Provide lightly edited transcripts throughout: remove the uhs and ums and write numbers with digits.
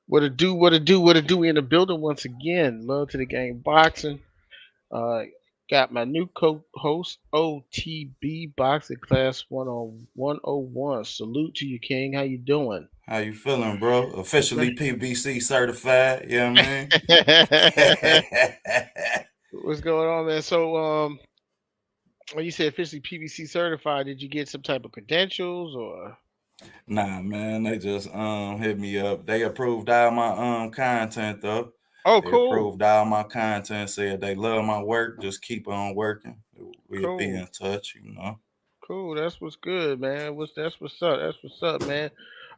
What to do? What to do? What to do? We in the building once again. Love to the gang boxing. Uh, got my new co-host OTB Boxing Class 101. Salute to you, King. How you doing? How you feeling, bro? Officially PBC certified. You know what I mean? What's going on, man? So, when you said officially PBC certified, did you get some type of credentials or? Nah, man, they just hit me up. They approved all my content though. Oh, They cool, approved all my content. Said they love my work. Just keep on working. We'll be cool, in touch. cool. That's what's good, man. That's what's up. That's what's up, man.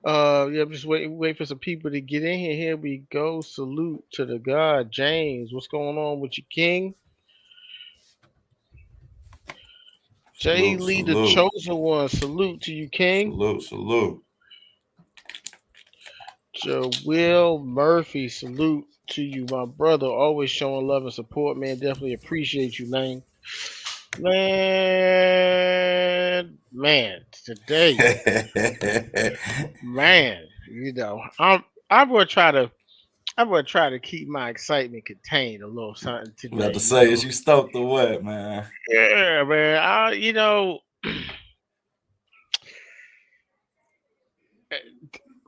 Yeah, I'm just wait for some people to get in here. Here we go. Salute to the God, James. What's going on with you, King? Jay Salute, Lee, the salute, chosen one. Salute to you, King. salute, salute. Will Murphy. Salute to you, my brother. Always showing love and support, man. Definitely appreciate you, man. Man. Today, man. I'm gonna try to keep my excitement contained a little something About today. to say, is you stoked or what, man? Yeah, man.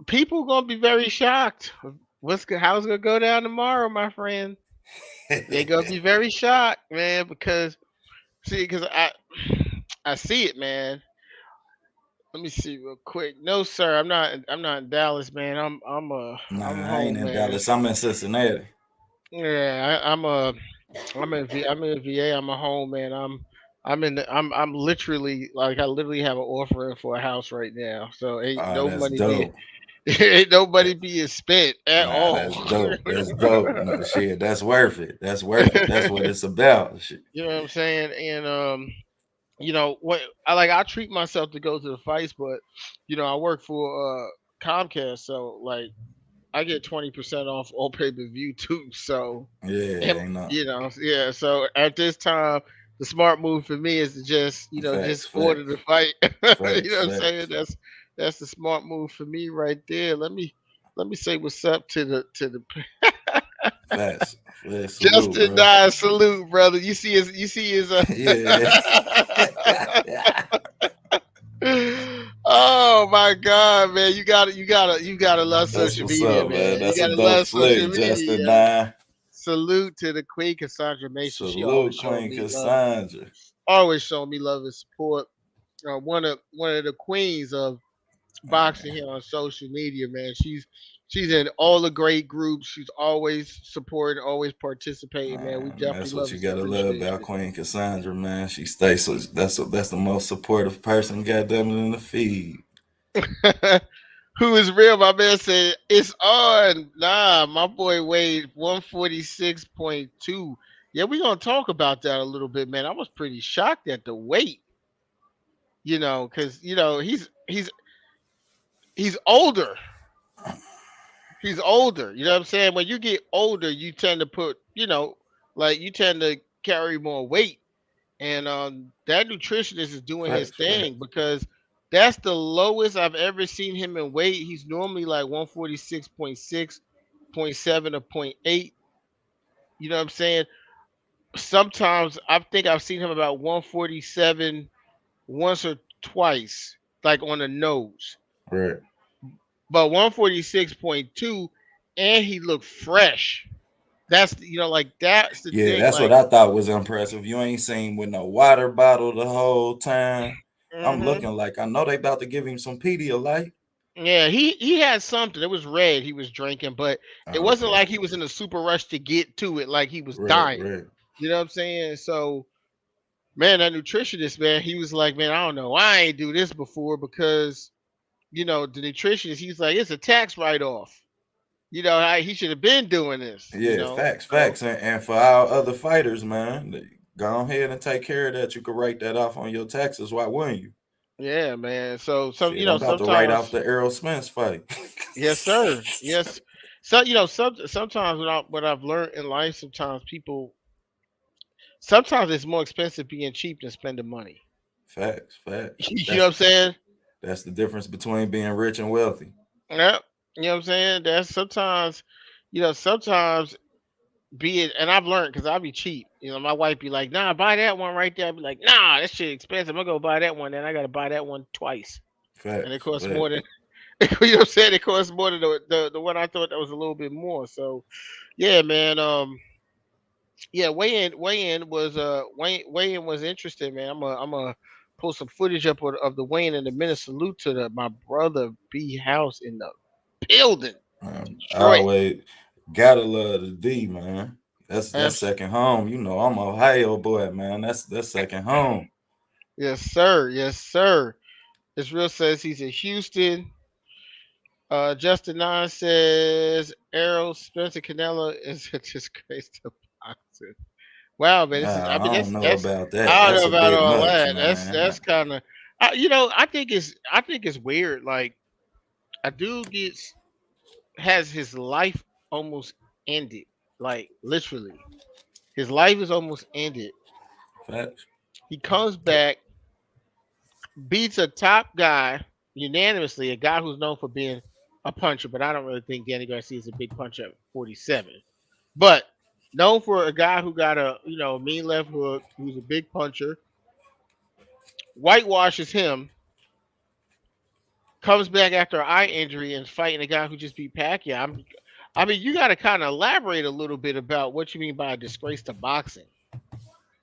People gonna be very shocked. How's it gonna go down tomorrow, my friend? They gonna be very shocked, man, because I see it, man. Let me see real quick. No, sir, I'm not. I'm not in Dallas, man. I'm Nah, I ain't home, in man. Dallas. I'm in Cincinnati. Yeah, I'm in VA. I'm a home, man. I'm literally like I literally have an offer in for a house right now. So ain't Oh, no that's money being dope. ain't nobody being spent at Nah, all. that's dope. That's dope. No shit. That's worth it. That's worth it. That's what it's about. Shit. You know what I'm saying? And what I treat myself to go to the fights, but I work for Comcast, so like I get 20% off all pay per view too. So Yeah, ain't no yeah. So at this time, the smart move for me is to just facts, just order facts, the fight. You facts, know what I'm saying? facts, That's the smart move for me right there. Let me say what's up to the facts. Facts. Salute, Justin bro. Nye salute, brother. You see his Yeah. Oh my God, man! You gotta love That's social what's media, up, man. man. You That's a gotta dope love social flick, media. Justin. Nah. Salute to the Queen Cassandra Mason. She always Salute, showing Queen me love. Cassandra. Always showing me love and support. One of the queens of boxing here on social media, man. She's in all the great groups. She's always supporting, always participating, man. We That's definitely what love you and gotta love appreciate about you. Queen Cassandra, man. She stays so that's the most supportive person, goddamn it, in the feed. Who is real? My man said it's on. Nah, my boy weighed 146.2. Yeah, we gonna talk about that a little bit, man. I was pretty shocked at the weight, because he's older. He's older. You know what I'm saying? When you get older, you tend to like you tend to carry more weight. And that nutritionist is doing his Facts, facts. thing because that's the lowest I've ever seen him in weight. He's normally like 146.6, point 7, or point 0.8. You know what I'm saying? Sometimes I think I've seen him about 147 once or twice, like on the nose. Right. But 146.2, and he looked fresh. That's the Yeah, thing. that's what Like, I thought was impressive. You ain't seen with no water bottle the whole time. I'm hmm looking like I know they about to give him some Pedialyte. yeah, he had something. It was red he was drinking, but it Oh, wasn't okay. like he was in a super rush to get to it, like he was Right, dying. right. You know what I'm saying? So, man, that nutritionist, man, he was like, man, I don't know, I ain't do this before because the nutritionist, he's like, it's a tax write off. He should have been doing this. Yeah, facts, So facts. And for our other fighters, man, go ahead and take care of that. You could write that off on your taxes. Why wouldn't you? yeah, man. So Shit, I'm about to write off sometimes, the Errol Spence fight. yes, sir, yes. So sometimes what I've learned in life, sometimes it's more expensive being cheap than spending money. Facts, facts. You know what I'm saying? That's the difference between being rich and wealthy. Yep. You know what I'm saying? That's sometimes, sometimes be it, and I've learned because I'll be cheap. My wife be like, "Nah, buy that one right there." I be like, "Nah, that shit expensive. I'm gonna go buy that one." Then I gotta buy that one twice, and it Facts, costs more facts. than you know what I'm saying. It costs more than the one I thought that was a little bit more. So yeah, man. Yeah, weigh in was interesting, man. I'm a pull some footage up of the weigh-in in a minute. Salute to my brother B House in the building, I Detroit. always gotta love the D, man. That's Abs- second home. You know, I'm a Ohio boy, man. That's second home. yes, sir. Yes, sir. Israel says he's in Houston. Justin Nine says Errol Spencer Canelo is a disgrace to boxing. Wow, man, this is. I I mean, don't know that's. about that. I don't That's know a about bit all much, that. That's man. kind of. I think it's weird. Like a dude has his life almost ended. Like literally, his life is almost ended. Facts. He comes back, beats a top guy unanimously, a guy who's known for being a puncher, but I don't really think Danny Garcia is a big puncher at 47. But known for a guy who got a mean left hook, who's a big puncher, whitewashes him, comes back after an eye injury and fighting a guy who just beat Pacquiao. I mean, you got to kind of elaborate a little bit about what you mean by a disgrace to boxing.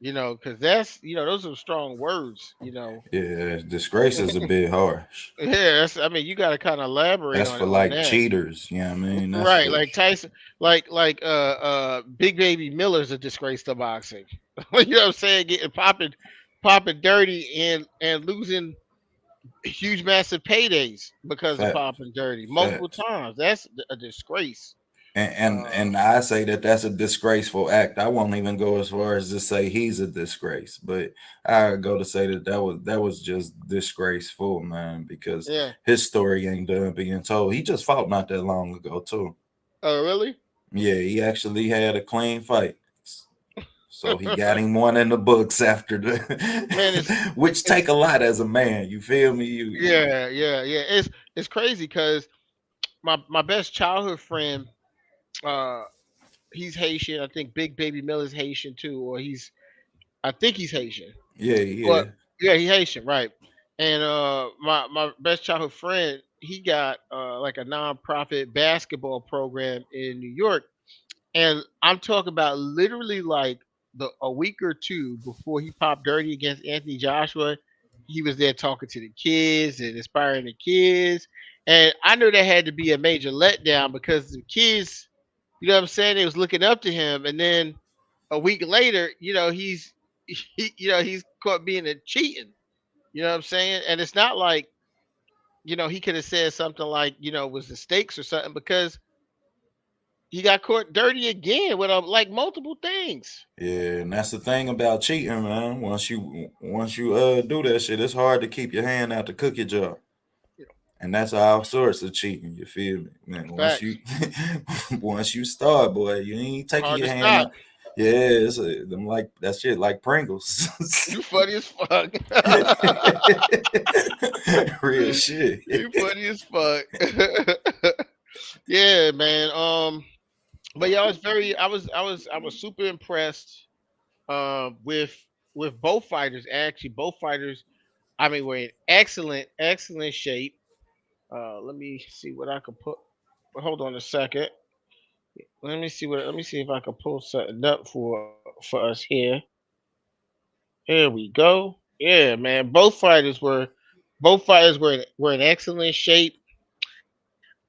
Because that's those are strong words. Yeah, disgrace is a bit harsh. Yeah, I mean, you got to kind of elaborate That's on for on like that. cheaters. You know what I mean? That's Right, for like Tyson, like Big Baby Miller's a disgrace to boxing. You know what I'm saying? Getting popping dirty and losing huge massive paydays because of facts. popping dirty multiple Facts. times. That's a disgrace. And I say that that's a disgraceful act. I won't even go as far as to say he's a disgrace, but I go to say that that was just disgraceful, man, because Yeah. his story ain't done being told. He just fought not that long ago too. Oh, really? Yeah, he actually had a clean fight. So he got him one in the books after Man, it's the which take it's a lot as a man. You feel me? You yeah, yeah, yeah. It's crazy because my best childhood friend, uh, he's Haitian. I think Big Baby Miller's Haitian too, or I think he's Haitian. yeah, But yeah. yeah, he Haitian, right? And my best childhood friend, he got like a nonprofit basketball program in New York, and I'm talking about literally like a week or two before he popped dirty against Anthony Joshua, he was there talking to the kids and inspiring the kids, and I knew that had to be a major letdown because the kids, you know what I'm saying, they was looking up to him, and then a week later, he's caught being a cheating. You know what I'm saying? And it's not like, he could have said something like, was the stakes or something because he got caught dirty again with like multiple things. Yeah, and that's the thing about cheating, man. Once you do that shit, it's hard to keep your hand out the cookie jar. And that's all sorts of cheating, you feel me? Man, once you Facts. once you start, boy, you ain't taking Hard your to hand stop. out. Yeah, them like that shit like Pringles. You funny as fuck. Real shit. You funny as fuck. Yeah, man. But yeah, I was super impressed with both fighters. Actually, both fighters, I mean, were in excellent shape. Let me see what I can put. Hold on a second. Let me see if I can pull something up for us here. Here we go. Yeah, man. Both fighters were in excellent shape.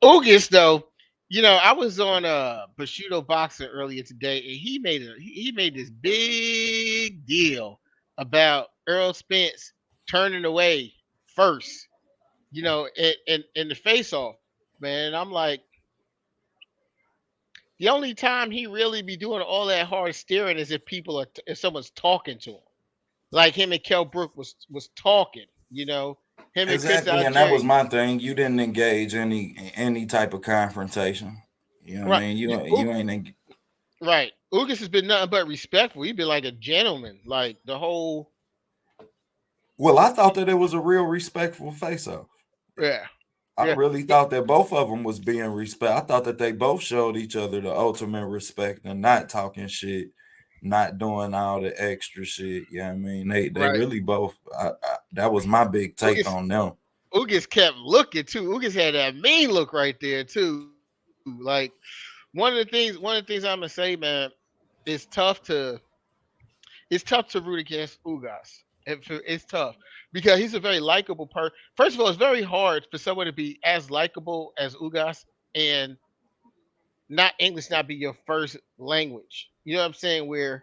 Ugas though, I was on Bushido Boxer earlier today, and he made this big deal about Earl Spence turning away first, in the face off, man. I'm like, the only time he really be doing all that hard steering is if someone's talking to him. Like him and Kell Brook was talking, him and Chris Exactly, and that was Algieri. my thing. You didn't engage any type of confrontation. You know what I Right. mean? You, You ain't right. Ugas has been nothing but respectful. He's been like a gentleman, like the whole. well, I thought that it was a real respectful face off. Yeah. I Yeah, really thought that both of them was being respect. I thought that they both showed each other the ultimate respect and not talking shit, not doing all the extra shit. Yeah, I mean they right. really both. That was my big take Ugas on them. Ugas kept looking too. Ugas had that mean look right there too. Like one of the things I'm gonna say, man, it's tough to root against Ugas. It's tough because he's a very likable person. First of all, it's very hard for someone to be as likable as Ugas and not English not be your first language. You know what I'm saying? Where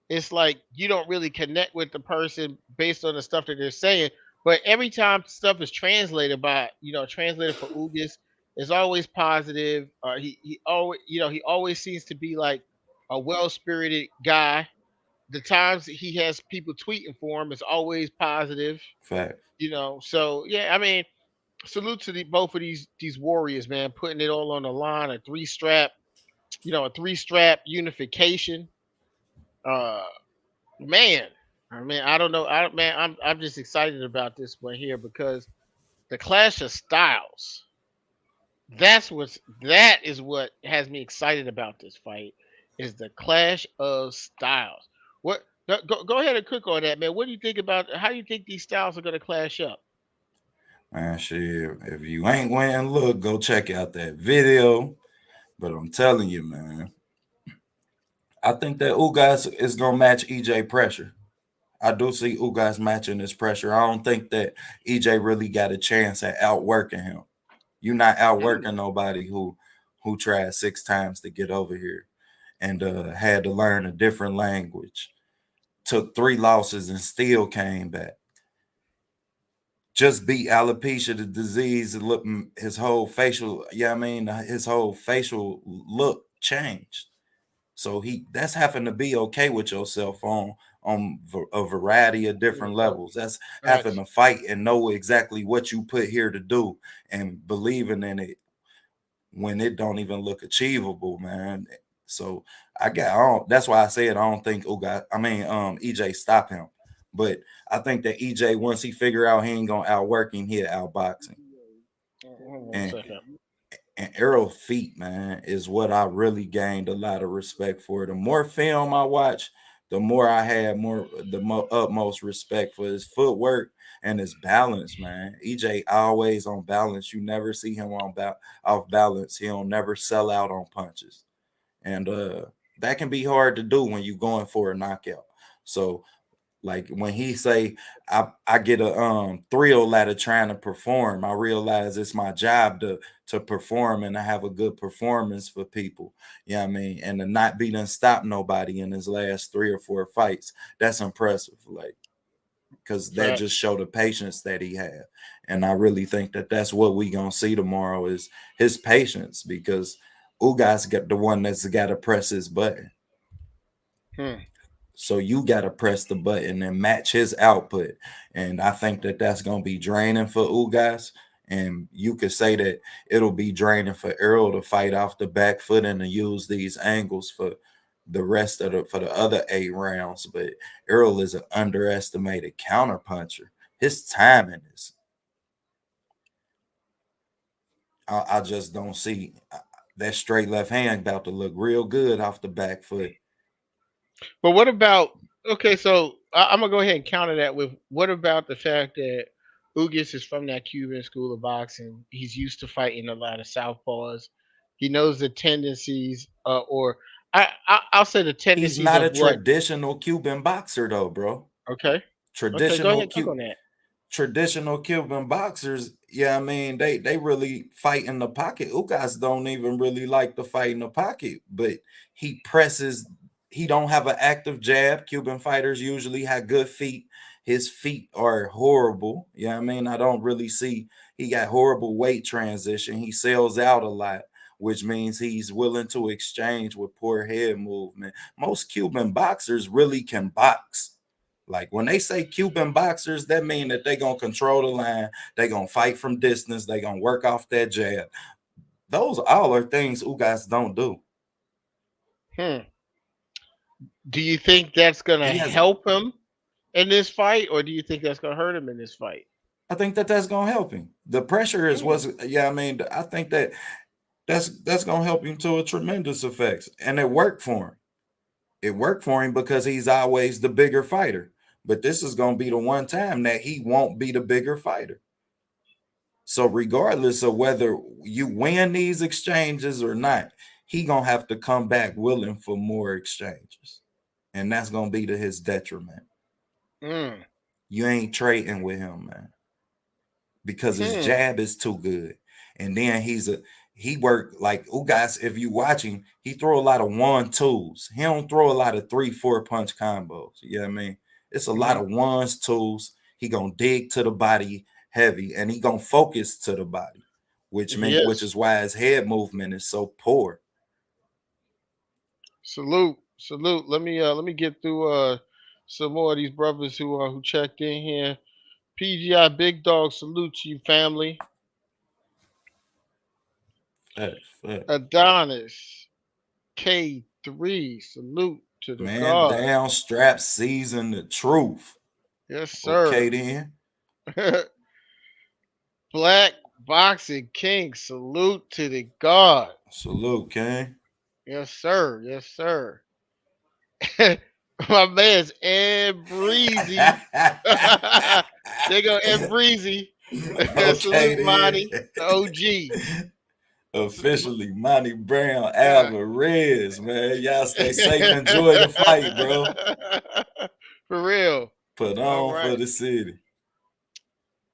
it's like you don't really connect with the person based on the stuff that they're saying. But every time stuff is translated by, translated for Ugas, it's always positive. He always seems to be like a well spirited guy. The times that he has people tweeting for him is always positive. Fact. So yeah, I mean, salute to both of these warriors, man, putting it all on the line. A three strap unification. Uh, man, I mean, I don't know. I'm just excited about this one here because the clash of styles. That is what has me excited about this fight. Is the clash of styles. What? Go ahead and cook on that, man. What do you think about? How do you think these styles are going to clash up? Man, shit. If you ain't went and look, go check out that video. But I'm telling you, man, I think that Ugas is gonna match EJ pressure. I do see Ugas matching his pressure. I don't think that EJ really got a chance at outworking him. You're not Hmm. outworking nobody who tried 6 times to get over here and had to learn a different language. Took 3 losses and still came back. Just beat alopecia, the disease, and look, his whole facial, yeah, I mean, his whole facial look changed. So that's having to be okay with yourself on a variety of different levels. That's having Facts. to fight and know exactly what you put here to do and believing in it when it don't even look achievable, man. So I don't, that's why I said I don't think EJ stop him. But I think that EJ, once he figure out he ain't gonna outwork him, he'll outbox him. Hold on a And second. and Errol feet, man, is what I really gained a lot of respect for. The more film I watch, the more I had utmost respect for his footwork and his balance, man. EJ always on balance. You never see him off balance. He'll never sell out on punches, and that can be hard to do when you're going for a knockout. So like when he say I get a thrill out of trying to perform, I realize it's my job to perform and to have a good performance for people. You know what I mean? And to not be done stop nobody in his last 3 or 4 fights. That's impressive. Like because that just Facts. showed the patience that he had. And I really think that that's what we gonna see tomorrow is his patience because Ugas got the one that's got to press his button. Hmm. So you got to press the button and match his output. And I think that that's going to be draining for Ugas. And you could say that it'll be draining for Earl to fight off the back foot and to use these angles for the rest of for the other 8 rounds. But Earl is an underestimated counterpuncher. His timing is, I just don't see that straight left hand about to look real good off the back foot. But what about okay? So I'm gonna go ahead and counter that with what about the fact that Ugas is from that Cuban school of boxing? He's used to fighting a lot of southpaws. He knows the tendencies, or I'll say the He's tendencies not of a what. traditional Cuban boxer though, bro. Okay, okay, go Traditional ahead, cook Cu- on that. Traditional Cuban boxers, yeah, I mean they really fight in the pocket. Ugas don't even really like to fight in the pocket, but he presses. He don't have an active jab. Cuban fighters usually have good feet. His feet are horrible. Yeah, I mean I don't really see. He got horrible weight transition. He sells out a lot, which means he's willing to exchange with poor head movement. Most Cuban boxers really can box. Like when they say Cuban boxers, that mean that they gonna control the line, they gonna fight from distance, they gonna work off that jab. Those all are things Ugas don't do. Hmm. Do you think that's gonna He has help him in this fight, or do you think that's gonna hurt him in this fight? I think that that's gonna help him. The pressure is Mm. what's yeah. I mean, I think that that's gonna help him to a tremendous effect, and it worked for him. It worked for him because he's always the bigger fighter. But this is gonna be the one time that he won't be the bigger fighter. So regardless of whether you win these exchanges or not, he gonna have to come back willing for more exchanges, and that's gonna be to his detriment. Mm. You ain't trading with him, man, because his Hmm. jab is too good. And then he work like Ugas. If you watch him, he throw a lot of 1-2s. He don't throw a lot of 3-4 punch combos. You know what I mean? It's a lot Hmm. of ones, twos. He gonna dig to the body heavy, and he gonna focus to the body, which Yes. is why his head movement is so poor. Salute. Salute. Let me get through some more of these brothers who checked in here. PGI Big Dog, salute to you, family. Facts, facts. Adonis K3, salute to the Man, God. down strap season the truth. Yes, Okay sir. then. Black Boxing King, salute to the God. Salute, King. Yes, sir. Yes, sir. My man's Ed Breezy. They go Ed Breezy. Okay Salute, Monty, then. the OG. Officially, Monty Brown Uh, Alvarez, man. Y'all stay safe. Enjoy the fight, bro. For real. Put All on for right. the city.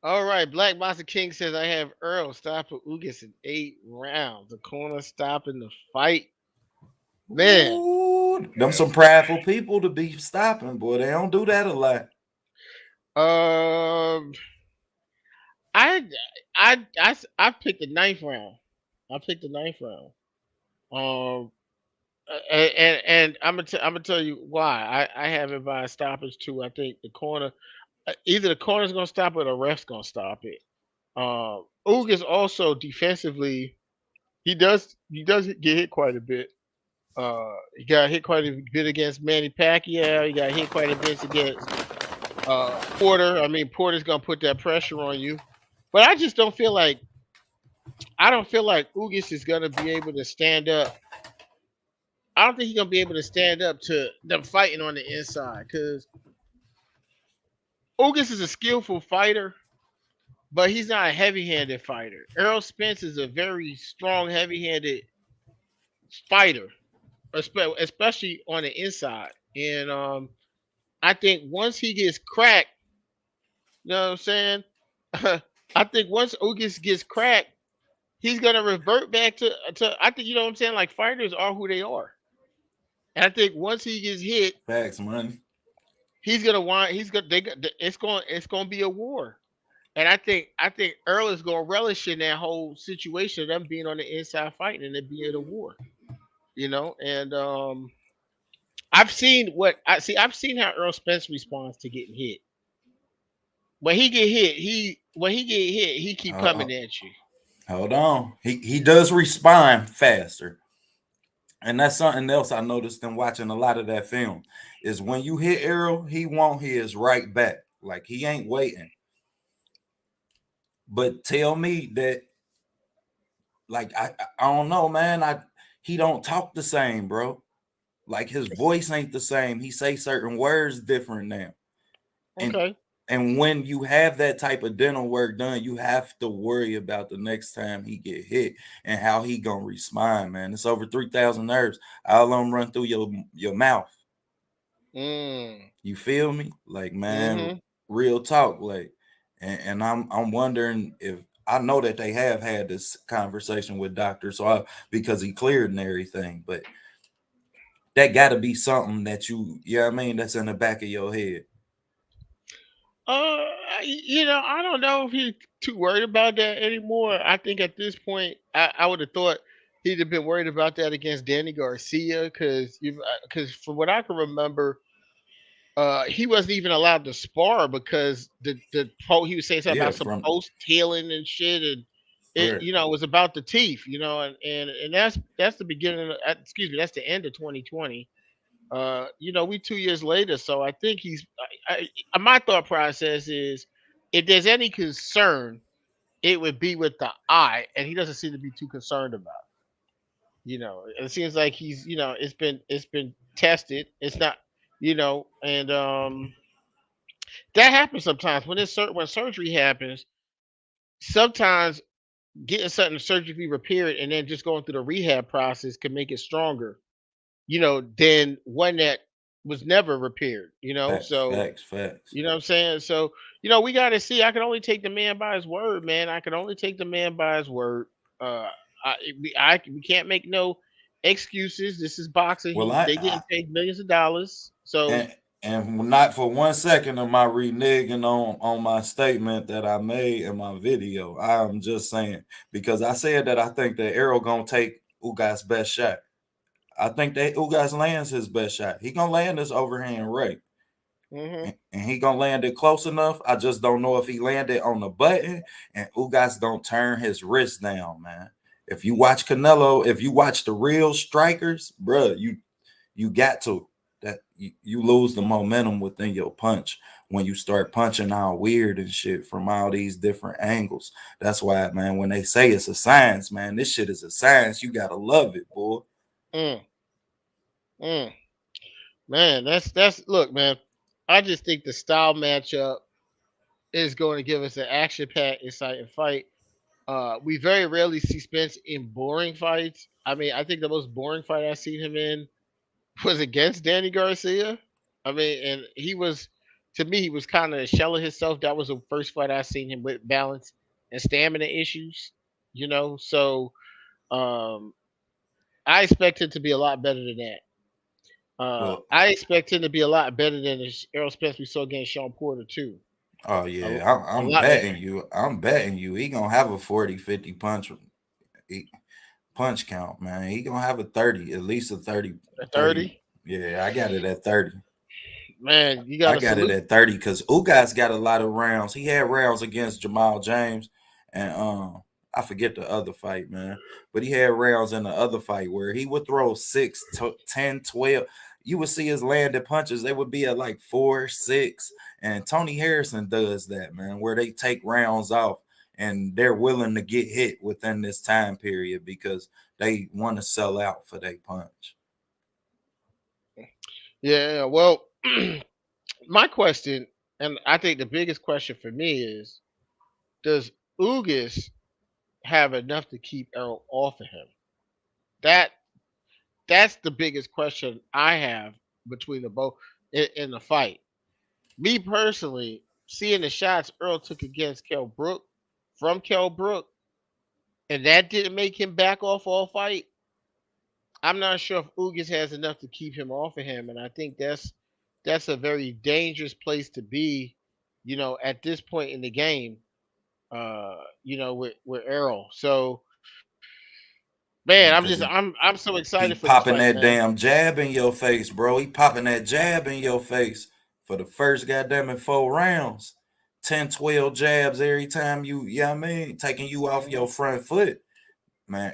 All right. Black Boxer King says I have Earl stopping Ugas in 8 rounds. The corner stopping the fight. Man. Ooh, them some prideful people to be stopping, boy. They don't do that a lot. Um I I picked the ninth round. I picked the ninth round. Um and I'm gonna tell you why. I have it by stoppage too. I think the corner either the corner's gonna stop it or the ref's gonna stop it. Ugas also defensively, he does get hit quite a bit. He got hit quite a bit against Manny Pacquiao. He got hit quite a bit against Porter. I mean, Porter's gonna put that pressure on you, but I just don't feel like Ugas is gonna be able to stand up. I don't think he's gonna be able to stand up to them fighting on the inside because Ugas is a skillful fighter, but he's not a heavy-handed fighter. Errol Spence is a very strong, heavy-handed fighter, especially on the inside. And I think once he gets cracked, you know what I'm saying? I think once Ugas gets cracked, he's gonna revert back to. I think you know what I'm saying. Like fighters are who they are, and I think once he gets hit, Facts, money. he's gonna want. He's gonna. It's gonna be a war. And I think Earl is gonna relish in that whole situation of them being on the inside fighting and it being a war. And I've seen what I see. I've seen how Earl Spence responds to getting hit. When he get hit, he keep Uh, coming at you. hold on. He does respond faster. And that's something else I noticed in watching a lot of that film is when you hit Arrow, he want his right back. Like he ain't waiting. But tell me that, like I don't know, man. He don't talk the same, bro. Like his voice ain't the same. He say certain words different now. And Okay. and when you have that type of dental work done, you have to worry about the next time he get hit and how he gonna respond, man. It's over 3,000 nerves. All of them run through your mouth. Mm. You feel me? Like, man, Mm-hmm. real talk. Like, and I'm wondering if I know that they have had this conversation with Doctor, because he cleared and everything, but that gotta be something that you know what I mean, that's in the back of your head. I don't know if he's too worried about that anymore. I think at this point, I would have thought he'd have been worried about that against Danny Garcia because from what I can remember, he wasn't even allowed to spar because he was saying something Yeah, about some from post tailing and shit, and it right. was about the teeth, and that's the beginning. Excuse me, that's the end of 2020. We 2 years later, so I think my thought process is if there's any concern, it would be with the eye, and he doesn't seem to be too concerned about it. It seems like he's, it's been tested. It's not, and that happens sometimes when surgery happens. Sometimes getting something surgically repaired and then just going through the rehab process can make it stronger, than one that was never repaired. Facts, So facts, facts. you know what I'm saying? So, we got to see. I can only take the man by his word, man. I can only take the man by his word. Uh, we can't make no excuses. This is boxing. Well, They getting paid millions of dollars. So, and and not for 1 second am I reneging on my statement that I made in my video. I'm just saying because I said that I think that Errol gonna take Ugas' best shot. I think that Ugas lands his best shot. He gonna land this overhand right, hmm and he gonna land it close enough. I just don't know if he landed on the button and Ugas don't turn his wrist down, man. If you watch Canelo, if you watch the real strikers, bruh, you got to that you lose the momentum within your punch when you start punching out weird and shit from all these different angles. That's why, man, when they say it's a science, man, this shit is a science. You gotta love it, boy. mm, mm. Man, that's look, man. I just think the style matchup is going to give us an action-packed, exciting fight. We very rarely see Spence in boring fights. I mean, I think the most boring fight I've seen him in was against Danny Garcia. I mean, and he was, to me, he was kind of a shell of himself. That was the first fight I seen him with balance and stamina issues. So um, I expect him to be a lot better than that. Well, I expect him to be a lot better than the Errol Spence we saw against Sean Porter too. oh A, yeah, a I'm lot better. betting you. I'm betting you. He gonna have a 40-50 punch count, man. He gonna have a 30, at least a 30, A 30. 30, Yeah, I got it at 30. man, you got I to got it salute. at 30 because Ugas got a lot of rounds. He had rounds against Jamal James and I forget the other fight, man. But he had rounds in the other fight where he would throw 6, 10, 12. You would see his landed punches. They would be at like 4, 6. And Tony Harrison does that, man, where they take rounds off and they're willing to get hit within this time period because they want to sell out for their punch. Yeah, well, my question, and I think the biggest question for me is, does Ugas have enough to keep Errol off of him? That that's the biggest question I have between the both in the fight. Me personally, seeing the shots Earl took against Kell Brook from Kell Brook, and that didn't make him back off all fight. I'm not sure if Ugas has enough to keep him off of him, and I think that's a very dangerous place to be, at this point in the game, with Errol. So, man, Because I'm so excited for he this popping fight, that man. damn jab in your face, bro. He popping that jab in your face for the first goddamn it 4 rounds. 10, 12 jabs every time you know what I mean? Taking you off hmm your front foot. Man,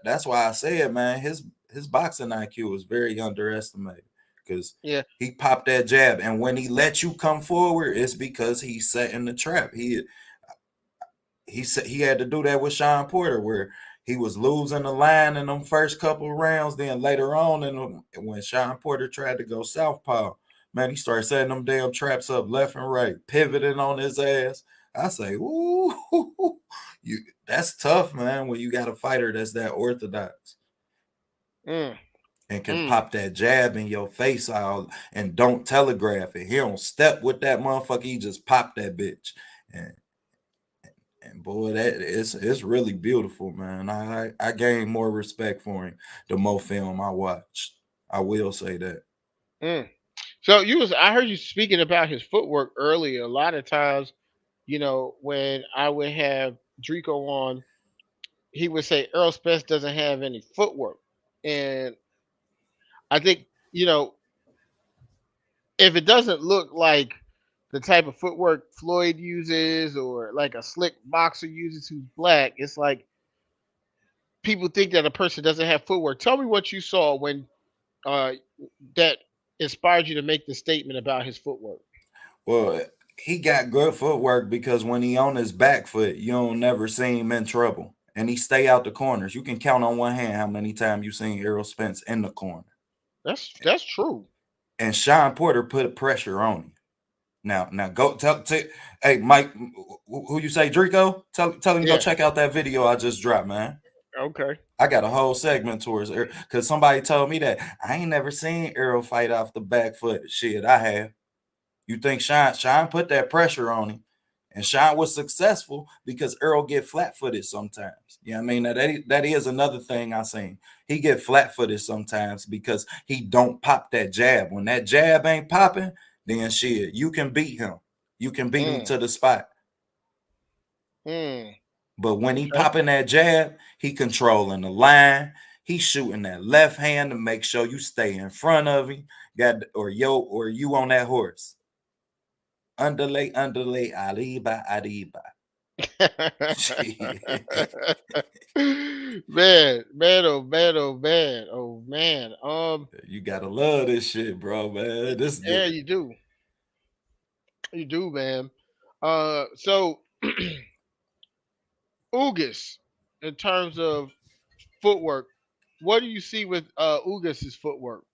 that's why I said, man, his boxing IQ is very underestimated because Yeah, he popped that jab. And when he let you come forward, it's because he's setting the trap. He said he had to do that with Sean Porter, where he was losing the line in them first couple of rounds. Then later on, when Sean Porter tried to go southpaw, man, he started setting them damn traps up left and right, pivoting on his ass. I say, ooh, you that's tough, man. When you got a fighter that's that orthodox mm, and can mm. pop that jab in your face out and don't telegraph it. He don't step with that motherfucker. He just pop that bitch. And boy, that it's really beautiful, man. I gain more respect for him the more film I watch. I will say that. Mm. So I heard you speaking about his footwork earlier. A lot of times, when I would have Drico on, he would say Earl Spence doesn't have any footwork, and I think, if it doesn't look like the type of footwork Floyd uses or like a slick boxer uses who's black, it's like people think that a person doesn't have footwork. Tell me what you saw when uh that inspired you to make the statement about his footwork. Well, he got good footwork because when he on his back foot, you don't never see him in trouble. And he stay out the corners. You can count on one hand how many times you seen Errol Spence in the corner. That's true. And Sean Porter put pressure on him. Now go hey Mike, who you say Drico? Tell him to go Yeah. check out that video I just dropped, man. Okay. I got a whole segment towards because somebody told me that I ain't never seen Errol fight off the back foot. Shit, I have. You think Sean put that pressure on him, and Sean was successful because Earl get flat-footed sometimes. You know what I mean? Now, that is another thing I seen. He get flat-footed sometimes because he don't pop that jab. When that jab ain't popping, then shit, you can beat him. You can beat him Mm, to the spot. mm, But when he okay. popping that jab, he controlling the line. He shooting that left hand to make sure you stay in front of him. Or you on that horse. Underlay, underlay, Arriba, Arriba. Man, oh man, oh man, oh man. You gotta love this shit, bro, man. Yeah, you do, man. So Ugas, in terms of footwork, what do you see with Ugas's footwork?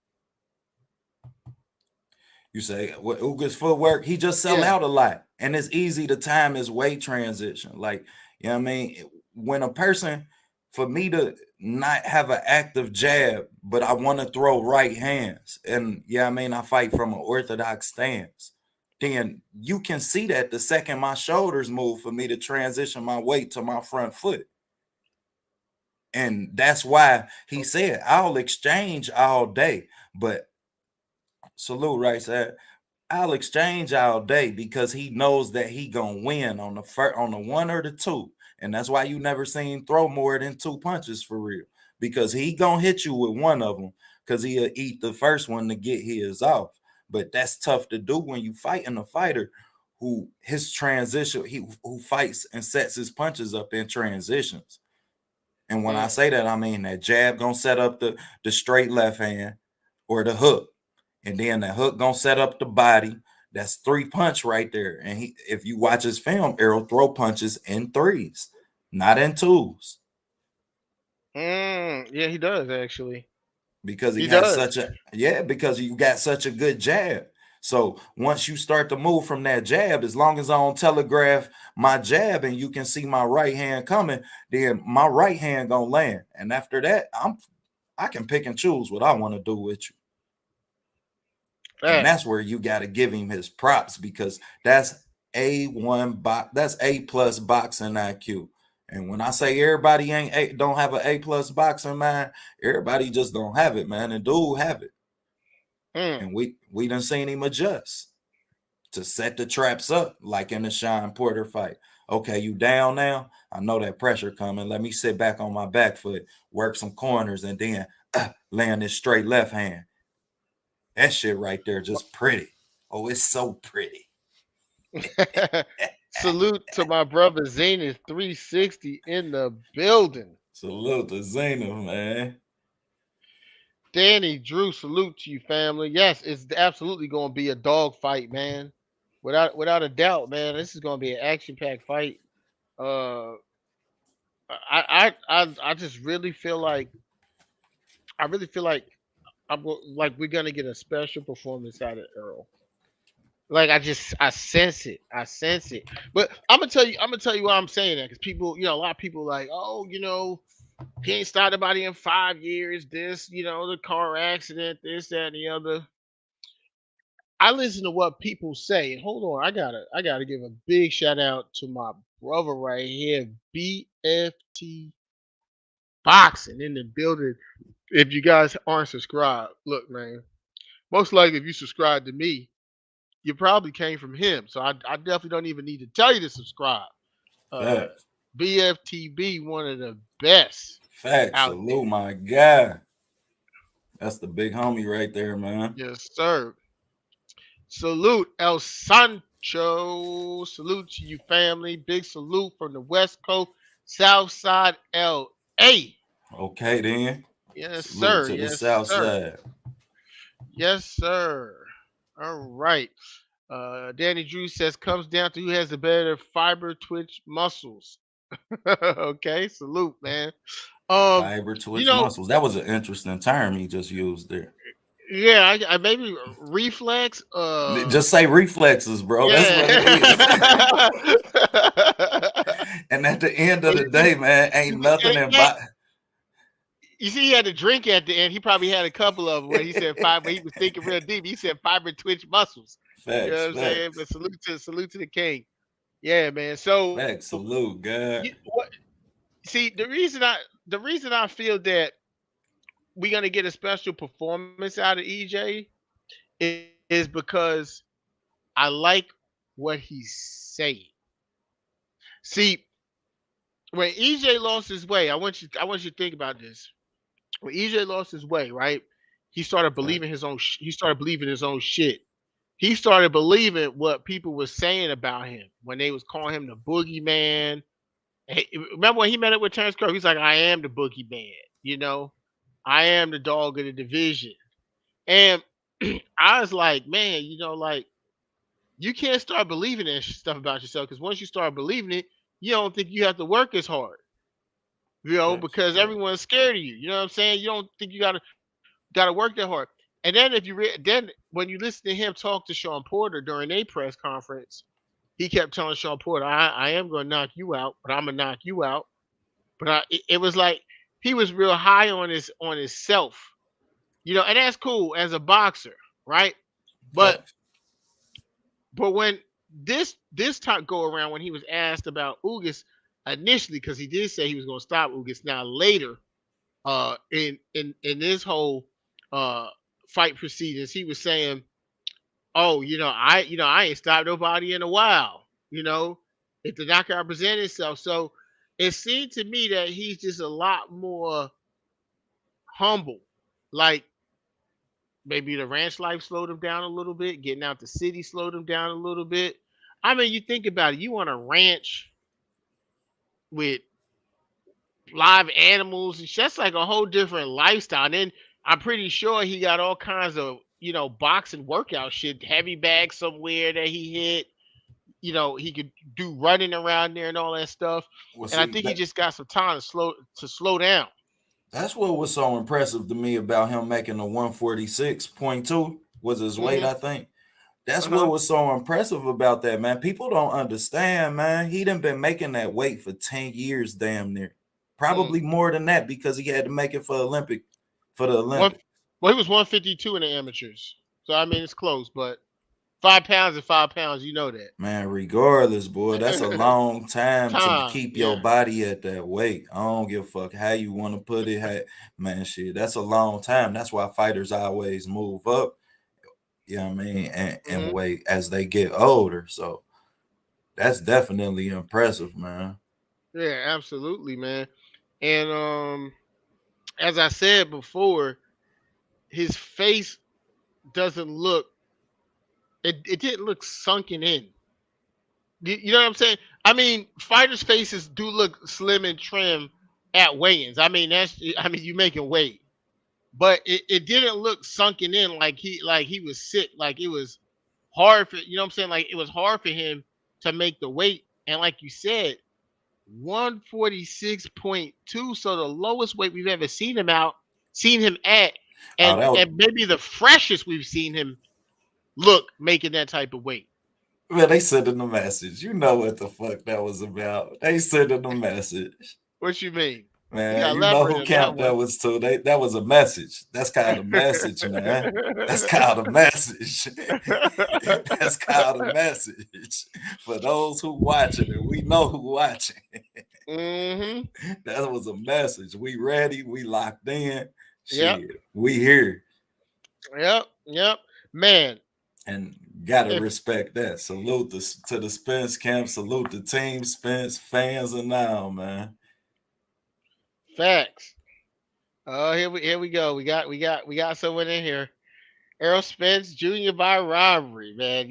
you say what Uga's footwork, he just sell Yeah. out a lot. And it's easy to time his weight transition. Like, you know what I mean? When a person, for me to not have an active jab, but I want to throw right hands, and yeah, I mean, I fight from an orthodox stance, then you can see that the second my shoulders move for me to transition my weight to my front foot. And that's why he said, I'll exchange all day. But salute right there. I'll exchange all day because he knows that he gonna win on the on the one or the two. And that's why you never seen throw more than two punches for real. Because he gonna hit you with one of them because he'll eat the first one to get his off. But that's tough to do when you fighting a fighter who his transition, who fights and sets his punches up in transitions. And when I Mm, say that, I mean that jab gonna set up the straight left hand or the hook, and then the hook gonna set up the body. That's three punch right there. And if you watch his film, Errol throw punches in threes, not in twos, yeah, he does actually. because he He has does. such a because you got such a good jab. So once you start to move from that jab, as long as I don't telegraph my jab and you can see my right hand coming, then my right hand gonna land. And after that, I can pick and choose what I want to do with you. And that's Facts. where you got to give him his props because that's that's A plus boxing IQ. And when I say everybody don't have an A plus boxing mind, everybody just don't have it, man. And dude have it. Mm. And we done seen him adjust to set the traps up, like in the Sean Porter fight. Okay, you down now? I know that pressure coming. Let me sit back on my back foot, work some corners, and then land this straight left hand. That shit right there, just pretty. Oh, it's so pretty. Salute to my brother Zenith 360 in the building. Salute to Zainab, man. Danny Drew, salute to you, family. Yes, it's absolutely going to be a dog fight, man. Without a doubt, man. This is going to be an action packed fight. Uh, I just really feel like I really feel like like we're gonna get a special performance out of Earl. Like I sense it. I sense it. But I'm gonna tell you why I'm saying that because people, a lot of people like, oh, he ain't started body in 5 years. This, the car accident, this, that, and the other. I listen to what people say. And hold on, I gotta give a big shout out to my brother right here, BFT Boxing in the building. If you guys aren't subscribed, look, man. Most likely, if you subscribe to me, you probably came from him. So I definitely don't even need to tell you to subscribe. Uh, Facts. BFTB, one of the best Facts. out there. Salute, my guy. That's the big homie right there, man. Yes, sir. Salute El Sancho. Salute to you, family. Big salute from the West Coast, South Side, LA. Okay, then. Yes, Salute sir. to the Yes, South sir. Side. Yes, sir. All right. Danny Drew says comes down to who has the better fiber twitch muscles. Okay, salute, man. Um, Fiber you twitch know, muscles. That was an interesting term he just used there. yeah, I maybe reflex. Just say reflexes, bro. That's what it is. Yeah. And at the end of Well, the day, man, ain't nothing in hey, body. you see, he had a drink at the end. He probably had a couple of them. Where he said fiber. He was thinking real deep. He said fiber twitch muscles. You know Facts, what I'm saying? But facts, salute to the king. Yeah, man. So facts. Salute, God. what? See, the reason I feel that we're gonna get a special performance out of EJ is because I like what he's saying. See, when EJ lost his way, I want you to think about this. When EJ lost his way, right? He started Fact. believing his own. He started believing his own shit. He started believing what people were saying about him when they was calling him the boogeyman. Remember when he met up with Terrence Curry? He's like, "I am the boogeyman." You know, I am the dog of the division. And I was like, man, like you can't start believing that stuff about yourself because once you start believing it, you don't think you have to work as hard. Facts, Because facts. everyone's scared of you. You know what I'm saying? You don't think you gotta work that hard. And then then when you listen to him talk to Sean Porter during a press conference, he kept telling Sean Porter, I am gonna knock you out, but I'm gonna knock you out. But it was like he was real high on his self, and that's cool as a boxer, right? But Facts. when this time go around when he was asked about Ugas initially, because he did say he was gonna stop Ugas. Now later, in this whole uh fight proceedings, he was saying, "Oh, I ain't stopped nobody in a while. If the knockout present itself." So it seemed to me that he's just a lot more humble. Like maybe the ranch life slowed him down a little bit, getting out the city slowed him down a little bit. I mean, you think about it, you on a ranch with live animals, and that's like a whole different lifestyle. And then I'm pretty sure he got all kinds of, boxing workout shit, heavy bags somewhere that he hit. He could do running around there and all that stuff. Well, And I see, think he just got some time to slow down. that's what was so impressive to me about him making a 146.2 was his weight, Hmm. I think. That's what Uh-huh. was so impressive about that, man. People don't understand, man. He done been making that weight for 10 years, damn near. Mm. Probably more than that because he had to make it for the One, Olympics. well, he was 152 in the amateurs. So I mean, it's close, but 5 pounds and 5 pounds, you know that. Man, regardless, boy, that's a long time to Time, keep your yeah. body at that weight. I don't give a fuck how you want to put it. Man, shit, that's a long time. That's why fighters always move up, you know what I mean, and Hmm. weight as they get older. So that's definitely impressive, man. Yeah, absolutely, man. And as I said before, his face doesn't look. It didn't look sunken in. You know what I'm saying? I mean, fighters' faces do look slim and trim at weigh-ins. I mean, you making weight, but it didn't look sunken in like he was sick. Like it was hard for what I'm saying. Like it was hard for him to make the weight. And like you said, 146.2. So the lowest weight we've ever seen him at, Oh, and that was, and maybe the freshest we've seen him look making that type of weight. man, they sent in the message. You know what the fuck that was about. They sent in the message. What you mean? You Man, gotta you know elaborate who on that camp one. that was to. That was a message. That's called a message, man. That's called a message. That's called a message. For those who watching it, we know who watching. Hmm. That was a message. We ready, we locked in. Yep. Shit, we here. Yep. Yep. Man, And gotta if respect that. Salute to the Spence camp. Salute the team, Spence fans, and now, man. facts. Oh, here we go. We got someone in here. Errol Spence Jr. by robbery, man.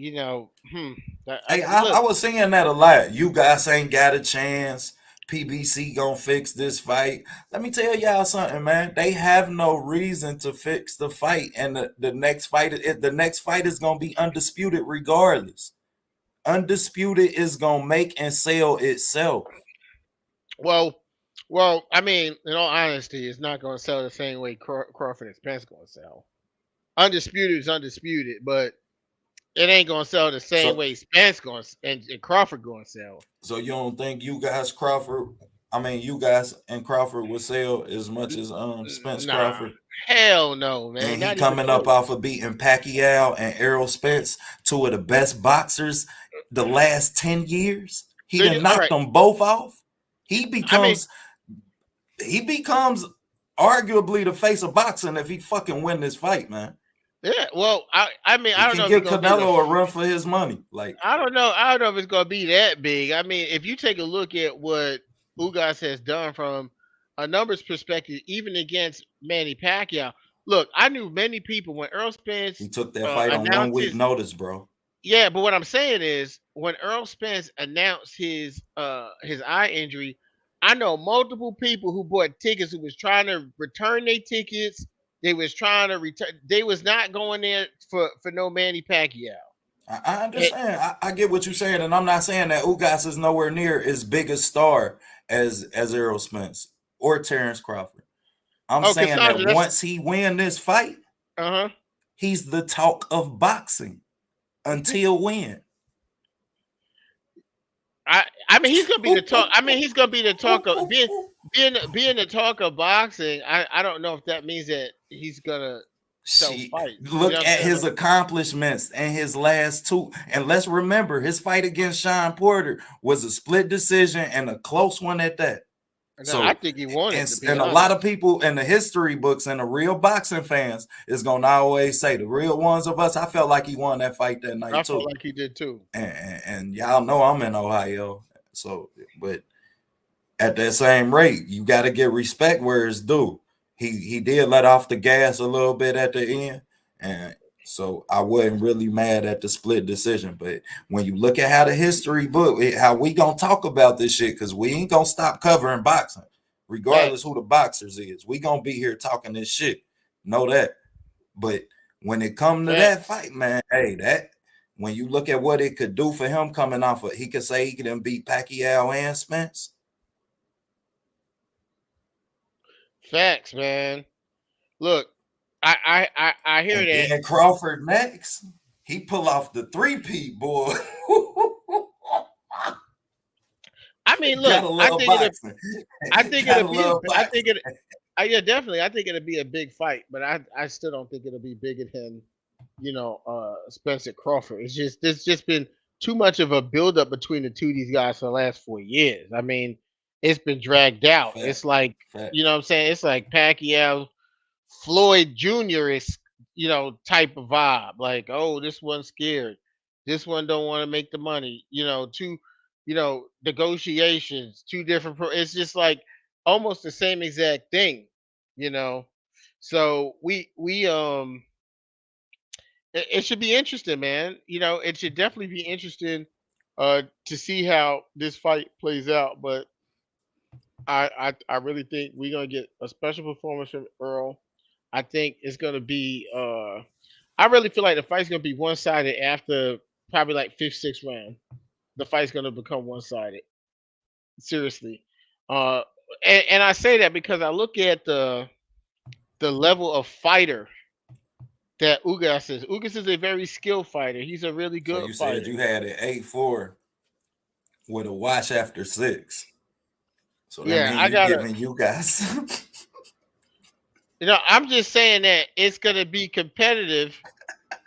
Hey, I Look. was saying that a lot. You guys ain't got a chance. PBC gonna fix this fight. Let me tell y'all something, man. They have no reason to fix the fight, and the next fight, the next fight is gonna be undisputed regardless. Undisputed is gonna make and sell itself. Well, I mean, in all honesty, it's not going to sell the same way Crawford and Spence going to sell. Undisputed is undisputed, but it ain't going to sell the same way Spence going and Crawford going to sell. So you don't think you guys and Crawford will sell as much as Spence Crawford? Hell no, man. And he coming up off of beating Pacquiao and Errol Spence, two of the best boxers the last 10 years. He done knocked them both off. He becomes arguably the face of boxing if he fucking win this fight, man. Yeah, well, I mean, I don't know. Give Canelo a run for his money. Like, I don't know if it's gonna be that big. I mean, if you take a look at what Ugas has done from a numbers perspective, even against Manny Pacquiao. Look, I knew many people when Errol Spence. He took that fight on 1 week notice, bro. Yeah, but what I'm saying is when Errol Spence announced his eye injury, I know multiple people who bought tickets who was trying to return their tickets. They was trying to return. They was not going there for no Manny Pacquiao. I understand. I get what you're saying, and I'm not saying that Ugas is nowhere near as big a star as Errol Spence or Terrence Crawford. I'm saying that once he win this fight, he's the talk of boxing until when. I mean, he's gonna be the talk. I mean, he's gonna be the talk of being the talk of boxing. I don't know if that means that he's gonna fight. Look at his accomplishments and his last two. And let's remember, his fight against Sean Porter was a split decision and a close one at that. So I think he won it. And a lot of people in the history books and the real boxing fans is gonna always say, the real ones of us, I felt like he won that fight that night too. I felt like he did too. And y'all know I'm in Ohio. So, but at that same rate, you got to get respect where it's due. He did let off the gas a little bit at the end, and so I wasn't really mad at the split decision. But when you look at how the history book, how we gonna talk about this shit, because we ain't gonna stop covering boxing, regardless who the boxers is. We gonna be here talking this shit. Know that. But when it come to that fight, man, when you look at what it could do for him coming off of, he could say he could beat Pacquiao and Spence. Facts, man. Look, I hear that. And Crawford next, he pull off the 3-peat, boy. I mean, look, I think it'll be a big fight, but I still don't think it'll be bigger than Spencer Crawford. There's just been too much of a buildup between the two of these guys for the last 4 years. I mean, it's been dragged out. It's like, you know what I'm saying? It's like Pacquiao, Floyd Jr. is, type of vibe. Like, oh, this one's scared. This one don't want to make the money. Negotiations, two different. It's just like almost the same exact thing, So it should be interesting, man. It should definitely be interesting to see how this fight plays out. But I really think we're gonna get a special performance from Earl. I think it's gonna be. I really feel like the fight's gonna be one-sided after probably like 5th, 6th round. The fight's gonna become one-sided. Seriously, and I say that because I look at the level of fighter that Ugas is. Ugas is a very skilled fighter. He's a really good fighter. Said you had an 8-4 with a watch after 6. So that means giving you guys. I'm just saying that it's gonna be competitive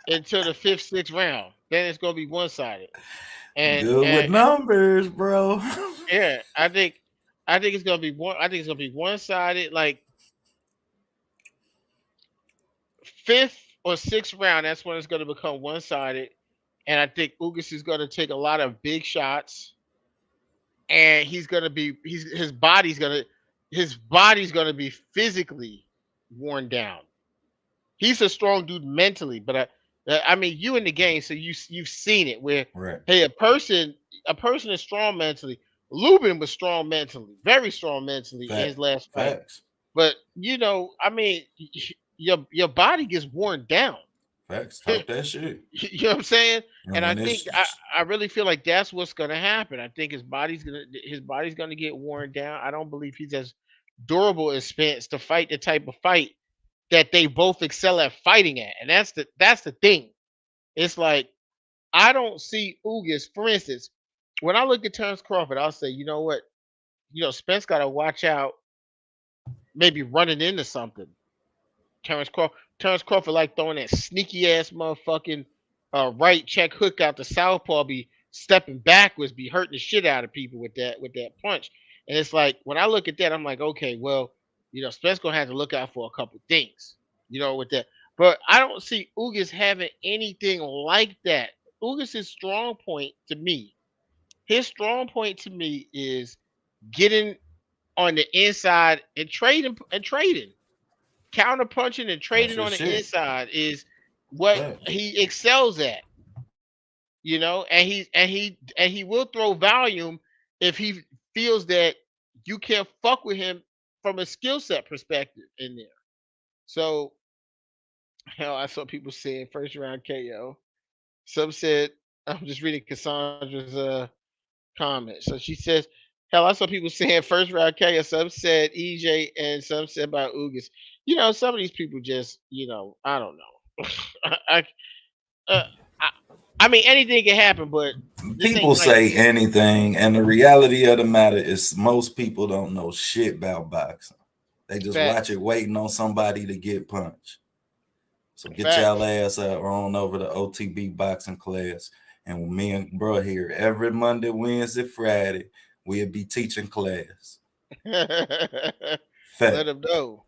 until the 5th, 6th round. Then it's gonna be one-sided. And good with numbers, bro. Yeah, I think it's gonna be one. I think it's gonna be one-sided, like 5th or 6th round. That's when it's gonna become one-sided. And I think Ugas is gonna take a lot of big shots. And his body's gonna be physically worn down. He's a strong dude mentally, but I mean, you in the game, so you've seen it where hey, a person is strong mentally, Lubin was strong mentally, very strong mentally in his Fact, last fight. facts, But I mean, your body gets worn down. facts. Talk that shit. You know what I'm saying? And And I when think I really feel like that's what's gonna happen. I think his body's gonna get worn down. I don't believe he's as durable as Spence to fight the type of fight that they both excel at fighting at. And that's the thing. It's like I don't see Ugas, for instance, when I look at Terrence Crawford, I'll say, you know what? Spence gotta watch out maybe running into something. Terrence Crawford like throwing that sneaky ass motherfucking right check hook out the southpaw, be stepping backwards, be hurting the shit out of people with that punch. And it's like when I look at that, I'm like, okay, well, Spence gonna have to look out for a couple things, with that. But I don't see Ugas having anything like that. Ugas' strong point to me, his strong point to me is getting on the inside and trading counter punching and that's trading your on the shit. inside is what Fact. he excels at, and he will throw volume if he feels that you can't fuck with him from a skill set perspective in there. So hell, I saw people saying first round KO. Some said I'm just reading Cassandra's comment. So she says, hell, I saw people saying first round KO. Some said EJ and some said about Ugas. Some of these people just, I don't know. I, uh, I, I mean, anything can happen, but this People ain't like, say anything, and the reality of the matter is most people don't know shit about boxing. They just watch facts, it waiting on somebody to get punched. So get y'all facts. ass on over to OTB boxing class. And me and bro here every Monday, Wednesday, Friday, we'll be teaching class. Let Fact. them know.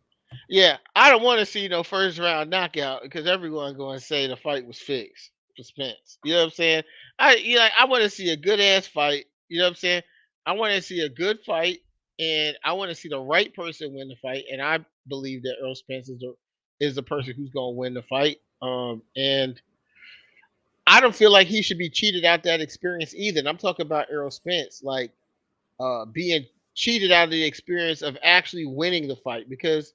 Yeah, I don't want to see no first round knockout because everyone going to say the fight was fixed for Spence. You know what I'm saying? I want to see a good ass fight. You know what I'm saying? I want to see a good fight, and I want to see the right person win the fight. And I believe that Earl Spence is the person who's going to win the fight. And I don't feel like he should be cheated out that experience either. And I'm talking about Earl Spence, like being cheated out of the experience of actually winning the fight because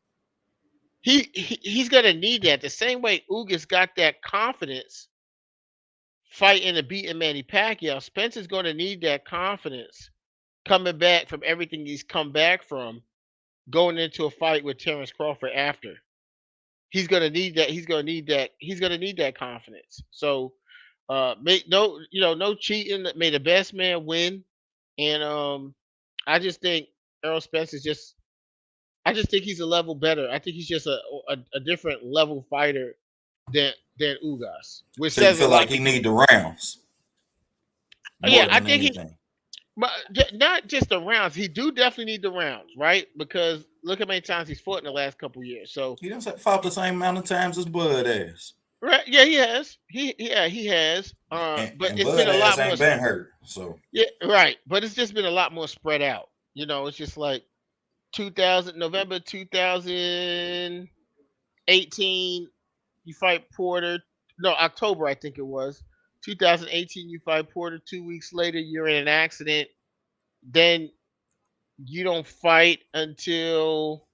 he's gonna need that the same way Ugas got that confidence fighting and beating Manny Pacquiao. Spencer's gonna need that confidence coming back from everything he's come back from, going into a fight with Terrence Crawford after. He's gonna need that. He's gonna need that. He's gonna need that confidence. So, make no cheating. May the best man win. And I just think Errol Spence is just. I just think he's a level better. I think he's just a different level fighter than Ugas, which So you says a feel lot like he because need the rounds yeah, more I than think he, anything. but not just the rounds. He do definitely need the rounds, right? Because look how many times he's fought in the last couple years. So He done fought the same amount of times as Bud ass. right, yeah, he has. He has. But And it's been Bud a ass lot more. ain't been hurt. So Yeah, right. But it's just been a lot more spread out. It's just like 2000 November 2018. You fight Porter. No, October I think it was. 2018 you fight Porter. 2 weeks later you're in an accident. Then you don't fight until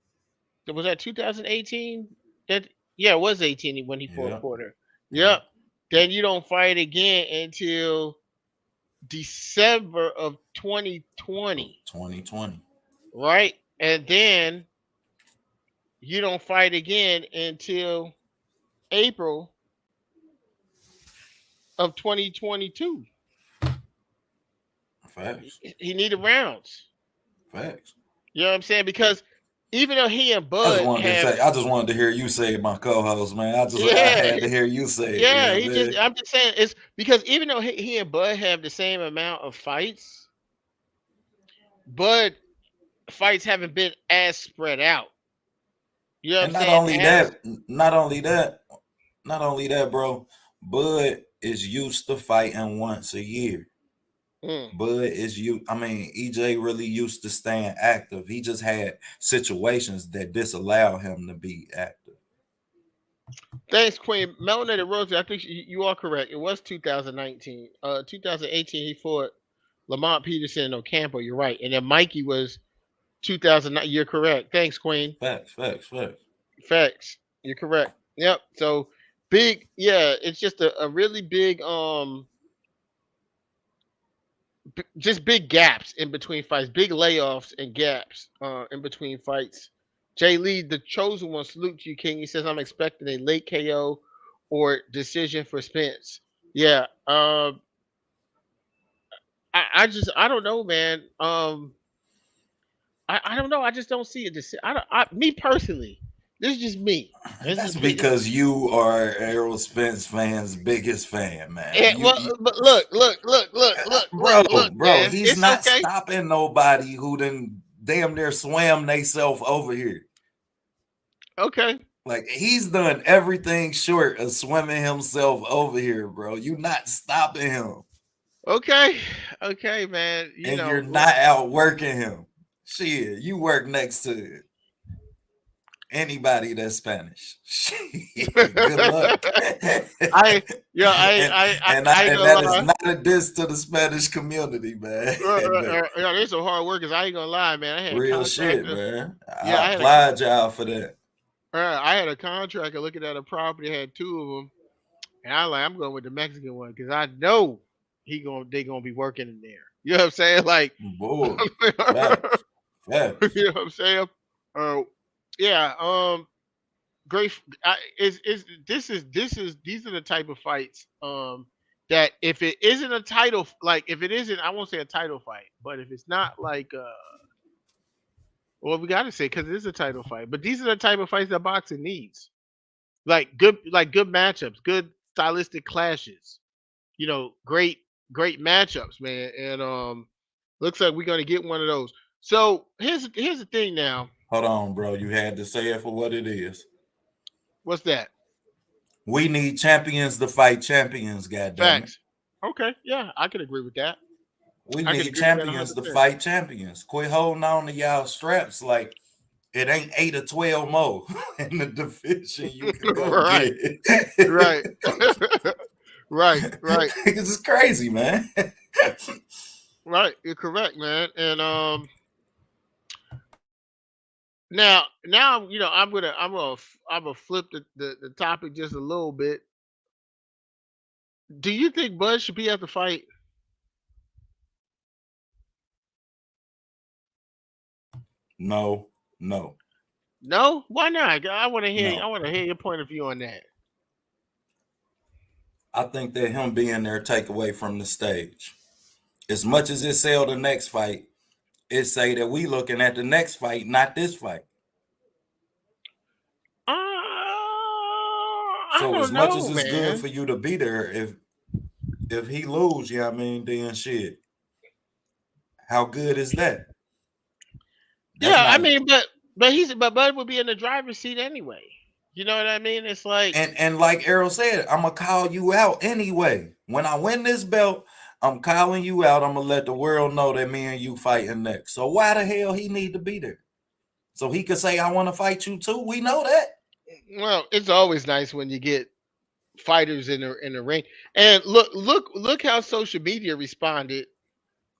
was that 2018? That Yeah, it was 18 when he fought yeah, Porter. yeah. Yep. Then you don't fight again until December of Of 2020, 2020. right? And then you don't fight again until April of 2022. Facts. He needed rounds. Facts. You know what I'm saying? Because even though he and I just Bud wanted to have, say, I just wanted to hear you say it, my co-host, man. I yeah, had to hear you say it. yeah, You know what I mean? I'm just saying it's because even though he and Bud have the same amount of fights, Bud fights haven't been as spread out. You know what I'm And not saying? only As that, not only that, not only that, bro. Bud is used to fighting once a year. mm. Bud is you. I mean, EJ really used to staying active. He just had situations that disallow him to be active. Thanks, Queen Melanated Rosie. I think you are correct. It was 2019. 2018 he fought Lamont Peterson and Ocampo. You're right. And then Mikey was 2009. You're correct. Thanks, Queen. Facts. Facts. You're correct. Yep. So big. Yeah, it's just a really big just big gaps in between fights, big layoffs and gaps in between fights. Jay Lee, the chosen one, salute to you, King. He says I'm expecting a late KO or decision for Spence. Yeah, I don't know, man. I don't know. I just don't see it. Me personally, this is just me. This That's is me. because you are Errol Spence fans' biggest fan, man. Well, but look, Bro, man. he's It's not okay. stopping nobody who done damn near swam theyself over here. Okay. Like he's done everything short of swimming himself over here, bro. You not stopping him, Okay. Okay, man. and you're not outworking him. Shit, you work next to anybody that's Spanish. Shit, good luck. I and ain't gonna that is lie. not a diss to the Spanish community, man. But Yeah, there's some hard workers. I ain't gonna lie, man. I had a real shit, contractor. man. Yeah, I applaud y'all for that. I had a contractor looking at a property, had two of them, and I'm going with the Mexican one because I know they gonna be working in there. You know what I'm saying? Like, Boy, you facts. know what I'm saying? Yeah. Great. These are the type of fights that if it isn't a title, like if it isn't, I won't say a title fight, but if it's not like well, we got to say because it is a title fight, but these are the type of fights that boxing needs. Like good matchups, good stylistic clashes. You know, great matchups, man. And looks like we're gonna get one of those. So here's the thing now. Hold on, bro. You had to say it for what it is. What's that? We need champions to fight champions, goddammit. Facts. Okay, yeah, I can agree with that. We I can need agree with that champions to 100%. fight champions. Quit holding on to y'all straps like it ain't 8 or 12 more in the division you can go Right. get. Right. Right. This is crazy, man. Right. You're correct, man. And now you know I'm gonna flip the topic just a little bit. Do you think Bud should be at the fight? No. No? Why not? I want to hear. No. I want to hear your point of view on that. I think that him being there take away from the stage. As much as it sell the next fight, it say that we looking at the next fight, not this fight. I So don't as much know, as it's man. good for you to be there, if he lose, you know what I mean, then shit. How good is that? Yeah, I mean, but Bud would be in the driver's seat anyway. You know what I mean? It's like and like Errol said, I'm gonna call you out anyway. When I win this belt, I'm calling you out. I'm gonna let the world know that me and you fighting next. So why the hell he need to be there? So he could say I want to fight you too. We know that. well, it's always nice when you get fighters in the ring. And look how social media responded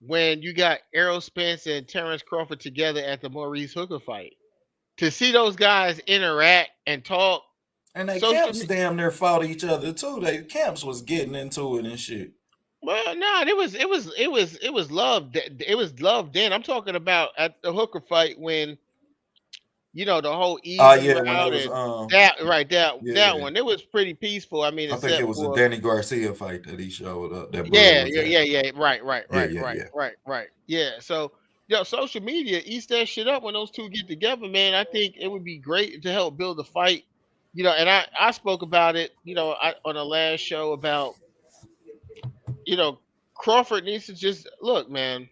when you got Errol Spence and Terrence Crawford together at the Maurice Hooker fight. To see those guys interact and talk, and they camps damn near fought each other too. They camps was getting into it and shit. Well, no, it was love. It was love then. I'm talking about at the Hooker fight when you know the whole easy route and that one. It was pretty peaceful. I mean, I think it was a Danny Garcia fight that he showed up. That yeah. Right. Yeah. So, social media eats that shit up when those two get together, man. I think it would be great to help build a fight. And I spoke about it, on the last show about, Crawford needs to just look, man.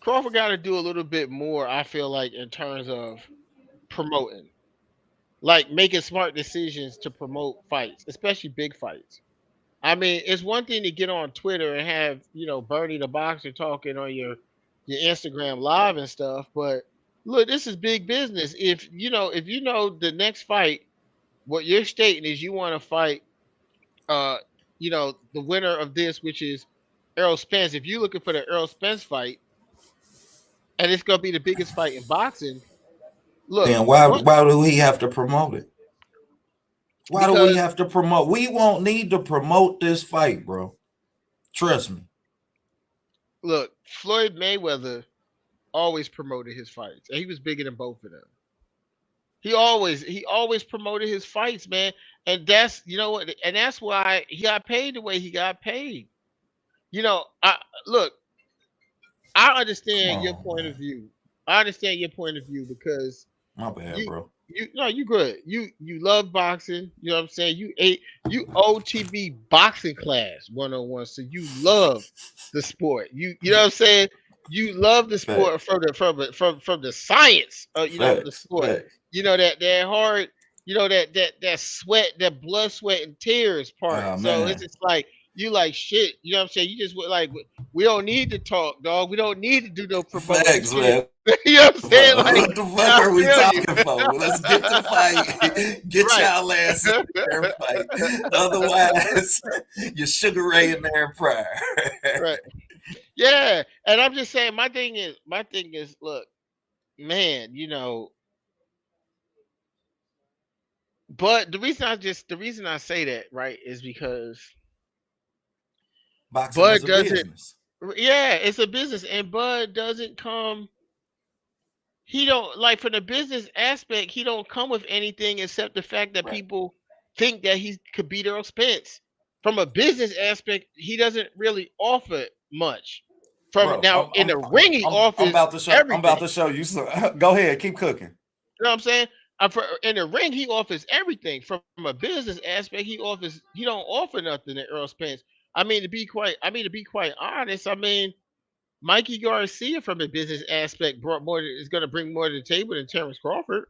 Crawford got to do a little bit more, I feel like, in terms of promoting, like making smart decisions to promote fights, especially big fights. I mean, it's one thing to get on Twitter and have, Bernie the boxer talking on your Instagram live and stuff, but look, this is big business. If you know the next fight, what you're stating is you want to fight the winner of this, which is Errol Spence. If you're looking for the Errol Spence fight, and it's gonna be the biggest fight in boxing, look, Then what? why do we have to promote it? Why do we Because have to promote? We won't need to promote this fight, bro. Trust me. look, Floyd Mayweather always promoted his fights, and he was bigger than both of them. He always promoted his fights, man, and that's you know what, and that's why he got paid the way he got paid. I look, I Come understand your on, point of man. view. I understand your point of view because My bad, you bro. you no, you good. You love boxing. You know what I'm saying? You OTB boxing class 101. So you love the sport. You know what I'm saying? You love the sport Facts. from the science of the Facts. sport. Facts. That hard, that sweat, that blood, sweat, and tears part. Oh So it's man. just like you like shit. You know what I'm saying? You just like we don't need to talk, dog. We don't need to do no promoting. Facts, man. You know what I'm saying? Like What the fuck I are we feel you. talking for? Let's get the fight. Get Right. y'all ass in there and fight. Otherwise, you're Sugar Ray in there prior. Right. Yeah. And I'm just saying my thing is look, man, but the reason I say that, right, is because Boxing is Bud a doesn't business. yeah, it's a business and Bud doesn't come he don't like from the business aspect, he don't come with anything except the fact that Right. people think that he could beat Earl Spence. From a business aspect, he doesn't really offer much. From Bro, now in the ring, he I'm offers about to show I'm about everything. to show you some. Go ahead, keep cooking. You know what I'm saying? In the ring, he offers everything. From a business aspect, he don't offer nothing to Earl Spence. To be quite honest, Mikey Garcia from a business aspect is going to bring more to the table than Terrence Crawford.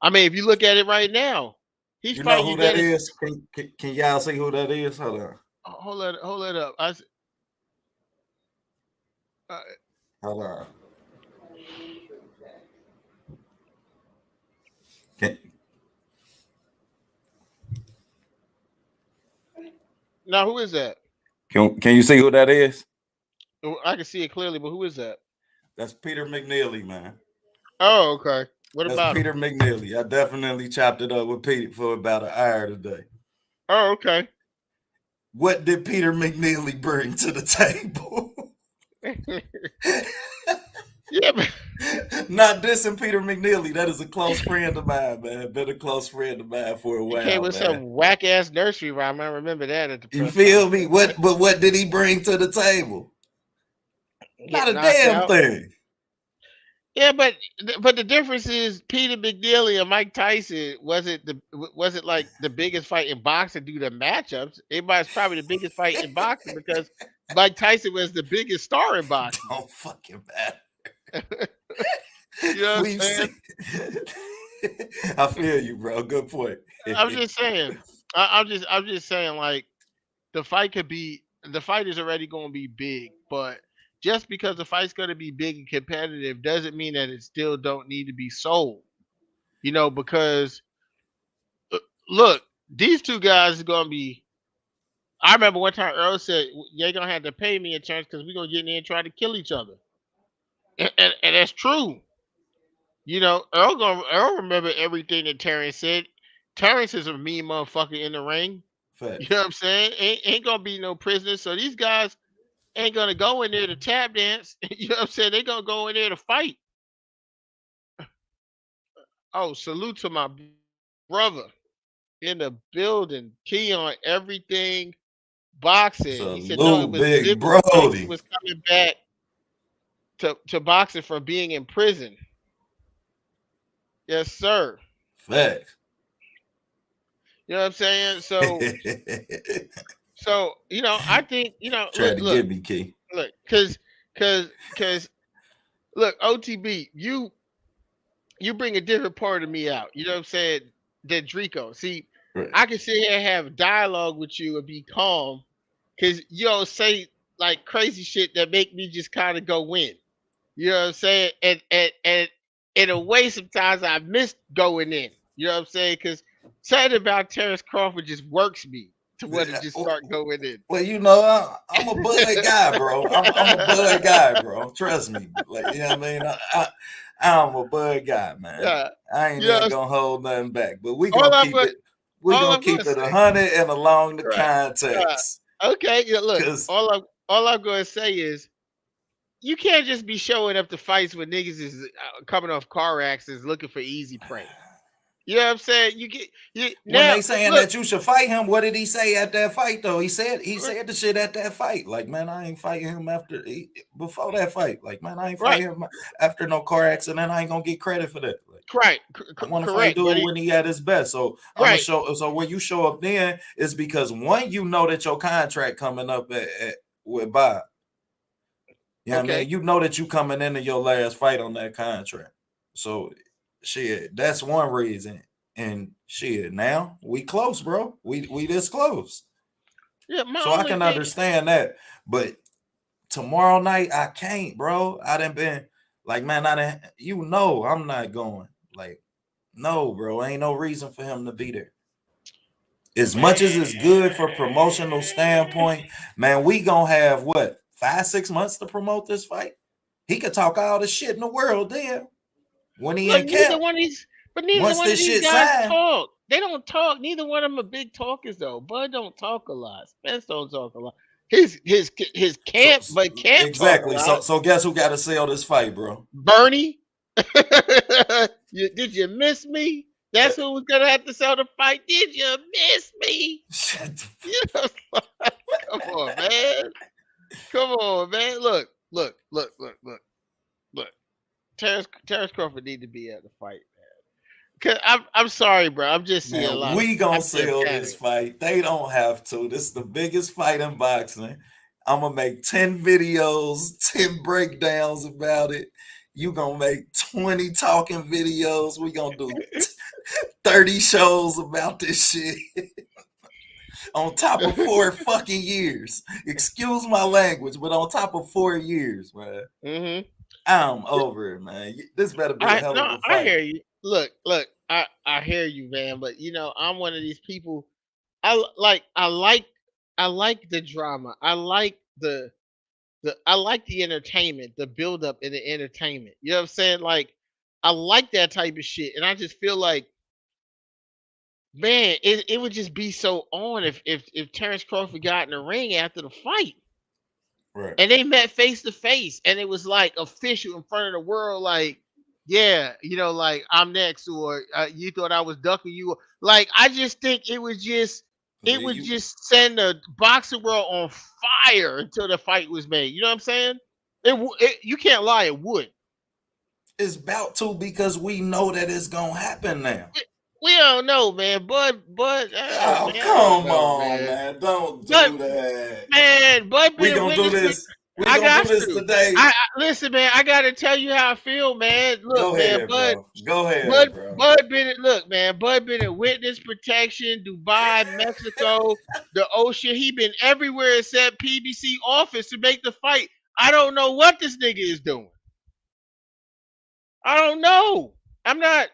If you look at it right now, he's You know who fighting that Dennis. is? Can y'all see who that is? Hold on. Hold it up. Uh, Hold on. Can, now, who is that? can you see who that is? Oh, I can see it clearly, but who is that? That's Peter McNeely, man. Oh, okay. What That's about him? Peter McNeely. I definitely chopped it up with Pete for about an hour today. Oh, okay. What did Peter McNeely bring to the table? Yeah, but Not dissing Peter McNeely. That is a close friend of mine, man. Been a close friend of mine for a he came while, with man. some whack ass nursery rhyme. I remember that at the You press feel me? conference. What did he bring to the table? Not Get a knocked damn out. thing. Yeah, but the difference is Peter McNeely and Mike Tyson wasn't like the biggest fight in boxing due to matchups. Everybody's probably the biggest fight in boxing because Mike Tyson was the biggest star in boxing. Don't fucking matter. You know what I'm We've saying? seen. I feel you, bro. Good point. I'm just saying. I'm just saying like the fight is already going to be big, but just because the fight's going to be big and competitive doesn't mean that it still don't need to be sold. Because look, these two guys are going to be. I remember one time Earl said, "You're gonna have to pay me a chance because we're gonna get in there and try to kill each other," and that's true. Earl remember everything that Terrence said. Terrence is a mean motherfucker in the ring. You know Facts. what I'm saying? Ain't gonna be no prisoners. So these guys ain't gonna go in there to tap dance. You know what I'm saying? They gonna go in there to fight. Oh, salute to my brother in the building. Key on everything boxing. He said no, Salute, Big it was nice. He Brody. was coming back to boxing from being in prison. Yes, sir. Facts. You know what I'm saying? So I think Tried to look, get me, Key. because look, OTB, you bring a different part of me out. You know what I'm saying? Than Drico. See, Right. I can sit here and have dialogue with you and be calm because you don't say like crazy shit that make me just kind of go in. You know what I'm saying? And in a way, sometimes I miss going in. You know what I'm saying? Because something about Terrence Crawford just works me. to want to just start going in? Well, I'm a bud guy, bro. I'm a bud guy, bro. Trust me. Like, you know what I mean? I'm a bud guy, man. Yeah, I ain't you know, even gonna hold nothing back. But we all gonna I'm keep going, it. We all gonna I'm going keep to it say, 100 and along the right? context. Okay, yeah. Look, Cause all I'm going to say is you can't just be showing up to fights when niggas is coming off car accidents looking for easy prey. You know what I'm saying? You when now they saying look that you should fight him, what did he say at that fight though? He said the shit at that fight. Like, man, I ain't fighting him before that fight. Like, man, I ain't right, fighting him after no car accident. I ain't gonna get credit for that. Like, right, I want to fight correct, dude buddy. when he at his best. So I'm gonna Right, show. So when you show up, then it's because one, you know that your contract coming up with Bob. You know what I okay. mean? You know that you coming into your last fight on that contract. So shit, that's one reason. And shit, now we close, bro. We this close. Yeah, my So I only can thing. understand that. But tomorrow night I can't, bro. I done been like, man, I'm not going. Like, no, bro. Ain't no reason for him to be there. As much as it's good for promotional standpoint, man, we gonna have what 5-6 months to promote this fight. He could talk all the shit in the world then when he Look, in camp. neither Once one of this these shit guys signed, talk. They don't talk. Neither one of them are big talkers though. Bud don't talk a lot. Spence don't talk a lot. His so camp talk a exactly. lot. So guess who got to sell this fight, bro? Bernie, did you miss me? That's who was gonna have to sell the fight. Did you miss me? Shut the You know, come on, man. Come on, man. Look. Terrence Crawford need to be at the fight, man. Cause I'm sorry, bro. I'm just seeing a Man, lot of we I'm gonna seeing sell this panic. fight. They don't have to. This is the biggest fight in boxing. I'm gonna make 10 videos, 10 breakdowns about it. You gonna make 20 talking videos. We gonna do 30 shows about this shit on top of 4 fucking years. Excuse my language, but on top of 4 years, man. Mm-hmm. I'm over it, man. This better be a hell of a I fight. hear you. Look, I hear you, man. But I'm one of these people. I like the drama. I like the entertainment, the build up and the entertainment. You know what I'm saying? Like I like that type of shit, and I just feel like, man, it would just be so on if Terrence Crawford got in the ring after the fight Right. and they met face to face and it was like official in front of the world, like, yeah, like I'm next, or you thought I was ducking you. Like I just think it would You just send the boxing world on fire until the fight was made. You know what I'm saying? You can't lie, it would. It's about to, because we know that it's gonna happen now. We don't know, man. But Oh, man, I don't come know, on, man. man. Don't But do that. Bud We been a gonna do witness. this. We I gonna do got this to. today. Listen, man. I gotta tell you how I feel, man. Look, Go man. ahead, bro. Go ahead, bro. Bud been in witness protection, Dubai, Mexico, the ocean. He been everywhere except PBC office to make the fight. I don't know what this nigga is doing. I don't know. I'm not.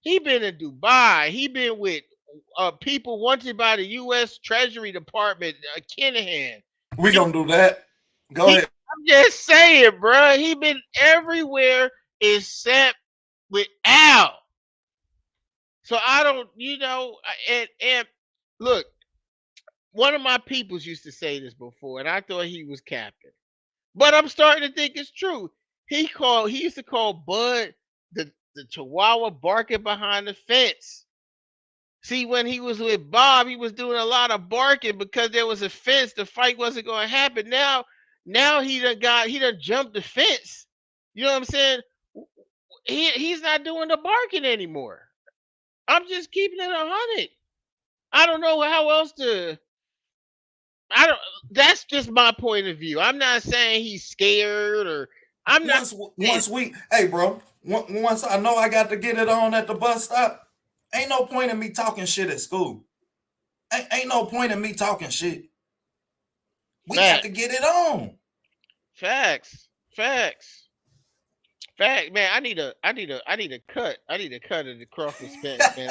He been in Dubai. He been with people wanted by the U.S. Treasury Department, Kinahan. We gonna do that. Go He, ahead. I'm just saying, bro. He been everywhere except with Al. So I don't, and look, one of my peoples used to say this before, and I thought he was capping, but I'm starting to think it's true. He used to call Bud the Chihuahua barking behind the fence. See, when he was with Bob, he was doing a lot of barking because there was a fence. The fight wasn't going to happen. Now he done jumped the fence. You know what I'm saying? He's not doing the barking anymore. I'm just keeping it 100. I don't know how else to. I don't. That's just my point of view. I'm not saying he's scared or. I'm not. Once we, hey, bro. Once I know I got to get it on at the bus stop, ain't no point in me talking shit at school. Ain't no point in me talking shit. We got Facts. to get it on. Facts. Facts. Fact, man. I need a cut. I need a cut of the Crawford Spence, man.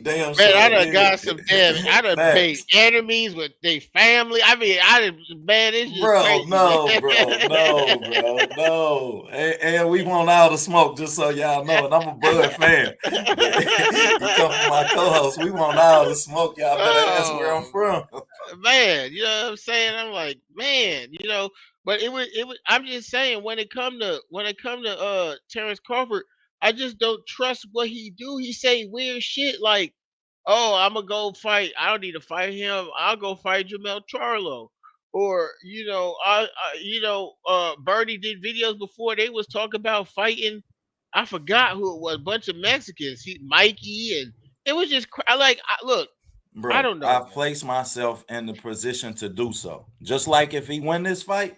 Damn Man, I sure done got did. some damn. I done made Facts. enemies with their family. I mean, I done, man, it's just Bro, crazy, man. no, bro, no, bro, no. And we want all the smoke, just so y'all know. And I'm a Bud fan. But he come from my co-host. We want all the smoke. Y'all better ask where I'm Oh from. man, you know what I'm saying? I'm like, man, but it was. I'm just saying when it come to Terrence Crawford, I just don't trust what he do. He say weird shit like, "Oh, I'm gonna go fight. I don't need to fight him. I'll go fight Jamel Charlo." Or Bernie did videos before. They was talking about fighting. I forgot who it was. A bunch of Mexicans. Mikey, and it was just. Look. I Bro, don't know, I man. place myself in the position to do so. Just like if he win this fight,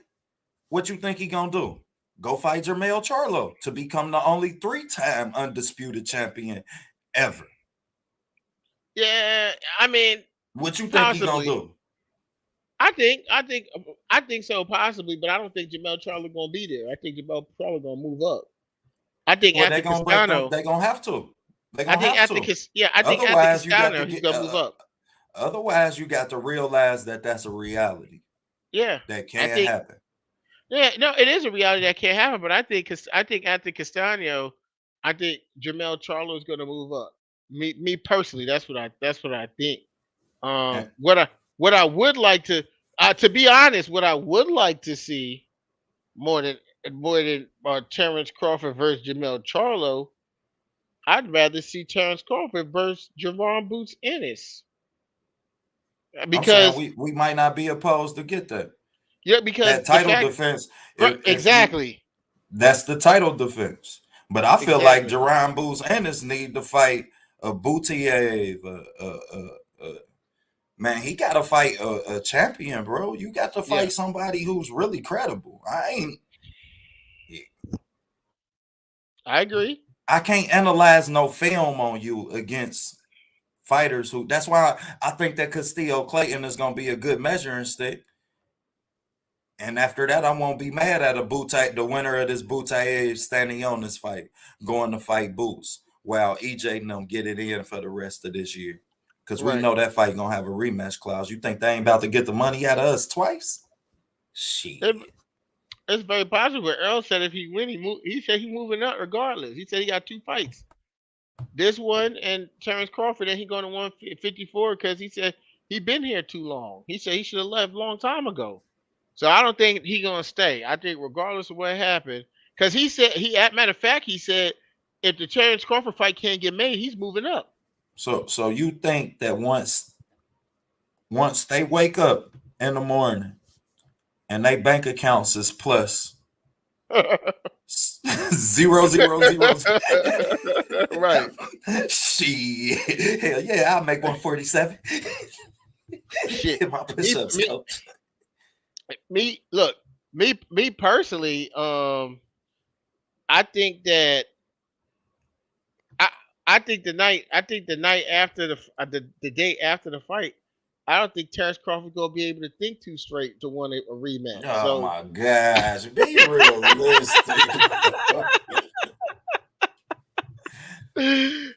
what you think he gonna do? Go fight Jermell Charlo to become the only 3-time undisputed champion ever. Yeah, I mean, What you think he gonna possibly. do? I think so, possibly, but I don't think Jamel Charlo gonna be there. I think Jamel Charlo gonna move up. I think Well, they after gonna break them. Castano, They gonna have to. They I gonna think have after to. Cas- yeah, I think after Otherwise, you got to Castano, he's get. gonna move up. Otherwise, you got to realize that that's a reality Yeah, that I can think. happen. Yeah, no, it is a reality that can't happen. But I think after Castano, I think Jamel Charlo is gonna move up. Me personally, that's what I think. And What I would like to be honest, what I would like to see more than Terrence Crawford versus Jamel Charlo, I'd rather see Terrence Crawford versus Javon Boots Ennis. I'm saying Because we might not be opposed to get that. yeah, because That the title fact defense. right, If you exactly. That's the title defense. But I feel like Exactly. Jerron Boots Ennis need to fight a Boutiev. Man, he got to fight a champion, bro. You got to Yeah. fight somebody who's really credible. I agree. I can't analyze no film on you against fighters who. That's why I think that Castillo Clayton is going to be a good measuring stick. And after that, I won't be mad at the winner of this Boutayev standing on this fight, going to fight Boots, while EJ and them get it in for the rest of this year. Because we Right. know that fight gonna have a rematch clause. You think they ain't about to get the money out of us twice? It, Shit. it's very possible. Earl said if he win, he said he moving up regardless. He said he got two fights. This one and Terrence Crawford, and he going to 154 because he said he been here too long. He said he should have left a long time ago. So I don't think he gonna stay. I think regardless of what happened, because he said matter of fact he said if the Terrence Crawford fight can't get made, he's moving up. So you think that once they wake up in the morning and they bank accounts is plus 0, 0, 0, Right. shit. Hell yeah, I'll make 147. Shit. Hit my Me push-ups, me coach. look, me personally, I think that I I think the night after the day after the fight, I don't think Terrence Crawford gonna be able to think too straight to want a rematch. Oh So my gosh, be realistic.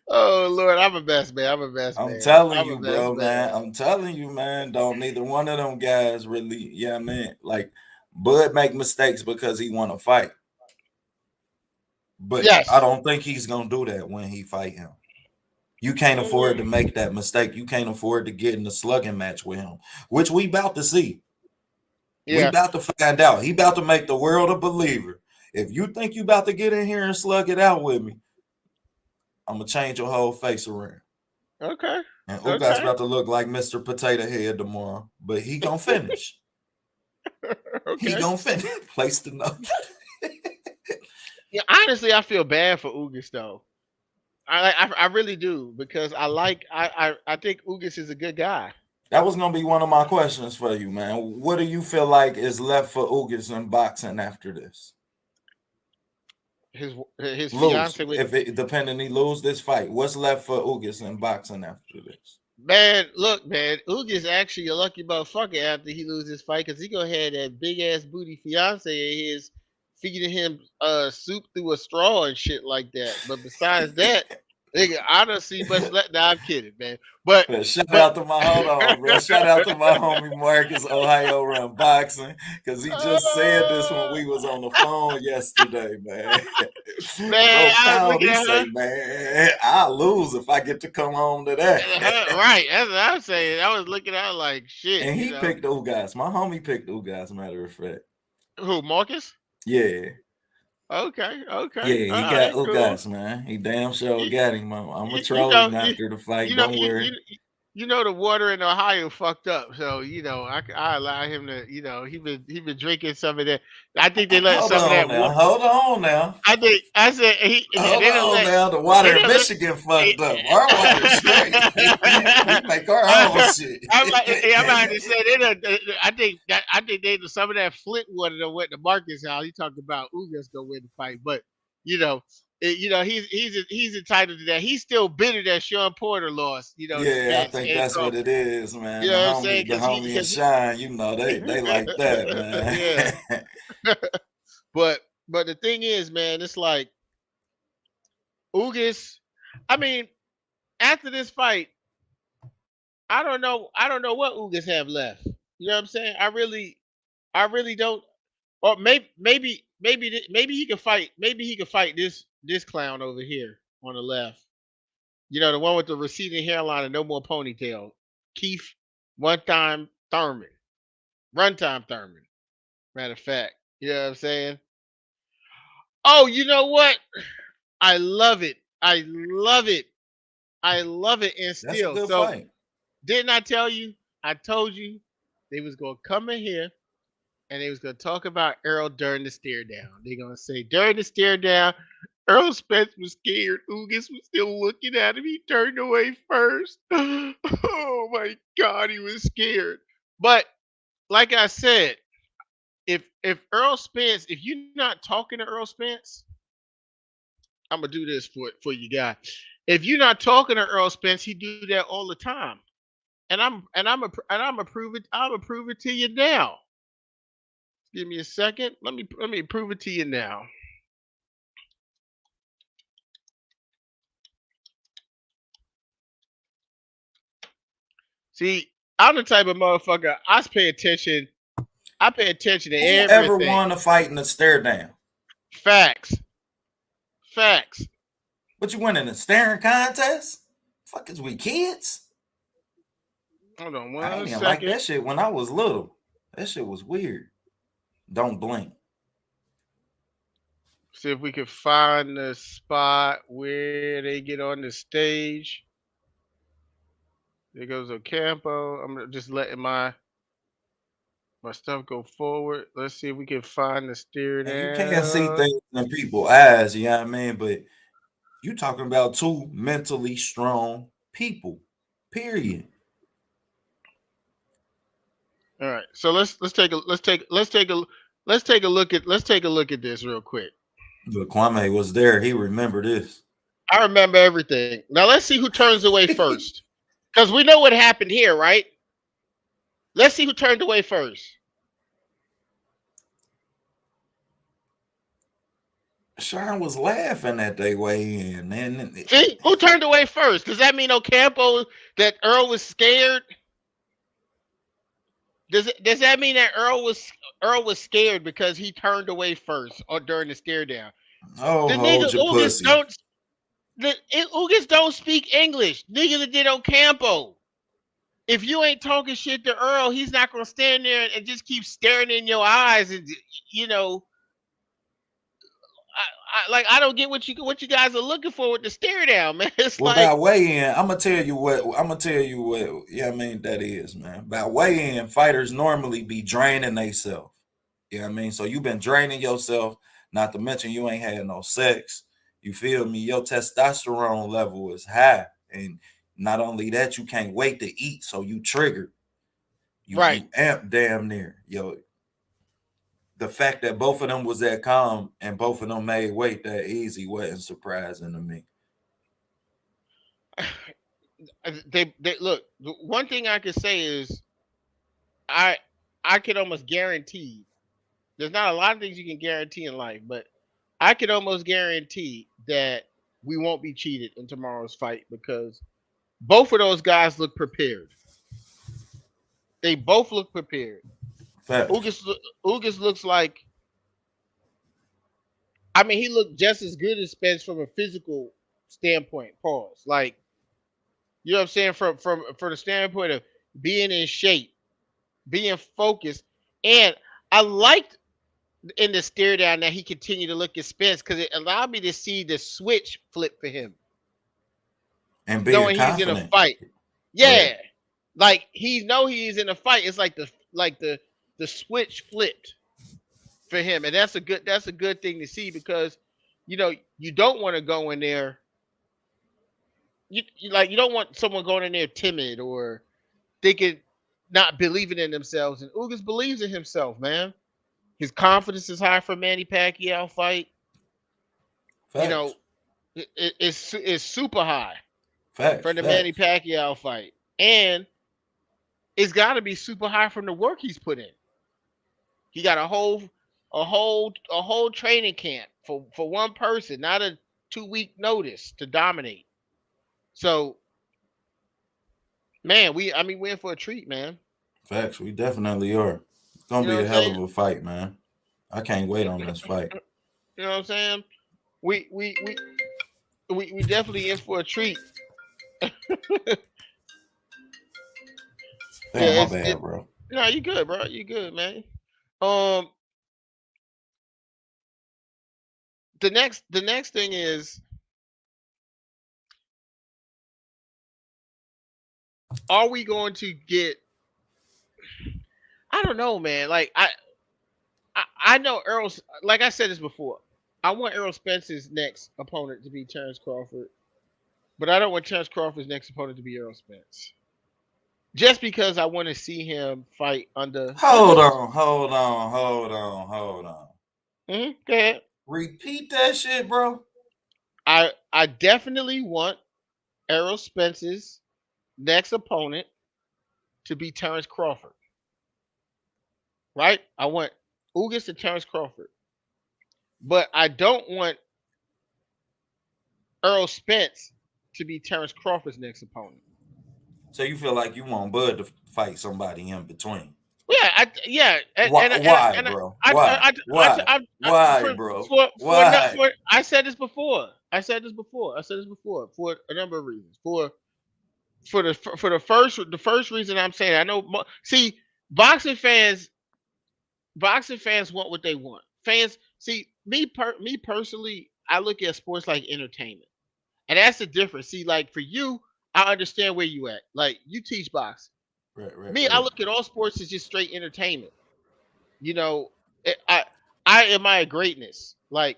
oh Lord, I'm a mess, man. I'm a mess, I'm man. telling I'm a you, mess, bro, man. man. I'm telling you, man. Don't neither one of them guys really, yeah, man. Like Bud make mistakes because he want to fight, but I Yes. don't think he's gonna do that when he fight him. You can't afford to Mm, make that mistake. You can't afford to get in the slugging match with him, which we about to see. We yeah. about to find out. He about to make the world a believer. If you think you about to get in here and slug it out with me, I'm gonna change your whole face around. Okay. And Ugas Okay. about to look like Mr. Potato Head tomorrow, but he gonna finish. He Okay. gonna finish. Place the note. Yeah. Honestly, I feel bad for Ugas though. I really do because I think Ugas is a good guy. That was gonna be one of my questions for you, man. What do you feel like is left for Ugas in boxing after this? His Lose. fiance with If it depending he lose this fight, what's left for Ugas in boxing after this? man. Look, man, Ugas actually a lucky motherfucker after he loses his fight because he gonna have that big ass booty fiance of his feeding him soup through a straw and shit like that. But besides that, nigga, I don't see much. Nah, I'm kidding, man. But But shout but out to my hold on, bro. Shout out to my homie Marcus, Ohio Run Boxing, because he just said this when we was on the phone yesterday, man. man, Bro, I was proud. looking He at say, man, I'll lose if I get to come home to that. her. Right, that's what I'm saying. I was looking at her like shit, And you he know. picked Ugas. My homie picked Ugas, matter of fact. Who, Marcus? Yeah. Okay, okay, Yeah, he all got right, cool. Ugas, man. He damn sure You, got him. I'm gonna you troll know, him after the fight. you know, Don't worry. you know the water in Ohio fucked up, so I allow him to, he been drinking some of that. I think they let Hold some of on that now. water. Hold on now. I said Hold they don't on let now. The they water in don't let. Michigan fucked up. Our water straight. We make our own shit. I'm about to say they don't. I think they some of that Flint water that went to Marcus house. He talked about Ugas gonna win the fight, but you know. He's entitled to that. He's still bitter that Sean Porter lost, to Yeah, I Spence think and that's what Crawford. it is, man. You The know what I'm saying? homie, the homie and Shine, they like that, Yeah. man. But the thing is, man, it's like Ugas. I mean, after this fight, I don't know what Ugas have left. You know what I'm saying? I really don't. Or maybe he can fight. Maybe he can fight this clown over here on the left. The one with the receding hairline and no more ponytail. Keith, one time Thurman, runtime Thurman. Matter of fact, you know what I'm saying? Oh, you know what? I love it. I love it. I love it. And That's a still, good so fight. didn't I tell you? I told you they was gonna come in here and they was gonna talk about Earl during the stare down. They're gonna say during the stare down, Earl Spence was scared. Ugas was still looking at him. He turned away first. Oh my God, he was scared. But like I said, if Earl Spence, if you're not talking to Earl Spence, I'm gonna do this for you guys. If you're not talking to Earl Spence, he do that all the time. And I'm a prove it. I'm prove it to you now. Give me a second. Let me prove it to you now. See, I'm the type of motherfucker. I pay attention. I pay attention to Who ever everything. won a fight in the stare down? Facts. Facts. But you win in a staring contest? Fuck is we kids? Hold on I ain't one even like second. that shit when I was little. That shit was weird. Don't blink. See if we can find the spot where they get on the stage. There goes Ocampo. I'm just letting my stuff go forward. Let's see if we can find the steer And you can't see down. things in people's eyes, you know what I mean? But you talking about two mentally strong people. Period. All right. So let's take a look at this real quick. But Kwame was there. He remembered this. I remember everything. Now let's see who turns away first. Because we know what happened here, right? Let's see who turned away first. Sean was laughing at their way in, man. See? Who turned away first? Does that mean Ocampo that Earl was scared? Does that mean that Earl was scared because he turned away first or during the stare down? Oh, The nigga hold your pussy. Ugas don't speak English. Nigga did Ocampo. If you ain't talking shit to Earl, he's not gonna stand there and just keep staring in your eyes and you know. I don't get what you guys are looking for with the stare down, man. It's Well, by like weigh in, I'm gonna tell you what, yeah, I mean that is, man. By weigh in, fighters normally be draining themselves. You know what I mean? So you've been draining yourself, not to mention you ain't had no sex. You feel me? Your testosterone level is high. And not only that, you can't wait to eat, so you triggered. right. You amp damn near. Yo, the fact that both of them was that calm and both of them made weight that easy wasn't surprising to me. They look. One thing I can say is I I can almost guarantee There's not a lot of things you can guarantee in life, but I can almost guarantee that we won't be cheated in tomorrow's fight because both of those guys look prepared. They both look prepared. Facts. Ugas, Ugas looks like, I mean, he looked just as good as Spence from a physical standpoint. Pause. Like, you know what I'm saying? From the standpoint of being in shape, being focused, and I liked in the stare down that he continued to look at Spence because it allowed me to see the switch flip for him, And being knowing he's in a confident. fight. Right. Yeah, like he know he's in a fight. It's like the switch flipped for him, and that's a good thing to see because you don't want to go in there. You don't want someone going in there timid or thinking not believing in themselves. And Ugas believes in himself, man. His confidence is high for Manny Pacquiao fight. You know, Facts. it's super high Facts. for the Manny Facts. Pacquiao fight, and it's got to be super high from the work he's put in. He got a whole training camp for one person, not a 2 week notice to dominate. So, man, we're in for a treat, man. Facts. We definitely are. It's gonna You know be what a I'm hell saying? of a fight, man. I can't wait You on this fight. know what I'm saying? We we we we definitely in for a treat. Damn, Yeah, my it's it. bad, bro. No, you good, bro. You good, man. Um, the next thing is, are we going to get? I don't know, man. Like I know Errol's. Like I said this before, I want Errol Spence's next opponent to be Terrence Crawford, but I don't want Terrence Crawford's next opponent to be Errol Spence. Just because I want to see him fight under Hold Errol. on, hold on, hold on, hold on. Go ahead. Repeat that shit, bro. I definitely want Errol Spence's next opponent to be Terrence Crawford. Right? I want Ugas to Terrence Crawford. But I don't want Errol Spence to be Terrence Crawford's next opponent. So you feel like you want Bud to fight somebody in between? Yeah, Why? Why, bro? Why? Why? Why, bro? Why? I said this before. For a number of reasons. For the first reason I'm saying, I know. See, boxing fans boxing fans want what they want. Fans see me personally. I look at sports like entertainment, and that's the difference. See, like for you, I understand where you at. Like you teach boxing. Right, right, Me, I right. look at all sports as just straight entertainment. You know, I admire greatness. Like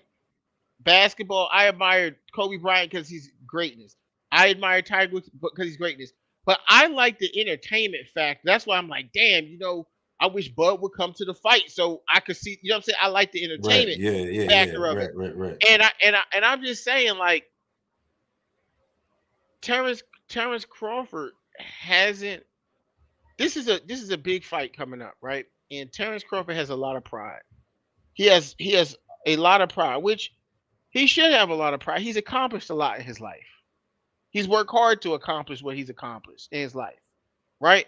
basketball, I admire Kobe Bryant because he's greatness. I admire Tiger Woods because he's greatness. But I like the entertainment factor. That's why I'm like, damn, I wish Bud would come to the fight so I could see. You know what I'm saying? I like the Right. entertainment Yeah, yeah, yeah. factor of it. Right, right, right. And I'm just saying, like Terrence Crawford hasn't. This is a big fight coming up, right? And Terrence Crawford has a lot of pride. He has a lot of pride, which he should have a lot of pride. He's accomplished a lot in his life. He's worked hard to accomplish what he's accomplished in his life, right?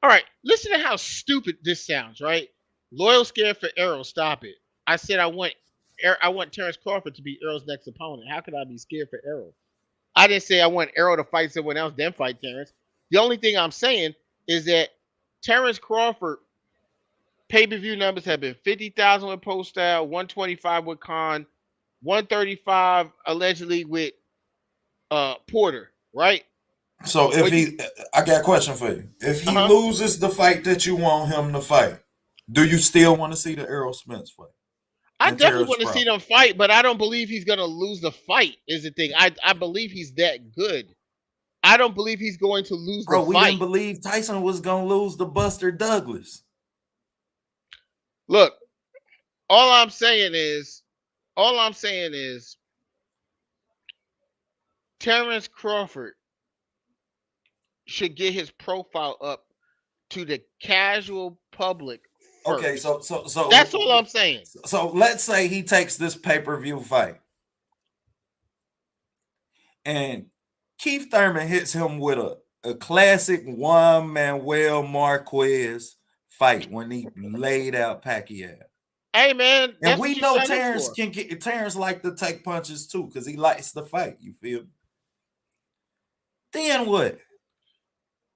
All right, listen to how stupid this sounds, right? Loyal scared for Errol, stop it. I said I want Terrence Crawford to be Errol's next opponent. How could I be scared for Errol? I didn't say I want Errol to fight someone else, then fight Terrence. The only thing I'm saying is that Terrence Crawford pay-per-view numbers have been 50,000 with Post Style, 125 with Khan, 135 allegedly with Porter, right? So if But you, I got a question for you. If he uh-huh. loses the fight that you want him to fight, do you still want to see the Errol Spence fight I and definitely Terrence want to see Crawford? them fight, but I don't believe he's gonna lose the fight. Is the thing. I believe he's that good. I don't believe he's going to lose the Bro, we didn't fight. believe Tyson was gonna lose to Buster Douglas. Look, all I'm saying is, all I'm saying is, Terrence Crawford should get his profile up to the casual public Okay, first. so That's all I'm saying. so let's say he takes this pay-per-view fight, and Keith Thurman hits him with a classic Juan Manuel Marquez fight when he laid out Pacquiao. Hey man, And that's what we you know signed up Terrence for. can get Terrence like to take punches too, because he likes to fight. You feel me? Then what?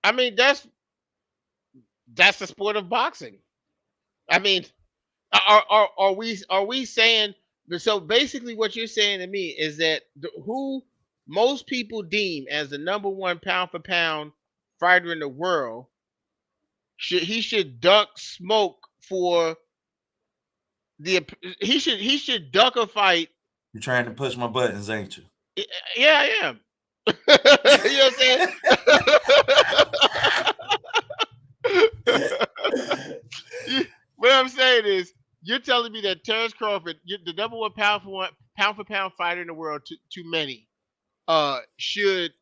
I mean, that's the sport of boxing. I mean, are we saying so? Basically, what you're saying to me is that who most people deem as the number one pound for pound fighter in the world should duck smoke for the he should duck a fight. You're trying to push my buttons, ain't you? Yeah, I am. You know what I'm saying? What I'm saying is, you're telling me that Terrence Crawford, the number one pound for pound fighter in the world, to many, should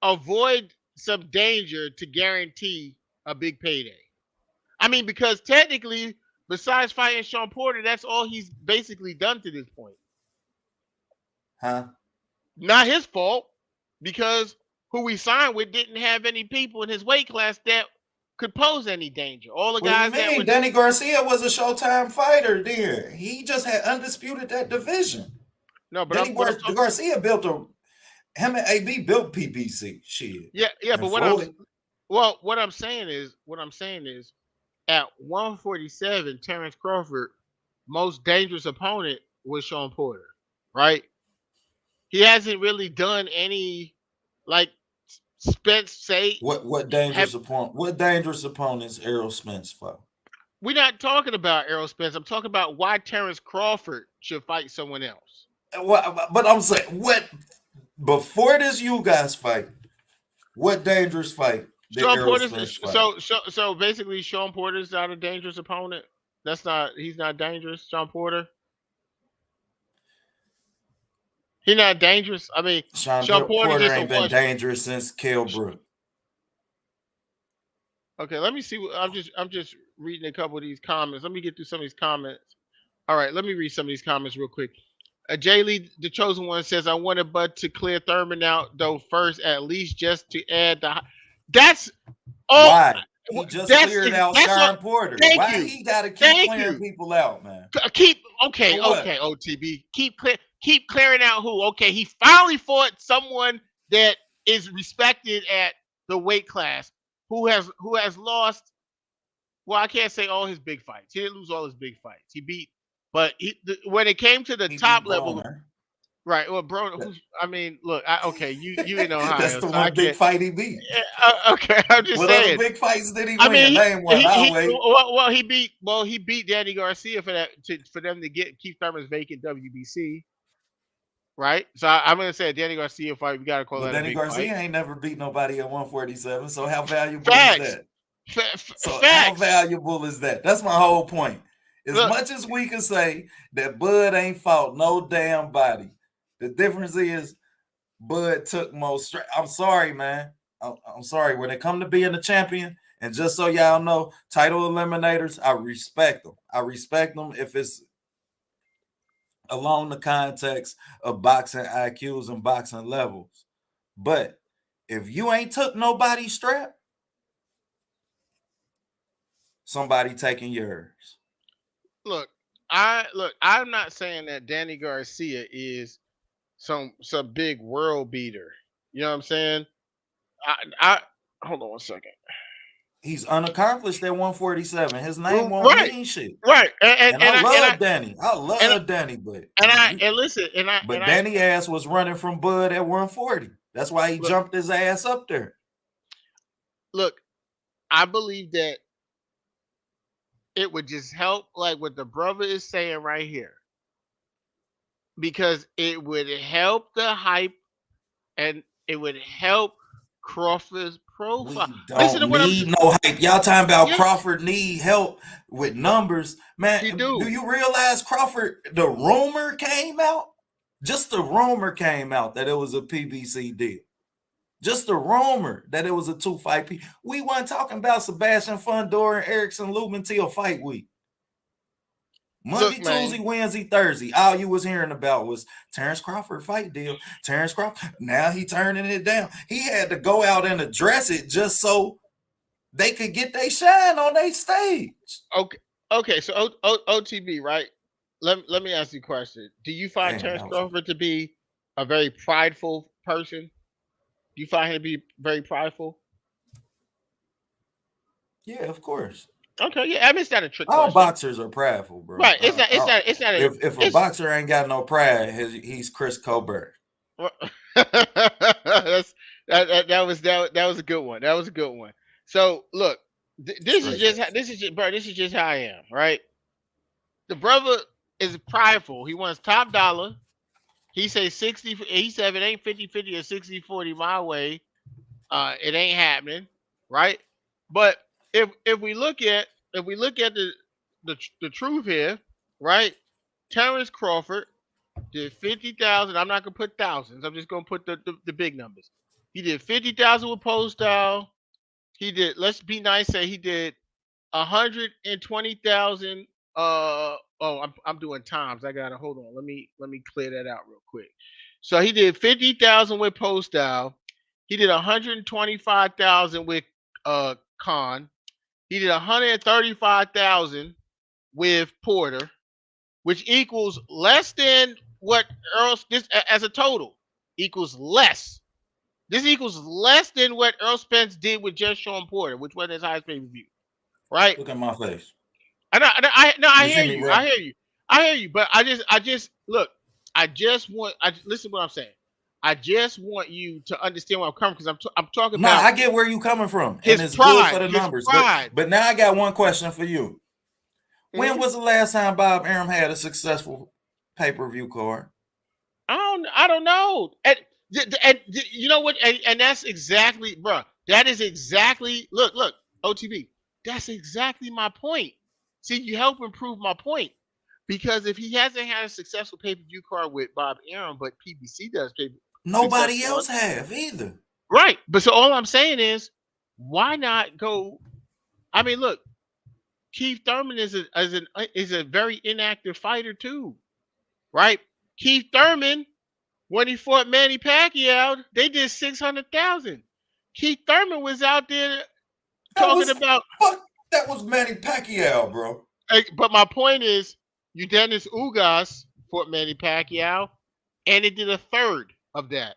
avoid some danger to guarantee a big payday. I mean, because technically, besides fighting Sean Porter, that's all he's basically done to this point. Huh? Not his fault, because who we signed with didn't have any people in his weight class that could pose any danger. All the What do you guys that mean? were Danny Garcia was a Showtime fighter then. He just had undisputed that division. no, but Danny Garcia built him and AB built PBC. Shit. yeah, And but what I'm saying is at 147, Terrence Crawford, most dangerous opponent was Sean Porter, right? He hasn't really done any, like Spence say. What dangerous opponents Errol Spence fought? We're not talking about Errol Spence. I'm talking about why Terrence Crawford should fight someone else. But I'm saying, what before this you guys fight? What dangerous fight did Errol Spence fight? So basically, Sean Porter's not a dangerous opponent. He's not dangerous. Sean Porter. He's not dangerous. I mean, Sean Porter just ain't been dangerous since Kell Brook. Okay, let me see. I'm just reading a couple of these comments. Let me get through some of these comments. All right, let me read some of these comments real quick. Jay Lee, the chosen one, says, "I wanted Bud to clear Thurman out though first, at least just to add the." That's why he just cleared out Sean Porter. Why he got to keep clearing people out, man? Okay, OTB, keep clearing out who? Okay, he finally fought someone that is respected at the weight class, who has lost. Well, I can't say all his big fights. He didn't lose all his big fights. He beat, but when it came to the top level, right? Well, bro, I mean, look, okay, you in Ohio. That's the one big fight he beat. Okay, I'm just saying. What other big fights did he win? Name one. He beat Danny Garcia for them to get Keith Thurman's vacant WBC. Right, so I'm gonna say a Danny Garcia fight. We gotta call that. Danny Garcia ain't never beat nobody at 147. So how valuable is that? How valuable is that? That's my whole point. As much as we can say that Bud ain't fought no damn body, the difference is Bud took most. I'm sorry, man. I'm sorry. When it come to being a champion, and just so y'all know, title eliminators, I respect them. I respect them if it's along the context of boxing IQs and boxing levels. But if you ain't took nobody's strap, somebody taking yours. Look, I'm not saying that Danny Garcia is some big world beater. You know what I'm saying? I hold on one second. He's unaccomplished at 147. His name won't mean shit. Right. And I love Danny. I love Danny, but Danny ass was running from Bud at 140. That's why he jumped his ass up there. Look, I believe that it would just help, like what the brother is saying right here, because it would help the hype and it would help Crawford's profile. We don't need no hype. Y'all talking about Crawford need help with numbers, man. Do you realize Crawford? The rumor came out. Just the rumor came out that it was a PBC deal. Just a rumor that it was a 2-fight. We weren't talking about Sebastian Fundora and Erickson Lubin till fight week. Monday, Look, man. Tuesday, Wednesday, Thursday. All you was hearing about was Terrence Crawford fight deal. Terrence Crawford. Now he turning it down. He had to go out and address it just so they could get their shine on their stage. Okay. So OTB, right? Let me ask you a question. Do you find Terrence Crawford to be a very prideful person? Do you find him to be very prideful? Yeah, of course. Okay, yeah. I mean, it's not a trick All question. boxers are prideful, bro. Right. It's not. If a boxer ain't got no pride, he's Chris Colbert. that was a good one. That was a good one. So look, this is just how I am, right? The brother is prideful. He wants top dollar. He says 60. He said if it ain't 50-50 or 60-40 my way, it ain't happening, right? But if we look at the truth here, right? Terrence Crawford did 50,000. I'm not gonna put thousands. I'm just gonna put the big numbers. He did 50,000 with Postal. He did. Let's be nice. Say he did 120,000. I'm doing times. I gotta hold on. Let me clear that out real quick. So he did 50,000 with Postal. He did 125,000 with Khan. He did 135,000 with Porter, which equals less than what Earl this as a total equals less. This equals less than what Earl Spence did with just Sean Porter, which was his highest pay-per-view. Right? Look at my face. I hear you. I hear you. But I just look. Listen to what I'm saying. I just want you to understand where I'm coming because I'm talking about. I get where you coming from, and it's good for the numbers. But now I got one question for you. When was the last time Bob Arum had a successful pay-per-view card? I don't know. And you know what? And that's exactly, bro. That is exactly. Look, OTB. That's exactly my point. See, you help improve my point because if he hasn't had a successful pay-per-view card with Bob Arum, but PBC does nobody else have either. Right. But so all I'm saying is, why not go? I mean, look, Keith Thurman is a very inactive fighter too, right? Keith Thurman, when he fought Manny Pacquiao, they did 600,000. Keith Thurman was out there talking about. Fuck, that was Manny Pacquiao, bro. But my point is, Dennis Ugas fought Manny Pacquiao, and it did a third of that.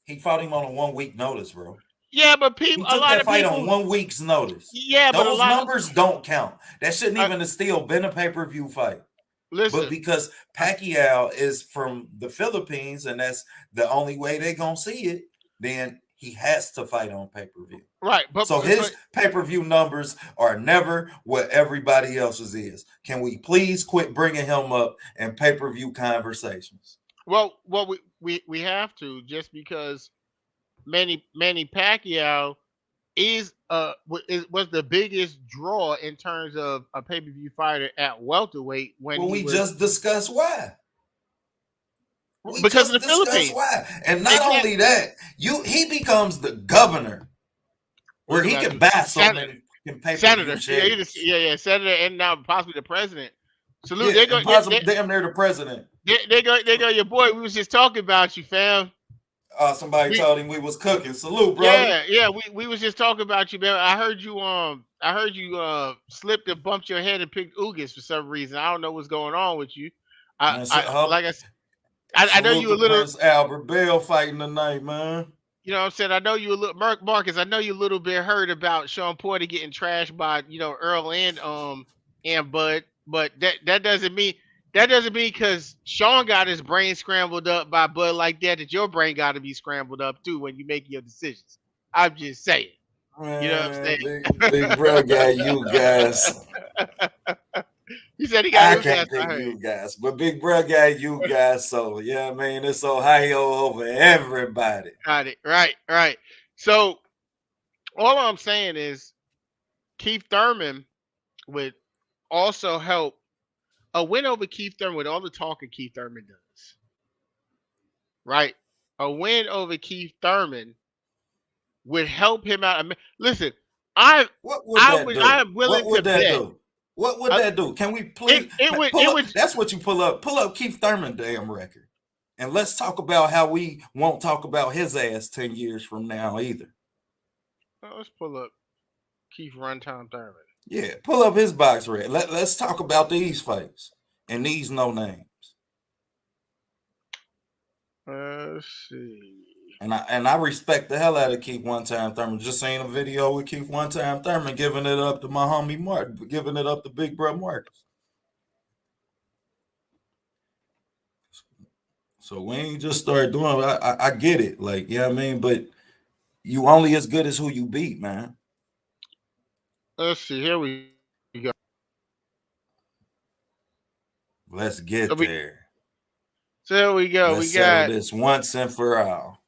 He fought him on a 1 week notice, bro. Yeah, but people, he took that fight on 1 week's notice. Yeah, those numbers don't count. That shouldn't even have still been a pay-per-view fight. Listen, but because Pacquiao is from the Philippines and that's the only way they're gonna see it, then he has to fight on pay-per-view. Right. So his pay-per-view numbers are never what everybody else's is. Can we please quit bringing him up in pay-per-view conversations? Well, we have to, just because Manny Pacquiao was the biggest draw in terms of a pay-per-view fighter at welterweight when we just discussed why. Because of the Philippines. Why. And not only that, he becomes the governor where he can buy so many senator. Yeah, senator, and now possibly the president. Salute. Yeah, damn near the president. They go, your boy. We was just talking about you, fam. Somebody told him we was cooking. Salute, brother. Yeah. We was just talking about you, man. I heard you slipped and bumped your head and picked Ugas for some reason. I don't know what's going on with you. I know you a little. Prince Albert Bell fighting tonight, man. You know what I'm saying? I know you a little, Marcus. I know you a little bit heard about Sean Porter getting trashed by Earl and Bud, but that doesn't mean because Sean got his brain scrambled up by Bud like that your brain got to be scrambled up too when you make your decisions. I'm just saying. Man, you know what I'm saying? Big bro got you guys. He said he got I can't pick you guys, but Big Bro got you guys. So yeah, I mean it's Ohio over everybody. Got it. Right. So all I'm saying is Keith Thurman would also help. A win over Keith Thurman with all the talking Keith Thurman does. Right? A win over Keith Thurman would help him out. I mean, listen, I What would that I do? am What willing to would that bet. do? What would that do? Can we please pull It up? would. That's what you pull up. Pull up Keith Thurman damn record. And let's talk about how we won't talk about his ass 10 years from now either. Let's pull up Keith Runtime Thurman. Yeah, pull up his box rate. Let's talk about these fights and these no names. Let's see. And I respect the hell out of Keith One Time Thurman. Just seen a video with Keith One Time Thurman giving it up to my homie Mark, giving it up to Big Bro Marcus. So we ain't just start doing. I get it, like, you know what I mean. But you only as good as who you beat, man. Let's see. Here we go. Let's get there. So here we go. Let's settle this once and for all.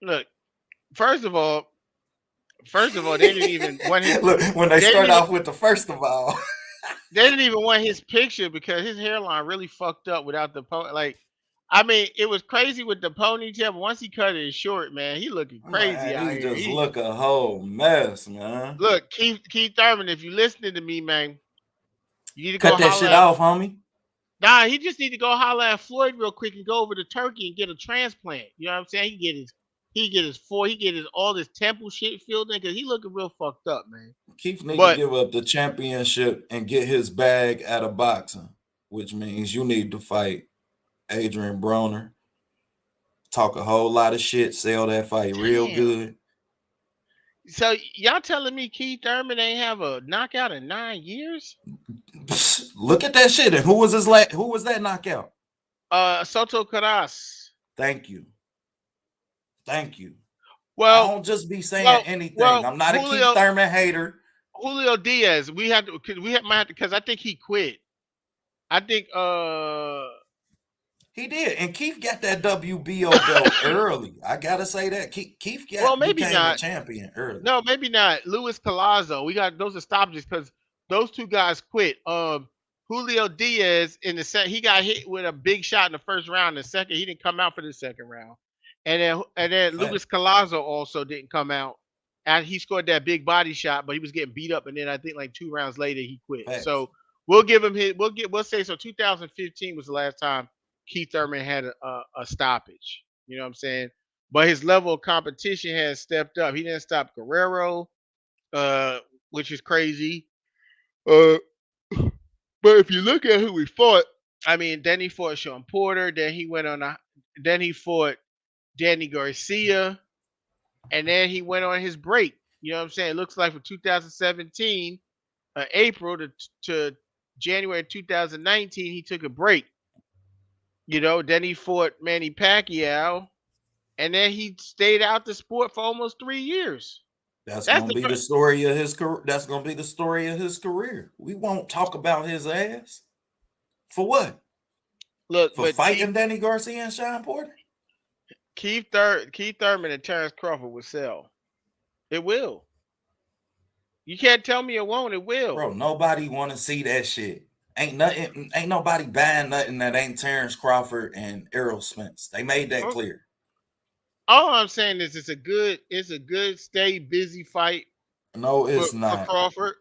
Look, first of all, they didn't even want his. Look, when they start off with the first of all, they didn't even want his picture because his hairline really fucked up without the like. I mean, it was crazy with the ponytail, but once he cut it short, man, he looking crazy out here. He just look a whole mess, man. Look, Keith Thurman, if you listening to me, man, you need to cut that shit off, homie. Nah, he just need to go holler at Floyd real quick and go over to Turkey and get a transplant. You know what I'm saying? He get all this temple shit filled in because he looking real fucked up, man. Keith need to give up the championship and get his bag out of boxing, which means you need to fight Adrian Broner, talk a whole lot of shit, sell that fight real good. So y'all telling me Keith Thurman ain't have a knockout in 9 years? Look at that shit. And who was that knockout? Soto Karass. Thank you. Well, I don't just be saying anything. I'm not a Keith Thurman hater. Julio Diaz, we might have to, because I think he quit. I think he did, and Keith got that WBO belt early. I gotta say that Keith became a champion early. No, maybe not. Luis Collazo. We got those are stoppages because those two guys quit. Julio Diaz in the he got hit with a big shot in the first round. The second, he didn't come out for the second round, and then Luis Collazo also didn't come out. And he scored that big body shot, but he was getting beat up. And then I think like 2 rounds later he quit. Facts. So we'll give him his. We'll say so. 2015 was the last time Keith Thurman had a stoppage. You know what I'm saying? But his level of competition has stepped up. He didn't stop Guerrero, which is crazy. But if you look at who he fought, I mean, then he fought Sean Porter. Then he fought Danny Garcia. And then he went on his break. You know what I'm saying? It looks like from 2017, April to January 2019, he took a break. You know, then he fought Manny Pacquiao, and then he stayed out the sport for almost 3 years. That's gonna be the story of his career. That's gonna be the story of his career. We won't talk about his ass. For what? Look, for fighting Danny Garcia and Sean Porter. Keith Thurman and Terrence Crawford will sell. It will. You can't tell me it won't. It will. Bro, nobody want to see that shit. Ain't nobody buying nothing that ain't Terrence Crawford and Errol Spence. They made that clear. All I'm saying is it's a good stay busy fight. No, it's not. For Crawford.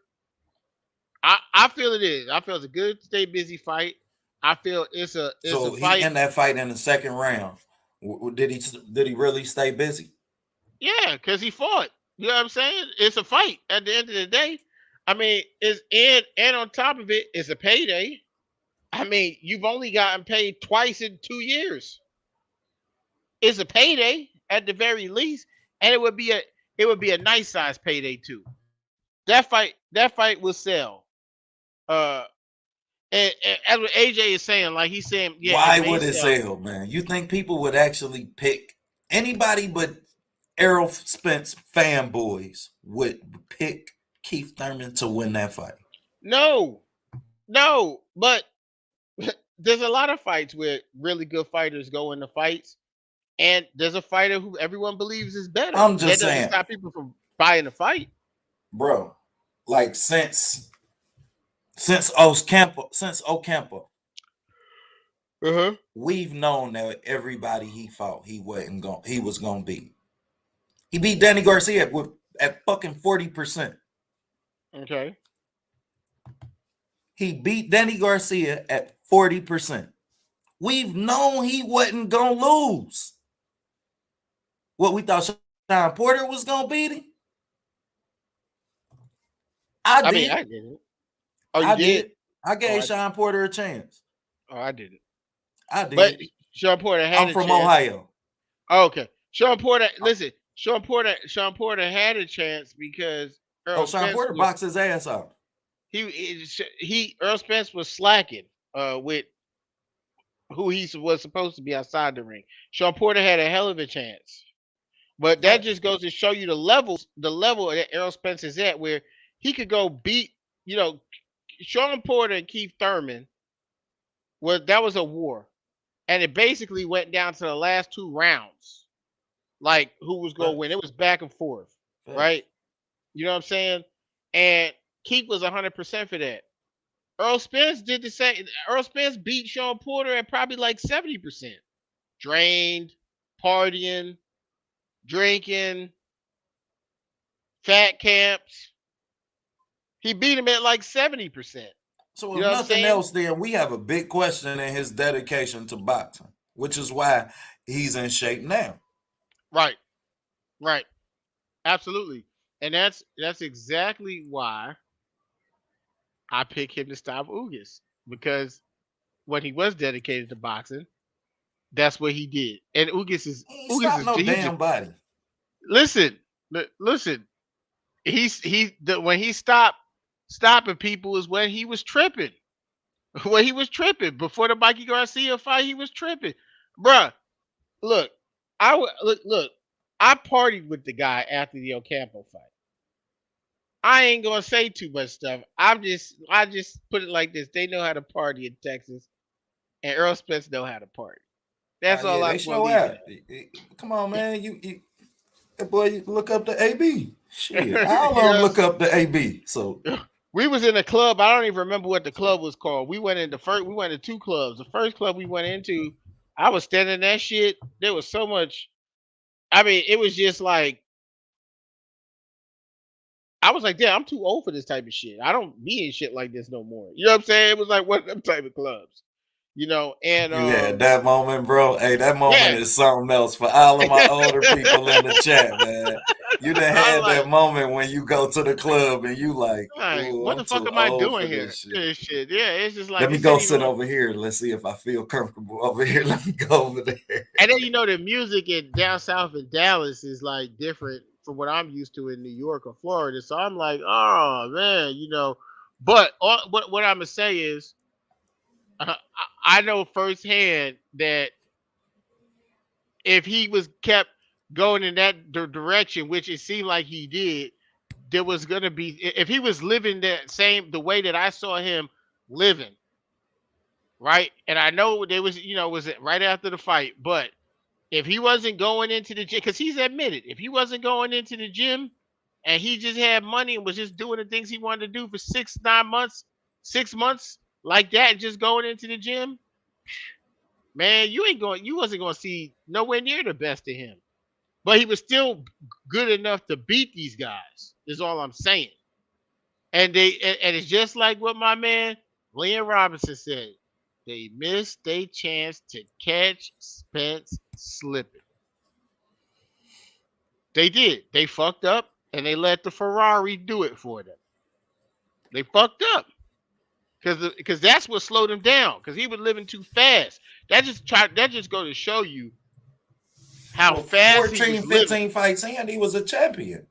I feel it is. I feel it's a good stay busy fight. I feel it's a fight. He in that fight in the second round. Did he really stay busy? Yeah, because he fought. You know what I'm saying? It's a fight at the end of the day. I mean, and on top of it, it's a payday. I mean, you've only gotten paid twice in 2 years. It's a payday at the very least, and it would be a nice size payday too. That fight will sell. And as what AJ is saying, like he's saying, yeah. Why would it sell, man? You think people would actually pick anybody but Errol Spence fanboys would pick Keith Thurman to win that fight? No, but there's a lot of fights where really good fighters go into fights, and there's a fighter who everyone believes is better. I'm just saying, doesn't stop people from buying the fight, bro. Like since Ocampo, we've known that everybody he fought, he was gonna beat. He beat Danny Garcia at fucking 40%. Okay. He beat Danny Garcia at 40%. We've known he wasn't gonna lose. What, we thought Sean Porter was gonna beat him? I mean, I did. didn't. Oh, you did? I gave Sean Porter a chance. Oh, I didn't. I did. But Sean Porter had I'm from Ohio. Oh, okay. Sean Porter, listen, Sean Porter had a chance because Sean Porter boxed his ass out. Earl Spence was slacking with who he was supposed to be outside the ring. Sean Porter had a hell of a chance. But that just goes to show you the level that Errol Spence is at, where he could go beat, Sean Porter and Keith Thurman. That was a war, and it basically went down to the last 2 rounds, like who was going to win. It was back and forth, right? You know what I'm saying? And Keith was 100% for that. Earl Spence did the same. Earl Spence beat Sean Porter at probably like 70%. Drained, partying, drinking, fat camps. He beat him at like 70%. So if nothing else, then we have a big question in his dedication to boxing, which is why he's in shape now. Right. Absolutely. And that's exactly why I pick him to stop Ugas, because when he was dedicated to boxing, that's what he did. And Ugas is no damn body. Listen. When he stopped stopping people is when he was tripping. When he was tripping before the Mikey Garcia fight, he was tripping, bruh. Look, I partied with the guy after the Ocampo fight. I ain't gonna say too much stuff. I just put it like this: they know how to party in Texas, and Earl Spence know how to party. That's all I want. Come on, man. You boy, you look up the AB. Shit, I don't look up the AB. So we was in a club. I don't even remember what the club was called. We went to 2 clubs. The first club we went into, I was standing in that shit. There was so much. I mean, it was just like, I was like, damn, I'm too old for this type of shit. I don't be in shit like this no more. You know what I'm saying? It was like one of them type of clubs, and you had that moment, bro. Hey, that moment is something else for all of my older people in the chat, man. You done had that moment when you go to the club and you like, what the fuck am I doing here? This shit. Yeah, it's just like, let me go sit over here. Let's see if I feel comfortable over here. Let me go over there. And then the music in down south in Dallas is like different from what I'm used to in New York or Florida. So I'm like, oh man, But what I'm gonna say is, I know firsthand that if he was kept going in that direction, which it seemed like he did, there was gonna be, if he was living the way that I saw him living, right? And I know there was, was it right after the fight, but if he wasn't going into the gym, because he's admitted, if he wasn't going into the gym and he just had money and was just doing the things he wanted to do for 6 months like that, just going into the gym, man, you wasn't going to see nowhere near the best of him. But he was still good enough to beat these guys, is all I'm saying. And it's just like what my man Leon Robinson said. They missed their chance to catch Spence slipping. They did. They fucked up, and they let the Ferrari do it for them. They fucked up. Because that's what slowed him down. Because he was living too fast. That just goes to show you how fast 14, 15 fights in, he was a champion.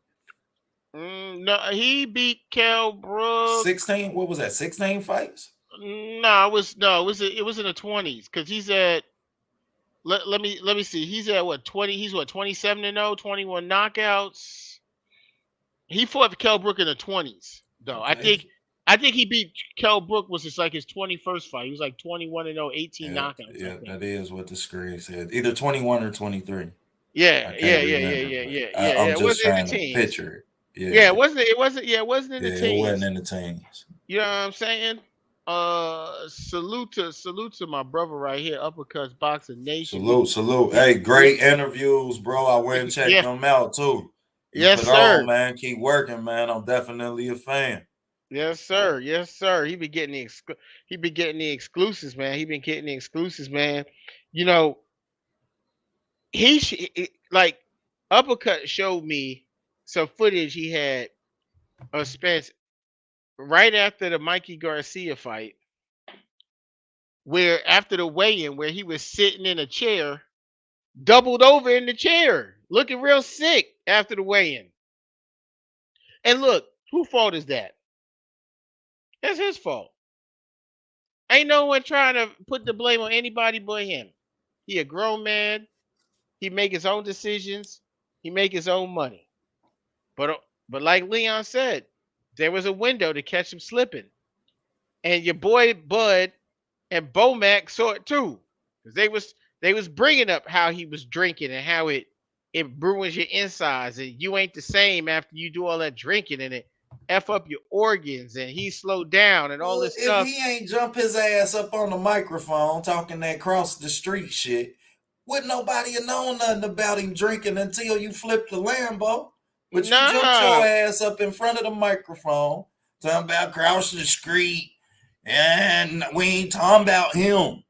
No, he beat Kell Brooks. 16. What was that? 16 fights? No, it was in the 20s. Because he's at. Let me see. He's at what, 20? He's what, 27-0, 21 knockouts. He fought Kell Brook in the 20s, though. Okay. I think he beat Kell Brook was just like his 21st fight. He was like 21-0, 18 knockouts. Yeah, that is what the screen said. Either 21 or 23. Yeah. I'm just trying to picture it. Yeah, it wasn't in the teens. It wasn't in the teens. You know what I'm saying? salute to my brother right here, Uppercuts Boxing Nation. Salute. He, Hey, he, great interviews, bro. I went and checked yeah, them out too. You yes, put on, sir. man. Keep working, man. I'm definitely a fan. Yes, sir. Yes, sir. He be getting the exclusives, man. He been getting the exclusives, man. You know, like Uppercut showed me some footage he had of Spence right after the Mikey Garcia fight, where after the weigh-in, where he was sitting in a chair, doubled over in the chair, looking real sick after the weigh-in. And look, whose fault is that? That's his fault. Ain't no one trying to put the blame on anybody but him. He a grown man. He make his own decisions. He make his own money. But like Leon said, there was a window to catch him slipping, and your boy Bud and Bomac saw it too, because they was bringing up how he was drinking and how it ruins your insides, and you ain't the same after you do all that drinking, and it f up your organs, and he slowed down and all Well, this if stuff. he ain't jump his ass up on the microphone talking that cross the street shit, would nobody have known nothing about him drinking until you flipped the Lambo. But you jumped your Nah, ass up in front of the microphone talking about cross the street, and we ain't talking about him.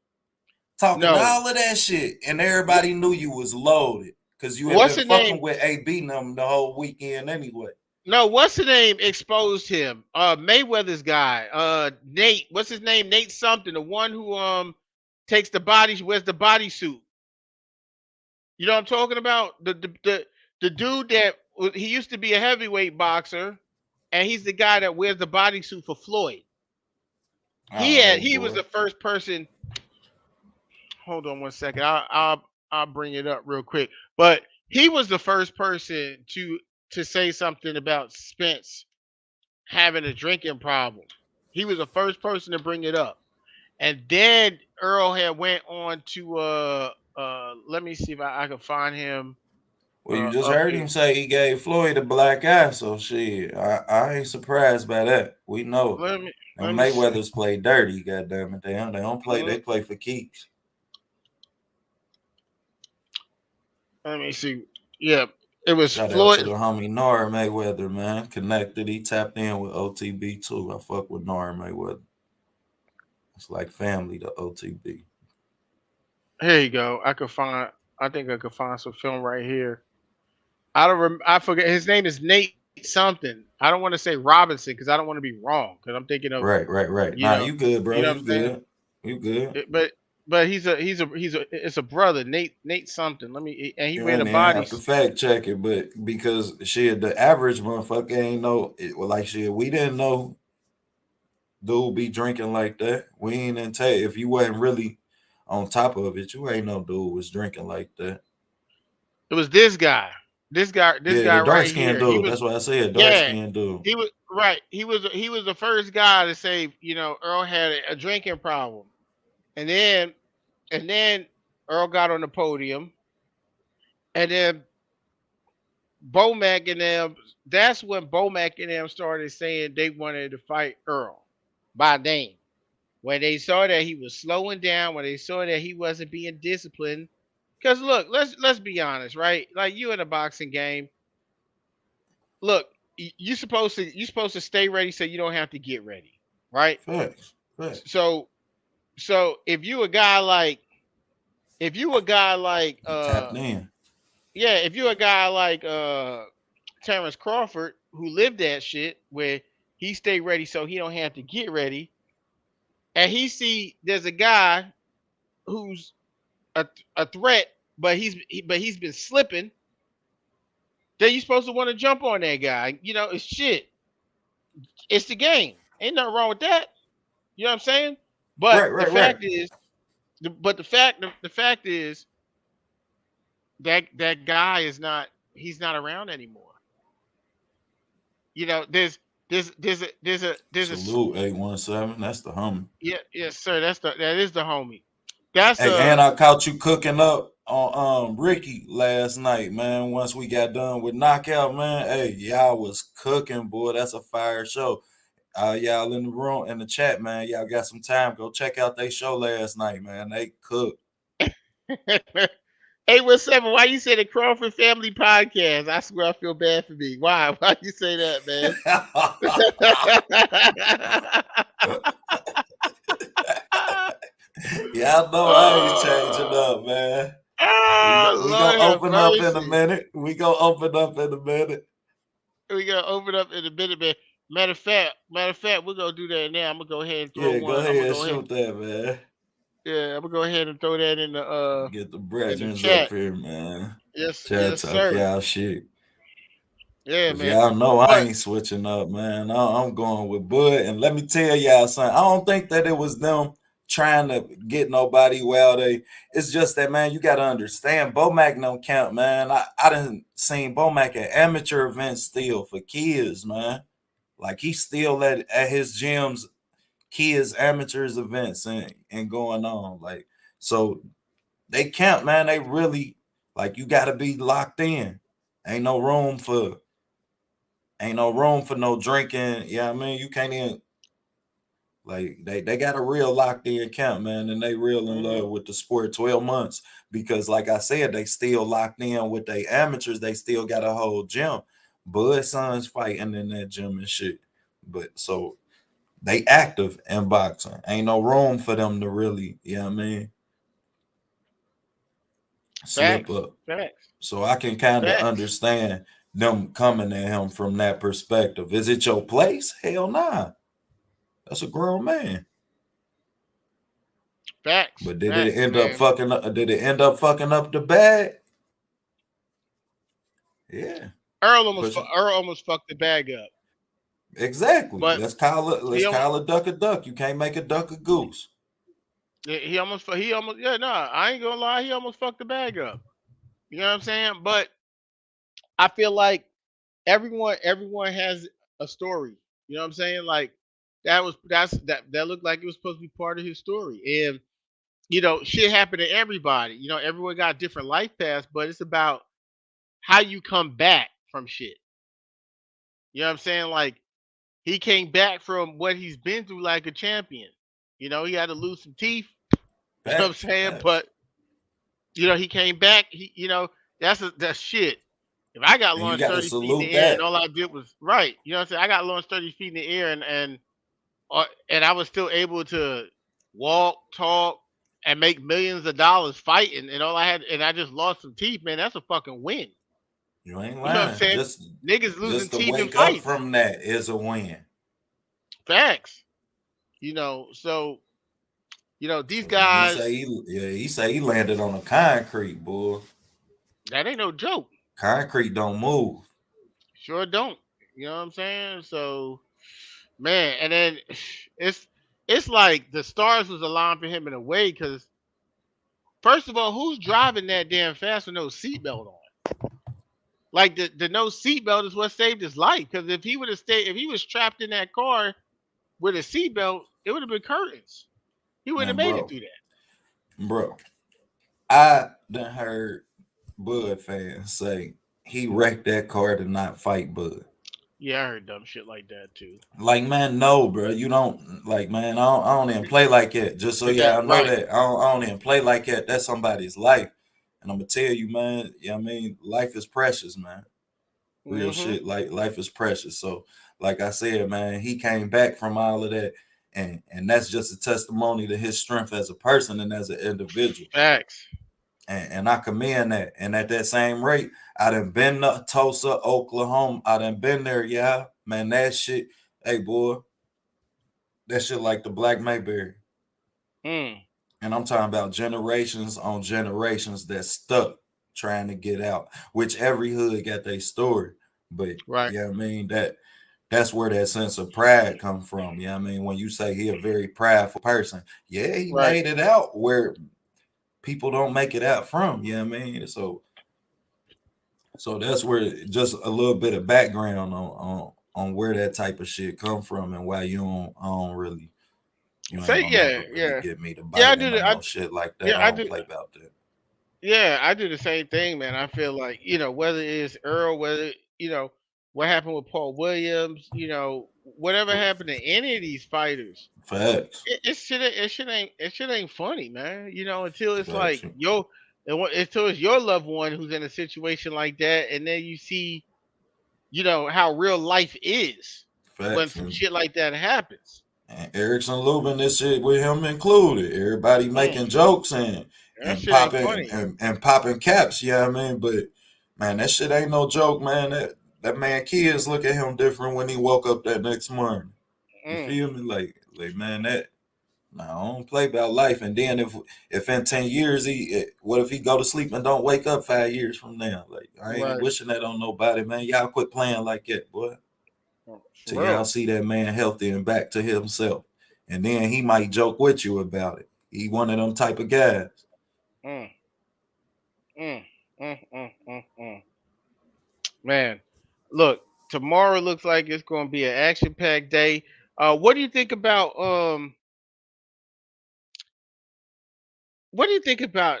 Talking no. all of that shit, and Wh- everybody knew you was loaded because you had What's been the fucking name? with AB and them the whole weekend anyway. No, what's the name exposed him? Mayweather's guy. Nate. What's his name? Nate something. The one who takes the body, wears the bodysuit. You know what I'm talking about? The dude that he used to be a heavyweight boxer, and he's the guy that wears the bodysuit for Floyd. Oh He was boy. the first person. Hold on one second. I'll bring it up real quick. But he was the first person to say something about Spence having a drinking problem. He was the first person to bring it up. And then Earl had went on to let me see if I can find him Well, you just up heard here. him say he gave Floyd a black eye, so shit, I ain't surprised by that. We know. Let me And see. Mayweather's play dirty, goddamn it. They don't play, Mm, they play for keeps. Let me see. Yeah, it was Shout out to Floyd. the homie Nora Mayweather, man. Connected. He tapped in with OTB too. I fuck with Nora Mayweather. It's like family to OTB. Here you go. I think I could find some film right here. I forget his name is Nate something. I don't want to say Robinson because I don't want to be wrong because I'm thinking of Right. you Nah, know you good, you bro. know what You I'm saying. good. You good. But he's a it's a brother Nate something. Let me and he You wear the ain't even body. have to fact check it, but because shit, the average motherfucker ain't know it. Well, like shit, we didn't know dude be drinking like that. We ain't in take if you wasn't really on top of it, you ain't no dude was drinking like that. It was this guy. This Yeah, the guy dark right skinned here. He dude. was That's what I said. Dark yeah. skinned dude. He was right. He was the first guy to say, Earl had a drinking problem. And then and then Earl got on the podium. And then Bomac and them, that's when Bomac and them started saying they wanted to fight Earl by name. When they saw that he was slowing down, when they saw that he wasn't being disciplined. Because look, let's be honest, right? Like you in a boxing game, look, you supposed to stay ready so you don't have to get ready, right? Facts. Facts. So if you a guy like if you a guy like You tapped in. yeah, if you a guy like Terrence Crawford who lived that shit where he stay ready so he don't have to get ready, and he see there's a guy who's a threat, but he's been slipping, then you supposed to want to jump on that guy. It's shit. It's the game. Ain't nothing wrong with that. You know what I'm saying? But the Right. fact is, the fact is that guy is not. He's not around anymore. There's a Salute 817. That's the homie. yeah, yes sir. That is the homie. That's Hey, and I caught you cooking up on Ricky last night, man. Once we got done with knockout, man. Hey, y'all was cooking, boy. That's a fire show. Y'all in the room in the chat, man. Y'all got some time. Go check out their show last night, man. They cooked. 817, why you say the Crawford Family Podcast? I swear I feel bad for me. Why? Why you say that, man? Y'all know I ain't changing up, man. We Lord gonna have open up in a mercy. minute. We gonna open up in a minute. We gonna open up in a minute, man. Matter of fact, we're gonna do that now. I'm gonna go ahead and throw Yeah, go one. I'm gonna ahead, go ahead. shoot that, man. Yeah, I'm gonna go ahead and throw that Get the in the brethrens up chat. here, man. Yes, Chat yes, talk sir. y'all shit. Yeah, Cause man. y'all know I But ain't switching up, man. I'm going with Bud. And let me tell y'all something. I don't think that it was them trying to get nobody well. It's just that, man, you gotta understand Bomac don't count, man. I done seen Bomac at amateur events still for kids, man. Like he's still at his gyms, kids, amateurs events and going on. Like, so they count, man. They really like you gotta be locked in. Ain't no room for no drinking. Yeah, I mean, you can't even like they got a real locked in camp, man, and they real in love with the sport 12 months because like I said, they still locked in with they amateurs, they still got a whole gym. Bud sons fighting in that gym and shit. But so they active in boxing. Ain't no room for them to really, you know what I mean, slip facts, up. facts, So I can kind of facts, understand them coming at him from that perspective. Is it your place? Hell nah. That's a grown man. facts, But did it facts, end up man. fucking up? Did it end up fucking up the bag? Yeah, pushing Earl almost fucked the bag up, exactly. but Let's he almost call a duck a duck. You can't make a duck a goose. he almost yeah no I ain't gonna lie, he almost fucked the bag up. You know what I'm saying? But I feel like everyone has a story. You know what I'm saying? Like that looked like it was supposed to be part of his story. And shit happened to everybody. Everyone got different life paths, but it's about how you come back from shit. You know what I'm saying? Like he came back from what he's been through like a champion. He had to lose some teeth. You know what I'm Facts, saying? facts. But he came back. That's shit. If I got And you launched got to 30 feet in salute the air and that. all I did was right, you know what I'm saying? I got launched 30 feet in the air and I was still able to walk, talk, and make millions of dollars fighting, and all I had, and I just lost some teeth, man. That's a fucking win. You ain't You know what I'm lying. saying? Niggas losing Just to teeth in wake up fights. from that is a win. Facts. So these Cause when guys, he say he landed on the concrete, boy. that ain't no joke. Concrete don't move. Sure don't. You know what I'm saying? So, man, and then it's like the stars was aligned for him in a way because first of all, who's driving that damn fast with no seatbelt on? Like the no seatbelt is what saved his life. Because if he would have stayed, if he was trapped in that car with a seatbelt, it would have been curtains. He wouldn't have Man, made it through that. bro. I done heard Bud fans say he wrecked that car to not fight Bud. Yeah, I heard dumb shit like that too. Like, man, no, bro. You don't like, man. I don't even play like that. Just so But that y'all know right. that I don't even play like that. That's somebody's life, and I'm gonna tell you, man. Yeah, I mean, life is precious, man. Real Mm-hmm. shit. Like, life is precious. So, like I said, man, he came back from all of that, and that's just a testimony to his strength as a person and as an individual. Facts. And I commend that. And at that same rate, I done been to Tulsa, Oklahoma. I done been there, yeah. Man, that shit, hey boy, that shit like the Black Mayberry. Mm. And I'm talking about generations on generations that stuck trying to get out, which every hood got their story. But Right. yeah, I mean that's where that sense of pride come from. Yeah, I mean, when you say he a very prideful person, yeah, he Right. made it out where people don't make it out from. Yeah, I mean, so that's where just a little bit of background on where that type of shit come from and why I don't really you ain't Say gonna yeah, never really yeah, get me to yeah. I bite do. into The, I no shit like that. yeah, I I don't do. play about that. Yeah, I do the same thing, man. I feel like whether it's Earl, whether. what happened with Paul Williams, whatever happened to any of these fighters, Facts. it shit ain't funny, man. Until it's Facts. like until it's your loved one who's in a situation like that, and then you see, how real life is when Facts. some shit like that happens. And Erickson Lubin, this shit with him included. Everybody Mm, making jokes and that and shit ain't popping funny. and popping caps, yeah, I mean, but man, that shit ain't no joke, man. That man kids look at him different when he woke up that next morning. You Mm, feel me? Like man, that nah, I don't play about life. And then if in 10 years what if he go to sleep and don't wake up 5 years from now? Like I ain't right. wishing that on nobody, man. Y'all quit playing like that, boy. For Till y'all real. see that man healthy and back to himself. And then he might joke with you about it. He one of them type of guys. Mm, mm, mm. Man, look, tomorrow looks like it's going to be an action-packed day. What do you think about What do you think about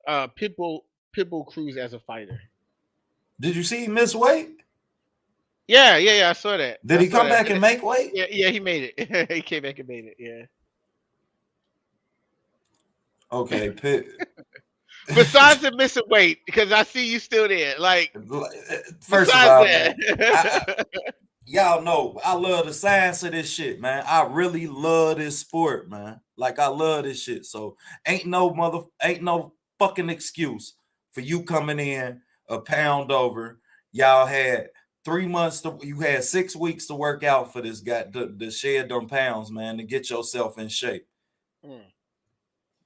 Pitbull Cruz as a fighter? Did you see he miss weight? Yeah, yeah, yeah. I saw that. Did I he saw come that. back and make weight? Yeah, yeah. He made it. He came back and made it. Yeah. Okay, Pitt. Besides the missing weight, because I see you still there. Like, First of besides all, man, that. y'all know I love the science of this shit, man. I really love this sport, man. Like I love this shit. So ain't no fucking excuse for you coming in a pound over. Y'all had 3 months you had 6 weeks to work out for this guy to shed them pounds, man, to get yourself in shape. Mm,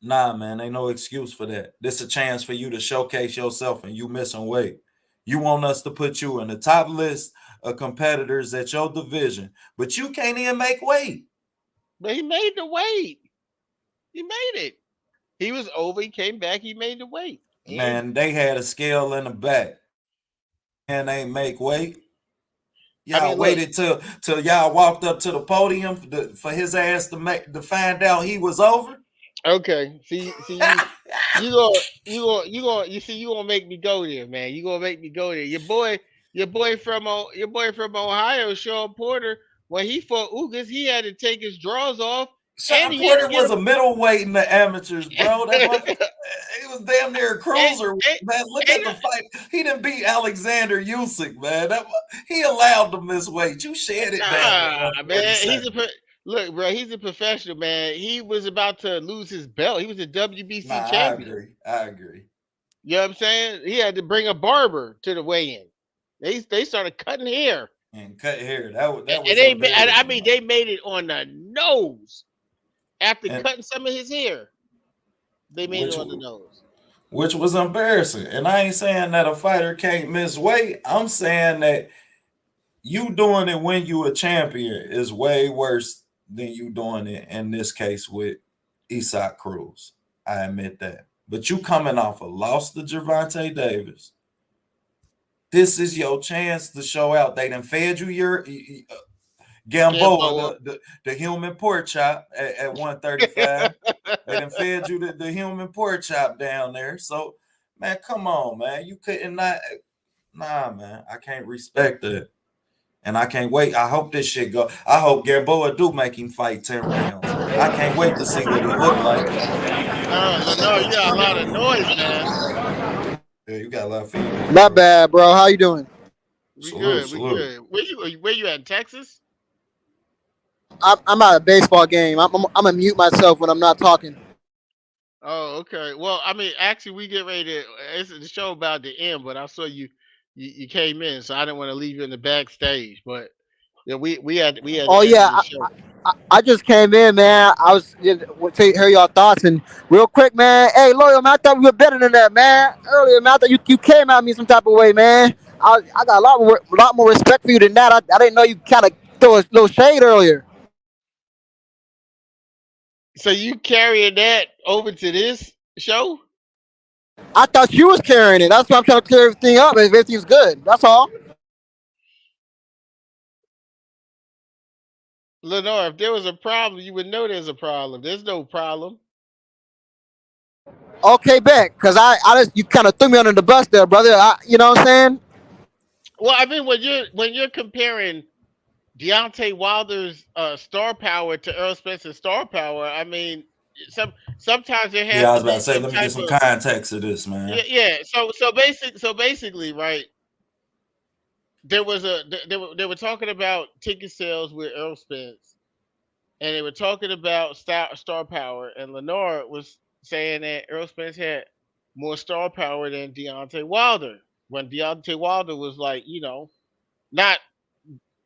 Nah, man, ain't no excuse for that. This a chance for you to showcase yourself and you missing weight. You want us to put you in the top list of competitors at your division, but you can't even make weight. but he made the weight. He made it. He was over. He came back. He made the weight. And Man, they had a scale in the back and ain't make weight. I Y'all mean, look. waited till y'all walked up to the podium for his ass to find out he was over. Okay. See you gonna make me go there, man. You gonna make me go there. Your boy from Ohio, Sean Porter, when he fought Ugas, he had to take his drawers off, and Sean he had to Porter get was him. a middleweight in the amateurs, bro. That motherfucker, he was damn near a ain't, cruiser, ain't, man. Look at ain't, the fight. He didn't beat Alexander Usyk, man. He allowed to miss weight. You shed it down to nah, man. 147. Look, bro. He's a professional, man. He was about to lose his belt. He was a Nah, WBC I champion. agree. I agree. You know what I'm saying? He had to bring a barber to the weigh-in. They started cutting hair. And cut hair. That And was I embarrassing, mean, man. they made it on the nose after And cutting some of his hair. They made it which on the nose. which was embarrassing. And I ain't saying that a fighter can't miss weight. I'm saying that you doing it when you a champion is way worse than you doing it in this case with Isak Cruz. I admit that. But you coming off a loss to Gervonta Davis. This is your chance to show out. They done fed you your Gamboa, Gamboa. the human pork chop at 135. They done fed you the human pork chop down there. So, man, come on, man. You couldn't not. Nah, man. I can't respect that. And I can't wait. I hope this shit go. I hope Gamboa do make him fight 10 rounds. I can't wait to see what he look like. Lenore, you got a lot of noise, man. Yeah, you got a lot of feedback, My bro. bad, bro. How you doing? We Salute, good. We salute. good. Where you at? In Texas? I'm at a baseball game. I'm gonna mute myself when I'm not talking. Oh, okay. Well, I mean, actually, we get ready to. It's the show about to end, but I saw you came in, so I didn't want to leave you in the backstage. But yeah, we had Oh to end yeah, the show. I just came in, man. I was just to hear your thoughts and real quick, man. Hey, loyal man, I thought we were better than that, man. Earlier, man, I thought you came at me some type of way, man. I got a lot more respect for you than that. I didn't know you kind of throw a little shade earlier. So you carrying that over to this show? I thought you was carrying it. That's why I'm trying to clear everything up. If everything's good, that's all. Lenore, if there was a problem, you would know there's a problem. There's no problem. Okay, bet. Cause I just you kind of threw me under the bus there, brother. You know what I'm saying? Well, I mean, when you're comparing Deontay Wilder's star power to Earl Spencer's star power, I mean, sometimes there Yeah, has I to was about be to say, some let me get type some of context to this, yeah, man. yeah. So basically, right? There was they were talking about ticket sales with Earl Spence, and they were talking about star power, and Lenore was saying that Earl Spence had more star power than Deontay Wilder when Deontay Wilder was like, not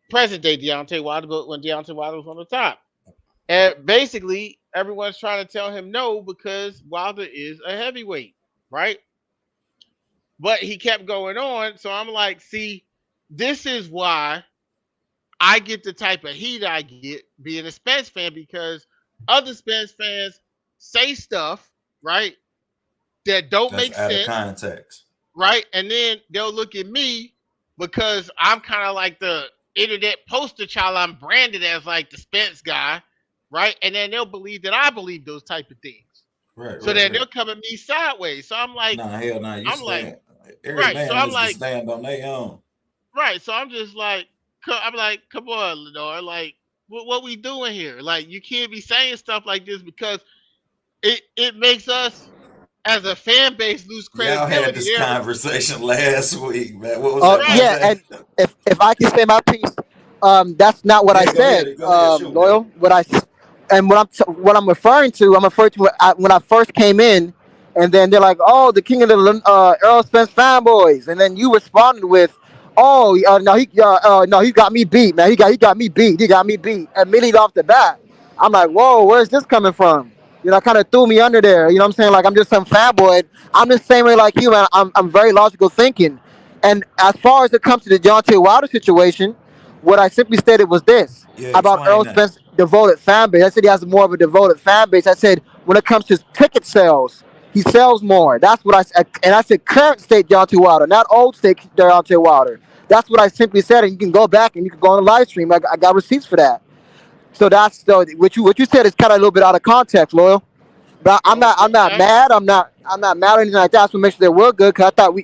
present day Deontay Wilder, but when Deontay Wilder was on the top. And basically, everyone's trying to tell him no because Wilder is a heavyweight, right? But he kept going on. So I'm like, see, this is why I get the type of heat I get being a Spence fan because other Spence fans say stuff, right, that don't That's make out of sense, context. right? And then they'll look at me because I'm kind of like the internet poster child. I'm branded as like the Spence guy, right? And then they'll believe that I believe those type of things. Right, So right, then right. they'll come at me sideways. So Nah, hell nah. You I'm like, stand. Every right. So man I'm is to like, stand on their own. right. So I'm just like, I'm like, come on, Lenore. Like, what we doing here? Like, you can't be saying stuff like this because it makes us as a fan base lose Y'all had credibility. this There, conversation last week, man. What was that, right. Yeah, Monday? and if I can say my piece, that's not what I Yeah, go said, ahead. Go ahead. Shoot, bro. loyal. And what I'm referring to, when I first came in, and then they're like, "Oh, the king of the Earl Spence fanboys," and then you responded with, "Oh, no, he got me beat, man. He got me beat. He got me beat immediately off the bat." I'm like, "Whoa, where's this coming from?" Kind of threw me under there. You know what I'm saying? Like I'm just some fanboy. I'm the same way like you, man. I'm very logical thinking. And as far as it comes to the Deontay Wilder situation, what I simply stated was this Yeah, about explain Earl that. Spence's devoted fan base. I said he has more of a devoted fan base. I said when it comes to ticket sales, he sells more. That's what I said. And I said current state Deontay Wilder, not old state Deontay Wilder. That's what I simply said. And you can go back and you can go on the live stream. I got receipts for that. So that's so what you said is kind of a little bit out of context, loyal. But I'm not Okay. mad. I'm not mad or anything like that. I just want to make sure they were good because I thought we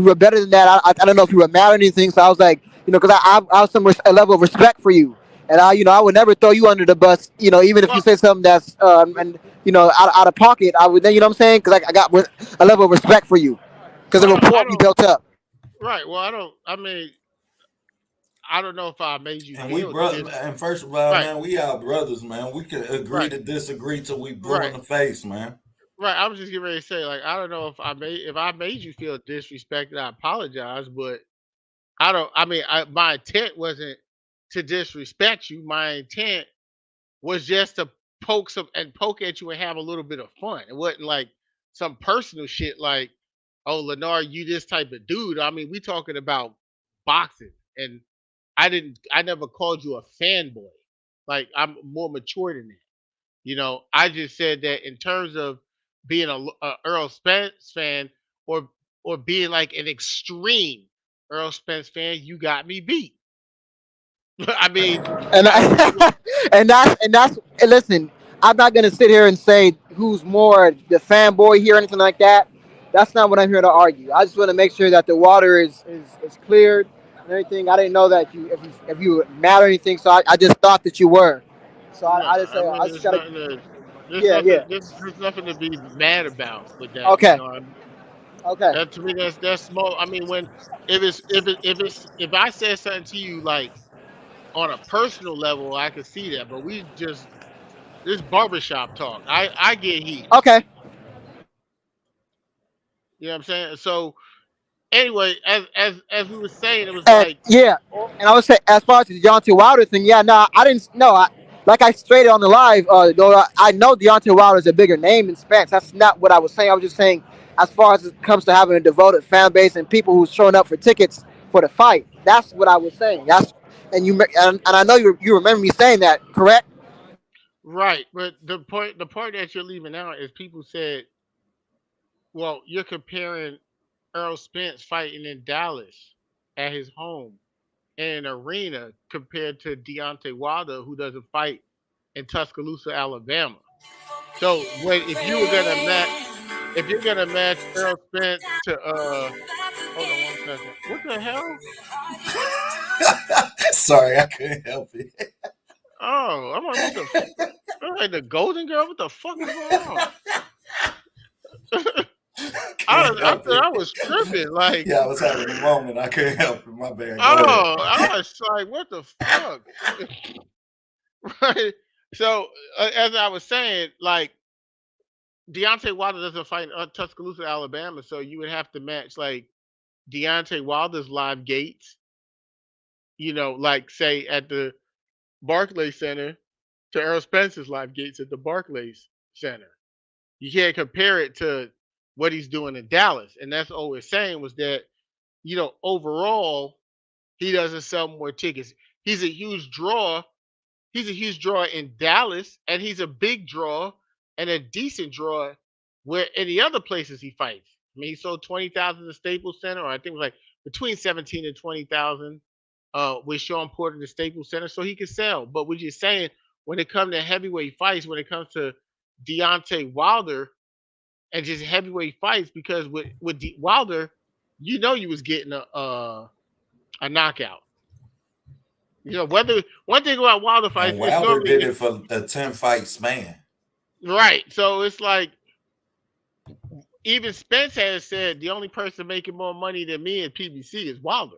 were better than that. I don't know if you were mad or anything. So I was like, because I have a level of respect for you, and I would never throw you under the bus. Even if you Well, say something that's and out of pocket, I would then what I'm saying because I got a level of respect for you because well, the I rapport we don't. built up. Right. Well, I don't. I mean, I don't know if I made you And we feel brother, this. and first of all, Right. man, we are brothers, man. We can agree Right. to disagree till we blue in Right. the face, man. Right. I was just getting ready to say, like, I don't know if I made you feel disrespected. I apologize, but I don't. I mean, my intent wasn't to disrespect you. My intent was just to poke at you and have a little bit of fun. It wasn't like some personal shit like, oh, Lennar, you this type of dude. I mean, we talking about boxing, and I never called you a fanboy. Like I'm more mature than that. I just said that in terms of being a Earl Spence fan or being like an extreme Earl Spence fan, you got me beat. I mean, And I don't see what. and listen, I'm not gonna sit here and say who's more the fanboy here or anything like that. That's not what I'm here to argue. I just want to make sure that the water is cleared and everything. I didn't know that if you were mad or anything, so I just thought that you were. So No, I just I mean, I just gotta there's yeah, nothing yeah. there's nothing to be mad about with that. Okay, okay. That to me that's small. I mean, when if I said something to you like on a personal level, I could see that. But we just this barbershop talk. I get heated. Okay. You know what I'm saying? So anyway, as we were saying, it was And like yeah, and I would say as far as the Deontay Wilder thing, yeah, no, I didn't. No, like I stated on the live, though I know Deontay Wilder is a bigger name than Spence. That's not what I was saying. I was just saying, as far as it comes to having a devoted fan base and people who's showing up for tickets for the fight, that's what I was saying. And I know you remember me saying that, correct? right, but the part that you're leaving out is people said, well, you're comparing Earl Spence fighting in Dallas at his home in an arena compared to Deontay Wilder, who doesn't fight in Tuscaloosa, Alabama. So if you were gonna match, if you're gonna match Earl Spence to hold on one second. What the hell? Sorry, I couldn't help it. Oh, I'm like, what the? I'm like the Golden Girl. What the fuck is going on? Couldn't I help thought I it. was tripping. Like, Yeah, I was having a moment. I couldn't help it. My bad. Go ahead. oh, I was like, what the fuck? Right. So, as I was saying, like Deontay Wilder doesn't fight in Tuscaloosa, Alabama, so you would have to match like Deontay Wilder's live gates. Like say at the Barclays Center to Errol Spence's live gates at the Barclays Center. You can't compare it to what he's doing in Dallas. And that's all we're saying was that, overall, he doesn't sell more tickets. He's a huge draw. He's a huge draw in Dallas, and he's a big draw and a decent draw where any other places he fights. I mean, he sold 20,000 at the Staples Center, or I think it was like between 17 and 20,000 with Sean Porter in the Staples Center, so he could sell. But we're just saying, when it comes to heavyweight fights, when it comes to Deontay Wilder and just heavyweight fights, because with Wilder, you was getting a knockout. Whether one thing about Wilder fights, And it's Wilder normally did it for a 10-fight span. right. So it's like even Spence has said the only person making more money than me in PBC is Wilder.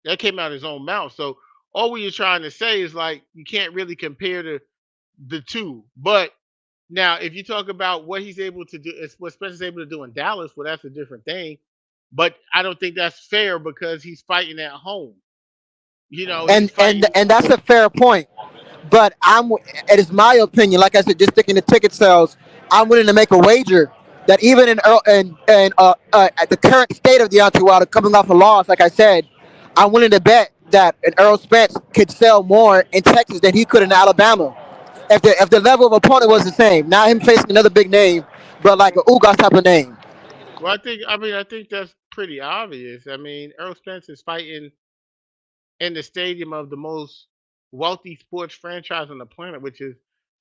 That came out of his own mouth. So all we are trying to say is like you can't really compare the two. But now, if you talk about what he's able to do, it's what Spencer's able to do in Dallas, well, that's a different thing. But I don't think that's fair because he's fighting at home. He's And fighting. and that's a fair point. But it is my opinion. Like I said, just sticking to ticket sales, I'm willing to make a wager that even in at the current state of Deontay Wilder coming off a loss, like I said, I'm willing to bet that an Earl Spence could sell more in Texas than he could in Alabama. If the level of opponent was the same, not him facing another big name, but like a Ugas type of name. Well, I think that's pretty obvious. I mean, Earl Spence is fighting in the stadium of the most wealthy sports franchise on the planet, which is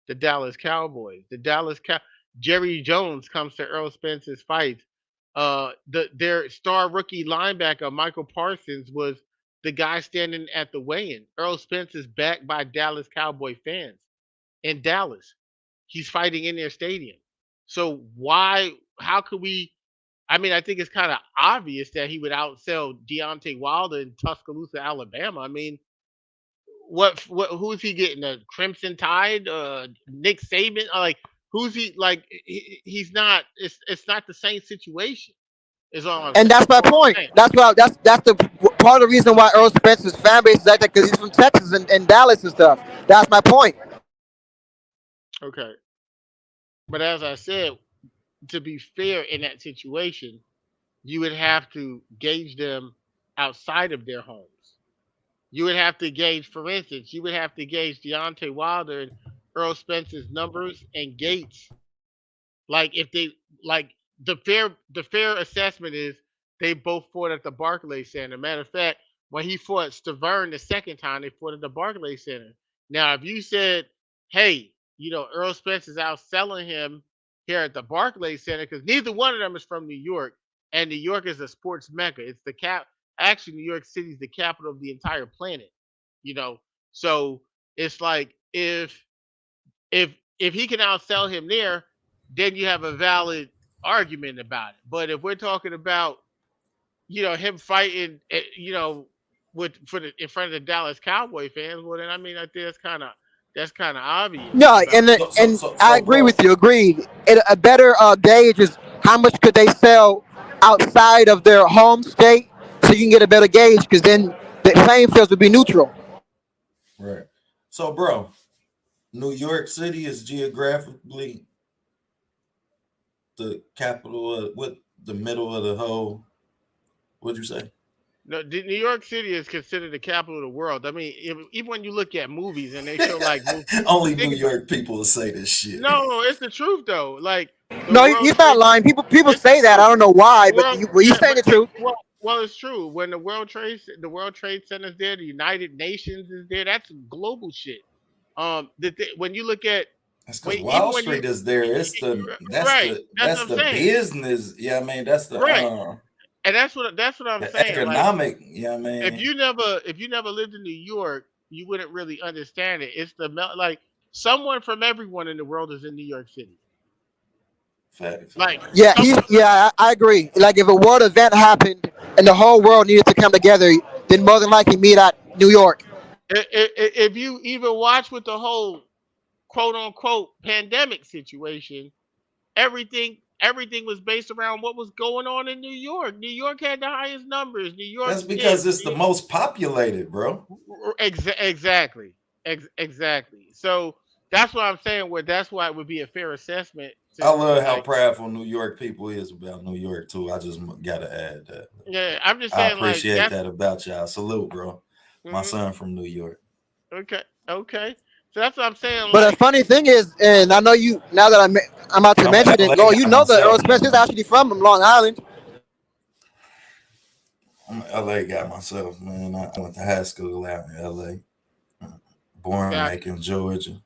the Dallas Cowboys. Jerry Jones comes to Earl Spence's fights. Their star rookie linebacker Michael Parsons was the guy standing at the weigh-in. Earl Spence is backed by Dallas Cowboy fans in Dallas. He's fighting in their stadium. So why? How could we? I mean, I think it's kind of obvious that he would outsell Deontay Wilder in Tuscaloosa, Alabama. I mean, who's he getting? A Crimson Tide? Nick Saban? Like, who's he? Like, he's not. It's not the same situation. Is all I'm And saying. that's my point. That's the part of the reason why Earl Spence's fan base is like that because he's from Texas and Dallas and stuff. That's my point. Okay, but as I said, to be fair in that situation, you would have to gauge them outside of their homes. You would have to gauge, for instance, you would have to gauge Deontay Wilder and Earl Spence's numbers and gates. Like if they like the fair assessment is they both fought at the Barclays Center. Matter of fact, when he fought Stavern the second time, they fought at the Barclays Center. Now, if you said, "Hey, Earl Spence is outselling him here at the Barclays Center," because neither one of them is from New York, and New York is a sports mecca. It's the cap. Actually, New York City is the capital of the entire planet. You know, so it's like if he can outsell him there, then you have a valid argument about it. But if we're talking about him fighting, in front of the Dallas Cowboy fans, well then I mean I think that's kind of obvious No, about and it. and I agree Bro, with you. Agreed. A better gauge is how much could they sell outside of their home state, so you can get a better gauge. Because then the playing fields would be neutral. right. So, bro, New York City is geographically the capital of what the middle of the whole. What'd you say? No, New York City is considered the capital of the world. I mean, even when you look at movies and they show like, Only New think about York people will say this shit. no, it's the truth though. Like the No, World he's not Trade, lying. People it's the say that. I truth. don't know why, The but world, you yeah, saying but the truth. well, it's true. When the World Trade Center is there, the United Nations is there. That's global shit. When you look at That's because even Wall when you Street is there. It's the right, that's that's what I'm the saying. business. Yeah, I mean that's the Right, and that's what I'm The saying. Like economic, yeah, if man. you never lived in New York, you wouldn't really understand it. It's like someone from everyone in the world is in New York City. Facts. Like Yeah, someone I agree. Like if a world event happened and the whole world needed to come together, then more than likely meet at New York. if you even watch with the whole quote unquote pandemic situation, everything was based around what was going on in New York. New York had the highest numbers. New York That's this. because it's the most populated, bro. Exactly. Exactly. So that's what I'm saying. Where that's why it would be a fair assessment I to love how like. prideful New York people is about New York too. I just gotta add that. Yeah, I'm just I saying like appreciate that's. that about y'all. Salute, bro. My Mhm. son from New York. Okay. Okay. So that's what I'm saying. But the Like funny thing is, and I know you now that I'm about to I'm an mention it, LA Lord, you guy know that Earl myself, Smith is man. actually from Long Island. I'm an LA guy myself, man. I went to high school out in LA, born in gotcha. Macon, Georgia.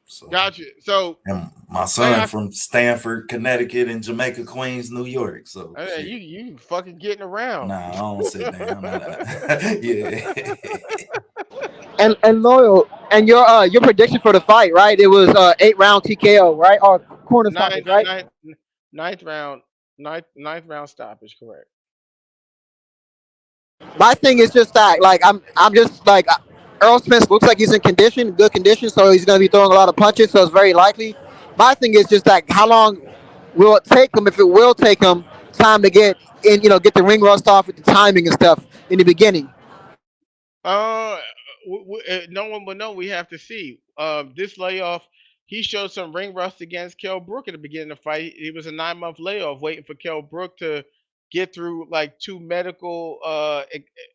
So, Gotcha. So and my let me son ask. from Stanford, Connecticut, and Jamaica, Queens, New York. So, You shit. you fucking getting around. Nah, I don't sit down. Yeah. And loyal, and your prediction for the fight, right? It was 8 round TKO, right? Or corner stoppage, ninth right? ninth ninth round ninth round stoppage. Correct. My thing is just that, like, I'm just like Earl Smith looks like he's in condition, good condition, so he's gonna be throwing a lot of punches, so it's very likely. My thing is just like, how long will it take him, if it will take him time to get in, get the ring rust off with the timing and stuff in the beginning. Uh, no one will know. We have to see. This layoff, he showed some ring rust against Kell Brook at the beginning of the fight. It was a 9 month layoff, waiting for Kell Brook to get through like two medical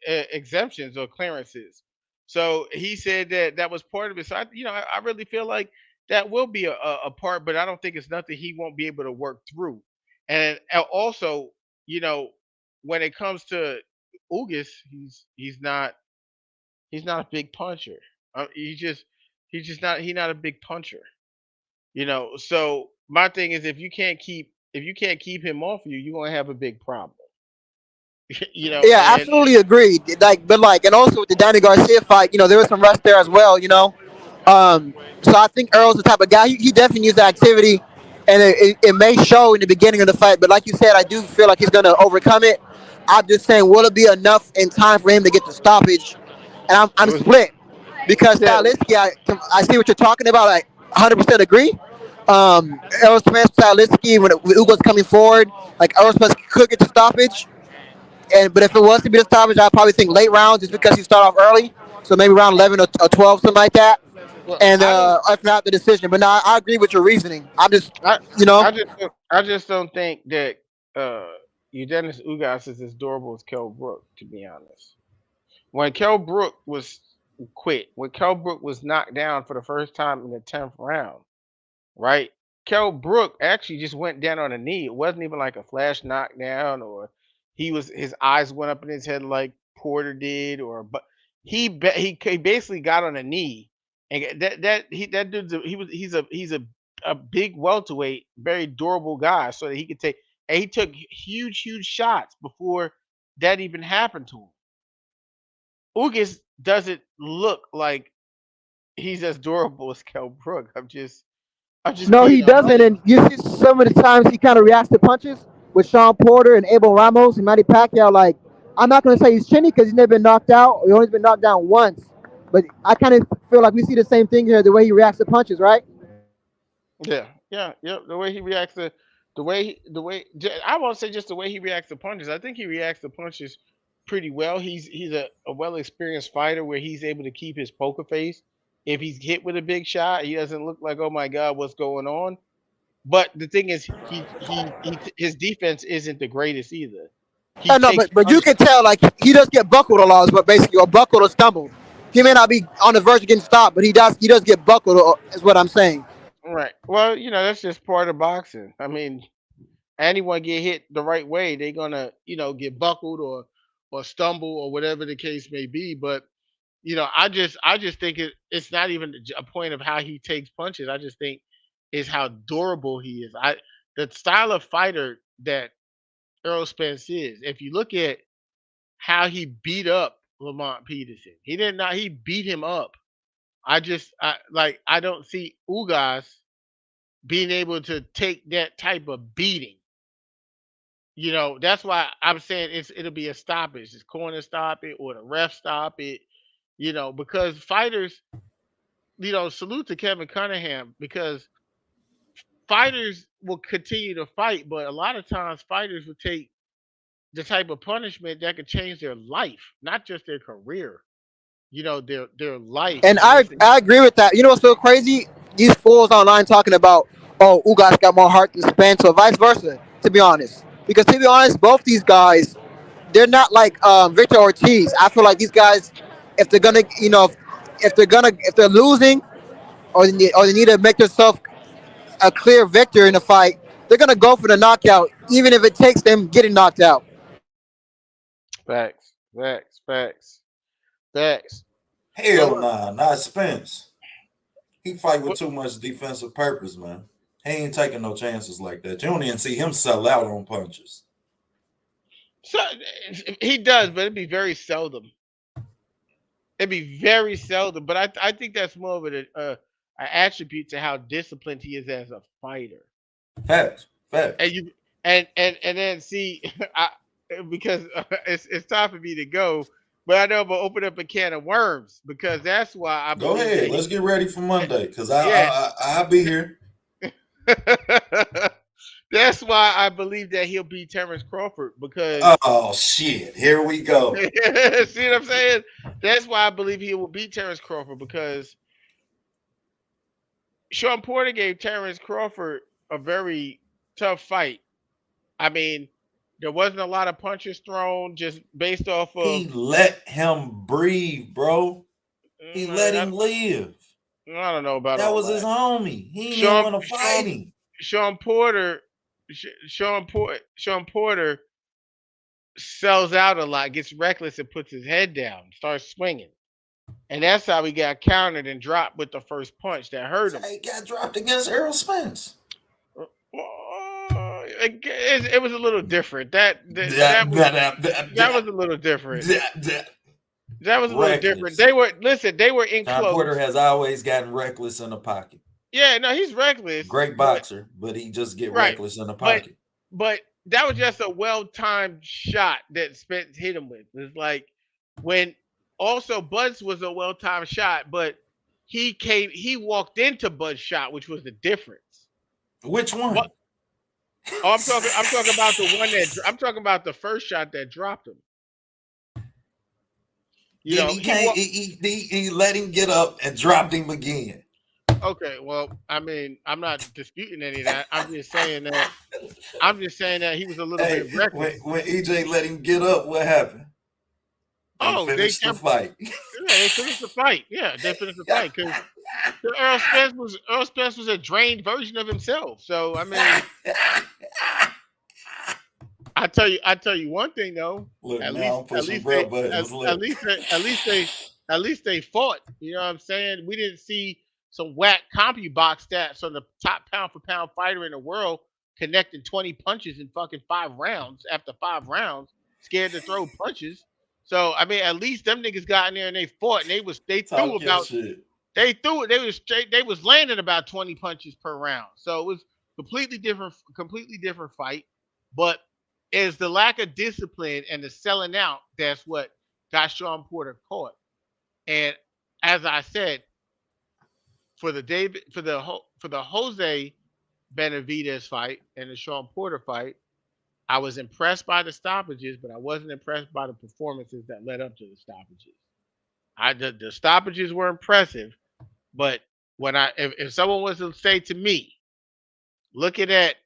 exemptions or clearances. So he said that that was part of it. So I really feel like that will be a part, but I don't think it's nothing he won't be able to work through. And also, you know, when it comes to Ugas, he's not a big puncher. He's just not a big puncher. So my thing is if you can't keep him off you, you're gonna have a big problem. Yeah, And absolutely agreed. Like, but like, and also with the Danny Garcia fight, there was some rust there as well. So I think Earl's the type of guy. He definitely needs the activity, and it may show in the beginning of the fight. But like you said, I do feel like he's gonna overcome it. I'm just saying, will it be enough in time for him to get the stoppage? And I'm it was split because yeah. stylistically, I see what you're talking about. I 100% agree. Earl Smith stylistically, when Ugo's coming forward, like Earl Smith could get the stoppage. But if it was to be the stoppage, I'd probably think late rounds just because you start off early. So maybe around 11 or 12, something like that. Well, And I don't. if not the decision. But no, I agree with your reasoning. I'm just, I you know, I just don't think that uh Dennis Ugas is as durable as Kell Brook. To be honest, when Kell Brook was when Kell Brook was knocked down for the first time in the 10th round, right? Kell Brook actually just went down on a knee. It wasn't even like a flash knockdown, or his eyes went up in his head like Porter did, but he basically got on a knee, and that dude's he's a big welterweight, very durable guy, so that he could take. And he took huge shots before that even happened to him. Ugas doesn't look like he's as durable as Kell Brook. I'm just no, being he doesn't. honest. And you see some of the times he kind of reacts to punches with Sean Porter and Abel Ramos and Manny Pacquiao. Like, I'm not going to say he's chinny because he's never been knocked out. He's only been knocked down once. But I kind of feel like we see the same thing here, the way he reacts to punches, right? Yeah. The way he reacts to I won't say just the way he reacts to punches. I think he reacts to punches pretty well. He's a well experienced fighter where he's able to keep his poker face. If he's hit with a big shot, he doesn't look like, oh my god, what's going on. But the thing is, his defense isn't the greatest either. He I know, takes but you punches. can tell like he does get buckled a lot, is what basically, or buckled or stumbled. He may not be on the verge of getting stopped, but he does get buckled, is what I'm saying. Right. Well, that's just part of boxing. I mean, anyone get hit the right way, they're gonna, get buckled or stumble or whatever the case may be. But I just think it's not even a point of how he takes punches. I just think is how durable he is. The style of fighter that Errol Spence is. If you look at how he beat up Lamont Peterson, he beat him up. I don't see Ugas being able to take that type of beating. That's why I'm saying it'll be a stoppage. It's corner stop it or the ref stop it. Because fighters, salute to Kevin Cunningham, because fighters will continue to fight, but a lot of times fighters will take the type of punishment that could change their life, not just their career. Their life. And I agree with that. You know what's so crazy? These fools online talking about, oh, Ugas got more heart than Spence, or vice versa. To be honest, because to be honest, both these guys, they're not like Victor Ortiz. I feel like these guys, if they're gonna, if they're losing, or they need to make themselves a clear victor in the fight, they're gonna go for the knockout, even if it takes them getting knocked out. Facts, facts, facts, facts. Hell nah, not Spence. He fight with too much defensive purpose, man. He ain't taking no chances like that. You don't even see him sell out on punches. So he does, but it'd be very seldom. It'd be very seldom. But I think that's more of an attribute to how disciplined he is as a fighter. Facts. And then see, because it's time for me to go. But I know I'm gonna open up a can of worms, because that's why I go ahead. Let's get ready for Monday, because I'll be here. That's why I believe that he'll beat Terrence Crawford, because shit, here we go. See what I'm saying? That's why I believe he will beat Terrence Crawford, because Sean Porter gave Terrence Crawford a very tough fight. I mean, there wasn't a lot of punches thrown, just based off of. He let him breathe, bro. He let him live. I don't know about that. Was his homie. He didn't want to fight him. Sean Porter sells out a lot, gets reckless, and puts his head down, starts swinging, and that's how he got countered and dropped with the first punch that hurt him. He got dropped against Errol Spence. It was a little different. That was a little different. That was a little different. They were in close. Porter has always gotten reckless in the pocket. Yeah, no, he's reckless. Great boxer, but he just get reckless in the pocket. But that was just a well-timed shot that Spence hit him with. It's like when also Bud's was a well-timed shot, but he walked into Bud's shot, which was the difference. Which one? What? Oh, I'm talking about the one I'm talking about the first shot that dropped him. He let him get up and dropped him again. Okay, well, I mean, I'm not disputing any of that. I'm just saying that he was a little bit reckless. When EJ let him get up, what happened? They finished the fight. Yeah, they finished the fight. Yeah, they finished the fight because Errol Spence was a drained version of himself. So I mean, I tell you one thing though. Look, at least they fought. You know what I'm saying? We didn't see some whack CompuBox stats on the top pound for pound fighter in the world connecting 20 punches in fucking 5 rounds after 5 rounds, scared to throw punches. So I mean, at least them niggas got in there and they fought, and they was landing about 20 punches per round. So it was completely different fight. But it's the lack of discipline and the selling out that's what got Sean Porter caught. And as I said, for the Jose Benavidez fight and the Sean Porter fight, I was impressed by the stoppages, but I wasn't impressed by the performances that led up to the stoppages. The stoppages were impressive, but if someone was to say to me, looking at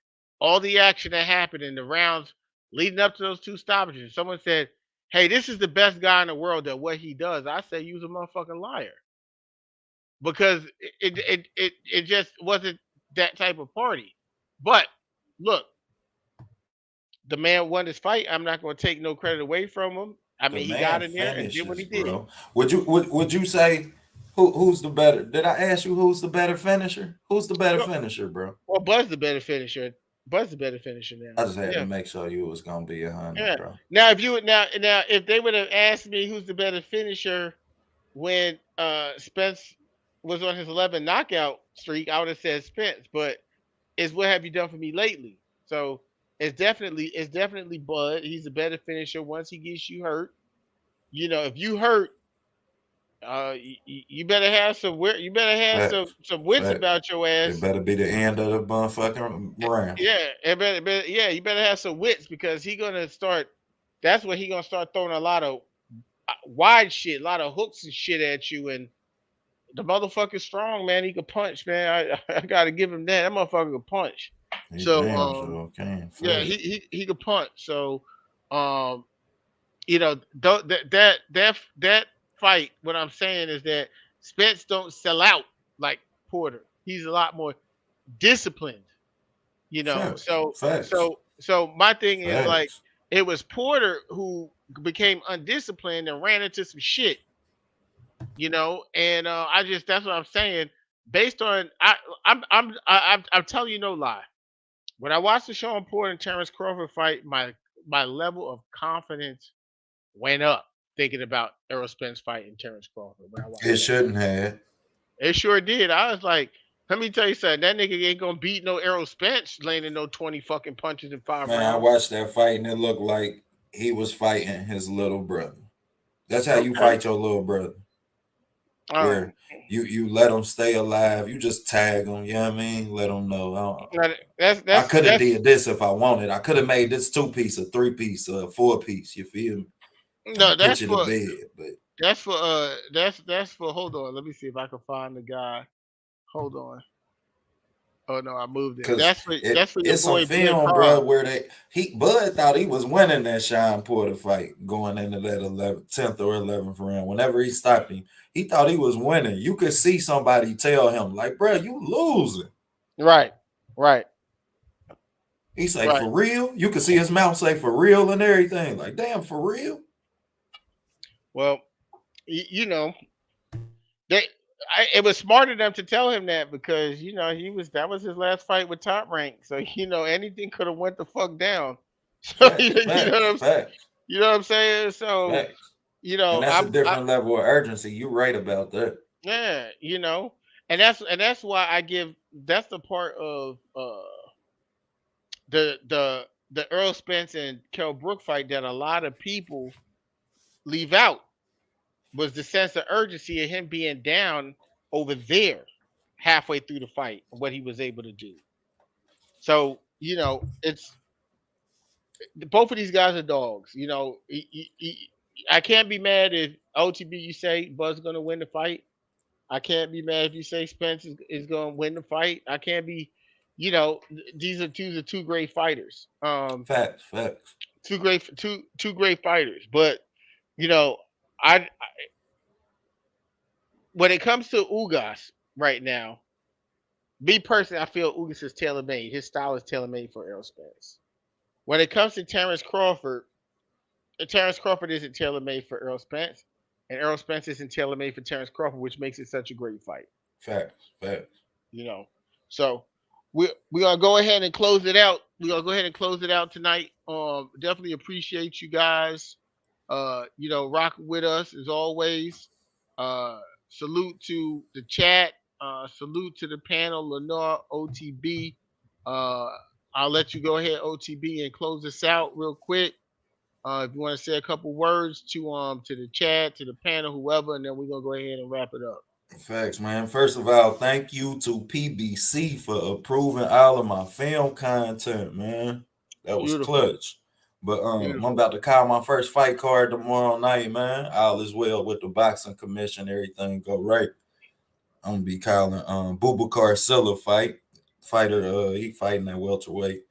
all the action that happened in the rounds leading up to those 2 stoppages, someone said, "Hey, this is the best guy in the world at what he does," I say, "You's a motherfucking liar," because it just wasn't that type of party. But look, the man won his fight. I'm not going to take no credit away from him. I mean, he got in there and did what he did. Bro. Would you say who's the better? Did I ask you who's the better finisher? Who's the better finisher, bro? Well, Bud's the better finisher. Bud's a better finisher now. I just had Yeah. to make sure you was gonna be 100, Yeah. bro. Now if you would now if they would have asked me who's the better finisher when Spence was on his 11 knockout streak, I would have said Spence, but it's what have you done for me lately? So it's definitely Bud. He's a better finisher once he gets you hurt. You know, if you hurt, you better have you better have Facts. some wits Facts. about your It ass. better be the end of the motherfucking round. Yeah, yeah, you better have some wits because he gonna start. That's when he gonna start throwing a lot of wide shit, a lot of hooks and shit at you. And the motherfucker's strong, man. He can punch, man. I gotta give him that. That motherfucker can punch. He So damn sure can. yeah, Facts. he can punch. So you know, that fight. What I'm saying is that Spence don't sell out like Porter. He's a lot more disciplined. You know, Facts. so Facts. so my thing is like Facts. it was Porter who became undisciplined and ran into some shit. You know, and I just that's what I'm saying. Based on I'm telling you no lie. When I watched the Sean Porter and Terrence Crawford fight, my level of confidence went up thinking about Errol Spence fighting Terrence Crawford when I watched It that. shouldn't have. It sure did. I was like, let me tell you something. That nigga ain't gonna beat no Errol Spence landing no 20 fucking punches in 5 Man, I rounds. watched that fight and it looked like he was fighting his little brother. That's how you Okay. fight your little brother. All right. Where you let him stay alive. You just tag him. You know what I mean? Let him know. I could have did this if I wanted. I could have made this 2-piece, a 3-piece, a 4-piece. You feel me? No, And that's put you to for bed. But that's for hold on. Let me see if I can find the guy. Hold on. Oh no, I moved it. because That's for your it's some boy Blake film, bro, Carr. where Bud thought he was winning that Sean Porter fight going into that 10th or 11th round. Whenever he stopped him, he thought he was winning. You could see somebody tell him, like, bro, you losing. Right. He's like, Right. for real? You could see his mouth say for real and everything. Like, damn, for real? Well, you know, it was smart of them to tell him that because you know that was his last fight with Top Rank, so you know anything could have went the fuck down. So Facts, you know what I'm facts, you know what I'm saying. So facts. you know And that's a different level of urgency. You're right about that. yeah, you know, and that's why I give that's the part of the Earl Spence and Kell Brook fight that a lot of people leave out was the sense of urgency of him being down over there halfway through the fight and what he was able to do. So, you know, it's both of these guys are dogs. You know, I can't be mad if OTB you say Bud's going to win the fight. I can't be mad if you say Spence is going to win the fight. I can't be, you know, these are two great fighters. Facts. Two great fighters. But, you know, I when it comes to Ugas right now, me personally, I feel Ugas is tailor made. His style is tailor made for Errol Spence. When it comes to Terrence Crawford isn't tailor made for Errol Spence, and Errol Spence isn't tailor made for Terrence Crawford, which makes it such a great fight. Facts. You know, so we're gonna go ahead and close it out. We're gonna go ahead and close it out tonight. Definitely appreciate you guys. You know, rocking with us as always. Salute to the chat. Salute to the panel, Lenore, OTB. I'll let you go ahead, OTB, and close this out real quick. If you want to say a couple words to the chat, to the panel, whoever, and then we're gonna go ahead and wrap it up. Facts, man. First of all, thank you to PBC for approving all of my film content, man. That was Beautiful. clutch. But I'm Beautiful. about to call my first fight card tomorrow night, man. All is well with the boxing commission. Everything go right. I'm gonna be calling Boubacar Silla fighter. He fighting at welterweight,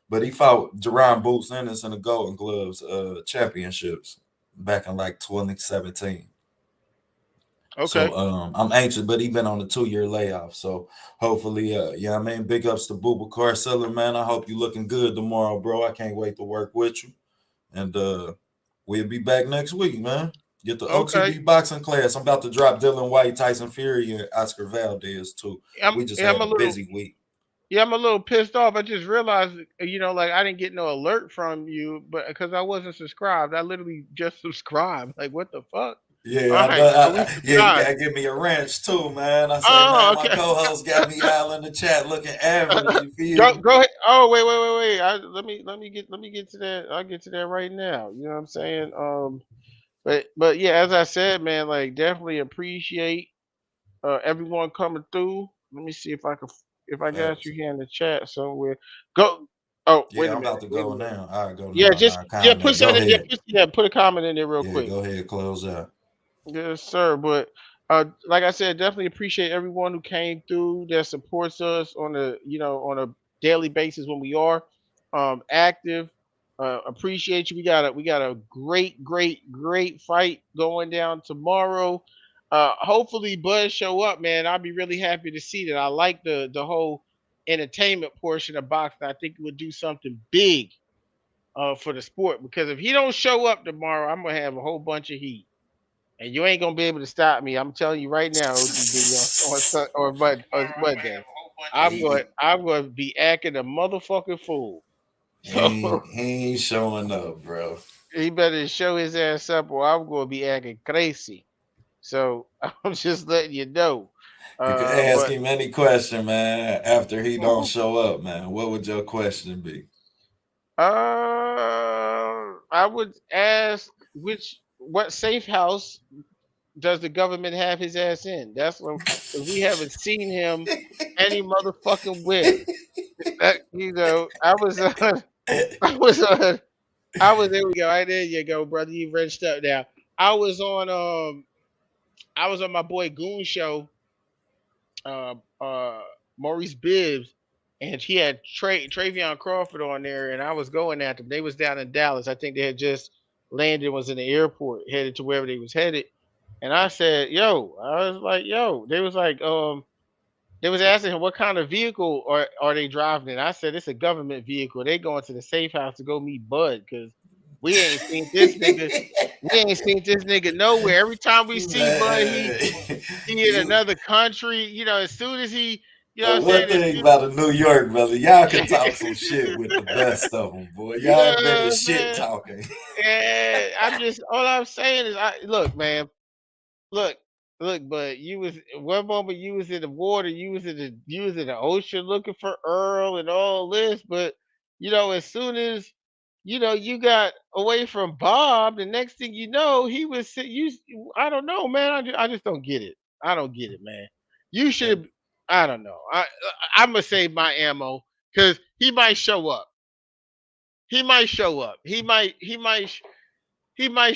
but he fought Jerron Boots Ennis in the Golden Gloves championships back in like 2017. Okay. So I'm anxious, but he been on a 2-year layoff. So hopefully, I mean, big ups to Boubacar Silla, man. I hope you looking good tomorrow, bro. I can't wait to work with you. And we'll be back next week, man. Get the OTB boxing class. I'm about to drop Dylan White, Tyson Fury, and Oscar Valdez too. We just had a busy week. Yeah, I'm a little pissed off. I just realized, like I didn't get no alert from you, but because I wasn't subscribed, I literally just subscribed. Like, what the fuck? All Yeah, I know. right, so we Yeah, you subscribed. gotta give me a wrench too, man. I say, Oh, man, my okay. co-host got me all in the chat looking average. You feel Go me? go ahead. Oh, wait. Let me get to that. I'll get to that right now. You know what I'm saying? But yeah, as I said, man, like definitely appreciate everyone coming through. Let me see if I got Facts. you here in the chat somewhere. Go. Oh, wait Yeah, a I'm minute. about to Wait a go minute. now. All right, go Yeah, now. just Now, yeah, put comment. Go something. Yeah, ahead. put a comment in there real Yeah, quick. go ahead. Close out. Yes, sir. But like I said, definitely appreciate everyone who came through that supports us on a daily basis when we are active. Appreciate you. We got a great fight going down tomorrow. Hopefully Buzz show up, man. I'll be really happy to see that. I like the whole entertainment portion of boxing. I think it would do something big for the sport because if he don't show up tomorrow, I'm gonna have a whole bunch of heat. And you ain't gonna be able to stop me. I'm telling you right now, ODB on Monday. I'm going to be acting a motherfucking fool. So He ain't showing up, bro. he better show his ass up, or I'm going to be acting crazy. So I'm just letting you know. You can ask But him any question, man. After he don't show up, man, what would your question be? I would ask what safe house does the government have his ass in? That's what, because we haven't seen him any motherfucking where. I was I was there we go. Right there you go, brother. You wrenched up now. I was on I was on my boy Goon show, uh uh Maurice Bibbs, and he had Travion Crawford on there, and I was going at them. They was down in Dallas. I think they had just landed, was in the airport, headed to wherever they was headed. And I said, yo, I was like, yo, they was asking him what kind of vehicle are they driving in. I said it's a government vehicle. They going to the safe house to go meet Bud because we ain't seen this nigga. We ain't seen this nigga nowhere. Every time we see Bud, Man, he in you another country. As soon as he, what I'm one saying, thing about a New York brother, y'all can talk some shit with the best of them, boy. you know Y'all what invented I'm shit saying? talking. And I'm just all I'm saying is, look, man. Look, but you was one moment you was in the water, you was in the ocean looking for Earl and all this, but as soon as you got away from Bob, the next thing you know, he was I don't know, man. I just don't get it. I don't get it, man. You And should. I don't know. I'm gonna save my ammo because he might show up. He might show up. He might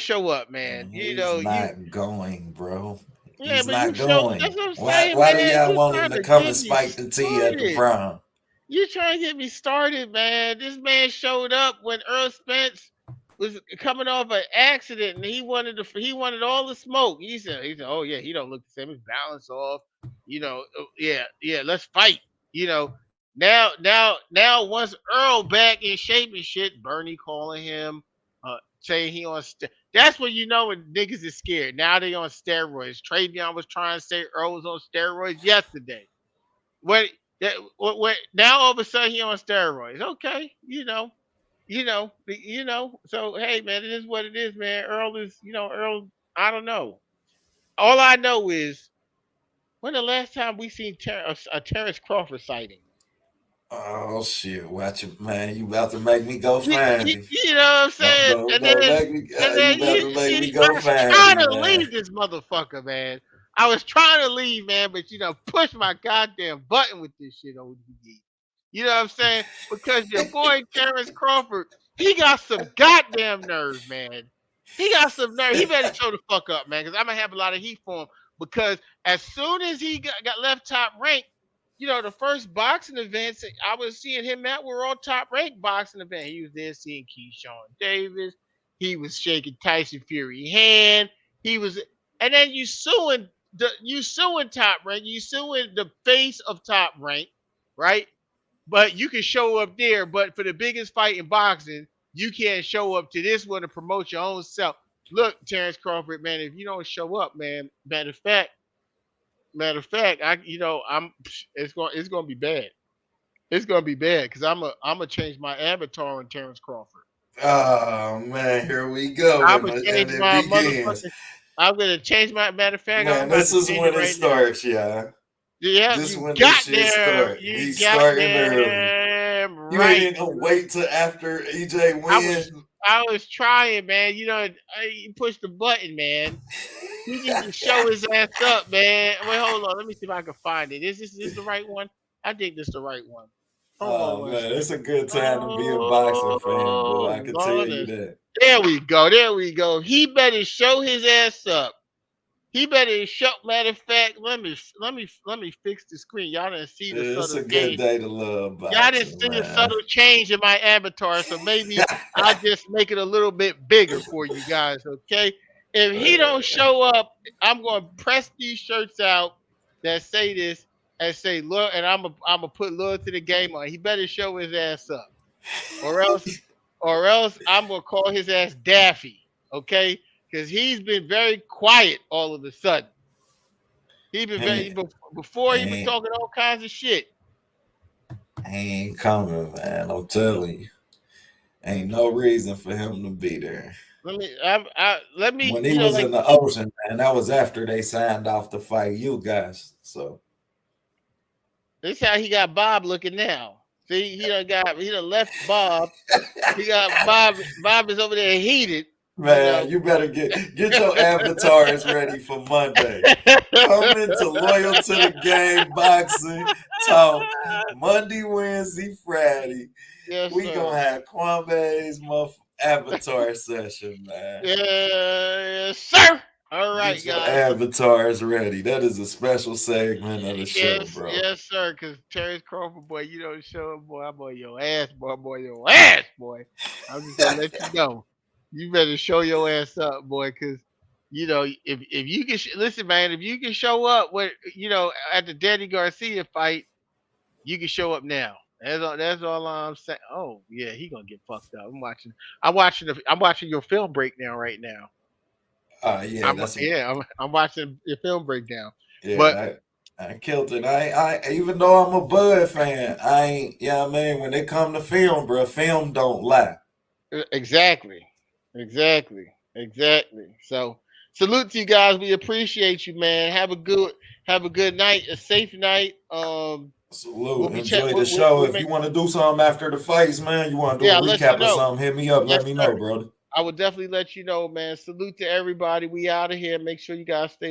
show up, man. he's not going, bro. Yeah, He's but you not show. going. That's what I'm Why? saying, Why do man. y'all You want him trying to to come and get me spike the tea at the started. prom? You trying to get me started, man. This man showed up when Earl Spence was coming off an accident, and he wanted all the smoke. He said, oh yeah, he don't look the same. His balance off. Yeah. Let's fight. You know. Now, once Earl back in shape and shit, Bernie calling him, saying he on. That's when you know when niggas is scared. Now they on steroids. Travion was trying to say Earl was on steroids yesterday. What what now all of a sudden he on steroids. Okay, So hey man, it is what it is, man. Earl. I don't know. All I know is when the last time we seen a Terrence Crawford sighting. Oh shit! Watch it, man. You about to make me go You, find you, him. you know what I'm Don't saying? don't And don't then make me. and You then about to make me I go was find trying him, to man. leave this motherfucker, man. I was trying to leave, man, but push my goddamn button with this shit, ODB. You know what I'm saying? Because your boy Terrence Crawford, he got some goddamn nerve, man. He got some nerve. He better show the fuck up, man, because I'm gonna have a lot of heat for him. Because as soon as he got left top ranked, the first boxing events I was seeing him at were all top ranked boxing events. He was there seeing Keyshawn Davis. He was shaking Tyson Fury hand. He was, and then you suing top rank. You suing the face of top rank, right? But you can show up there. But for the biggest fight in boxing, you can't show up to this one to promote your own self. Look, Terrence Crawford, man, if you don't show up, man, matter of fact, I'm it's going to be bad. It's gonna be bad because I'm gonna change my avatar on Terrence Crawford. Oh man, here we go. I'm And, gonna and change it my begins. motherfucking. I'm gonna change my matter of fact. I'm Man, about this to is change when it it right now. starts, yeah. Yeah, This you when the got shit there. start. You He's got starting early. there. You ain't Right. even gonna wait till after EJ I win. was trying, man. You know, you push the button, man. He needs to show his ass up, man. Wait, hold on. Let me see if I can find it. Is this the right one? I think this is the right one. Hold on Oh one man, it's a second. good time to be a boxing fan, boy. Oh, I can tell Lord. you that. There we go. There we go. He better show his ass up. He better show. Matter of fact, let me fix the screen. Y'all didn't see the It's subtle a good change. day to love Y'all didn't boxing, see the man. subtle change in my avatar, so maybe I'll just make it a little bit bigger for you guys, okay? If he don't show up, I'm gonna press these shirts out that say this and say, look, and I'm gonna put Lil to the game on. He better show his ass up. Or else I'm gonna call his ass Daffy, okay? Because he's been very quiet all of a sudden. He been very before he was talking all kinds of shit. He ain't coming, man. I'm telling you. Ain't no reason for him to be there. Let me. When he was in the ocean, man, that was after they signed off to fight you guys. So this how he got Bob looking now. See, he done left Bob. He got Bob. Bob is over there heated. man, you better get your avatars ready for Monday. Coming to Loyal to the Game Boxing Talk Monday, Wednesday, Friday. Yes, we sir. gonna have Kwambe's avatar session, man. Yes, sir. All right, Get your guys. avatars ready. That is a special segment of the show, bro. Yes, sir. Because Terrence Crawford, boy, you don't show up, boy. I'm on your ass, boy. I'm on your ass, boy. I'm just gonna let you know. You better show your ass up, boy, because you know if you can listen, man. If you can show up with at the Danny Garcia fight, you can show up now. That's all I'm saying. Oh yeah, he gonna get fucked up. I'm watching your film breakdown right now. Yeah, I'm watching your film breakdown. Yeah, but I killed it. I even though I'm a Bud fan, I ain't. Yeah, you know I mean, when it come to film, bro, film don't lie. Exactly. So salute to you guys. We appreciate you, man. Have a good night, a safe night. Salute. Enjoy the show. If you want to do something after the fights, man, you want to do a recap or something, hit me up. Let me know, brother. I would definitely let you know, man. Salute to everybody. We out of here. Make sure you guys stay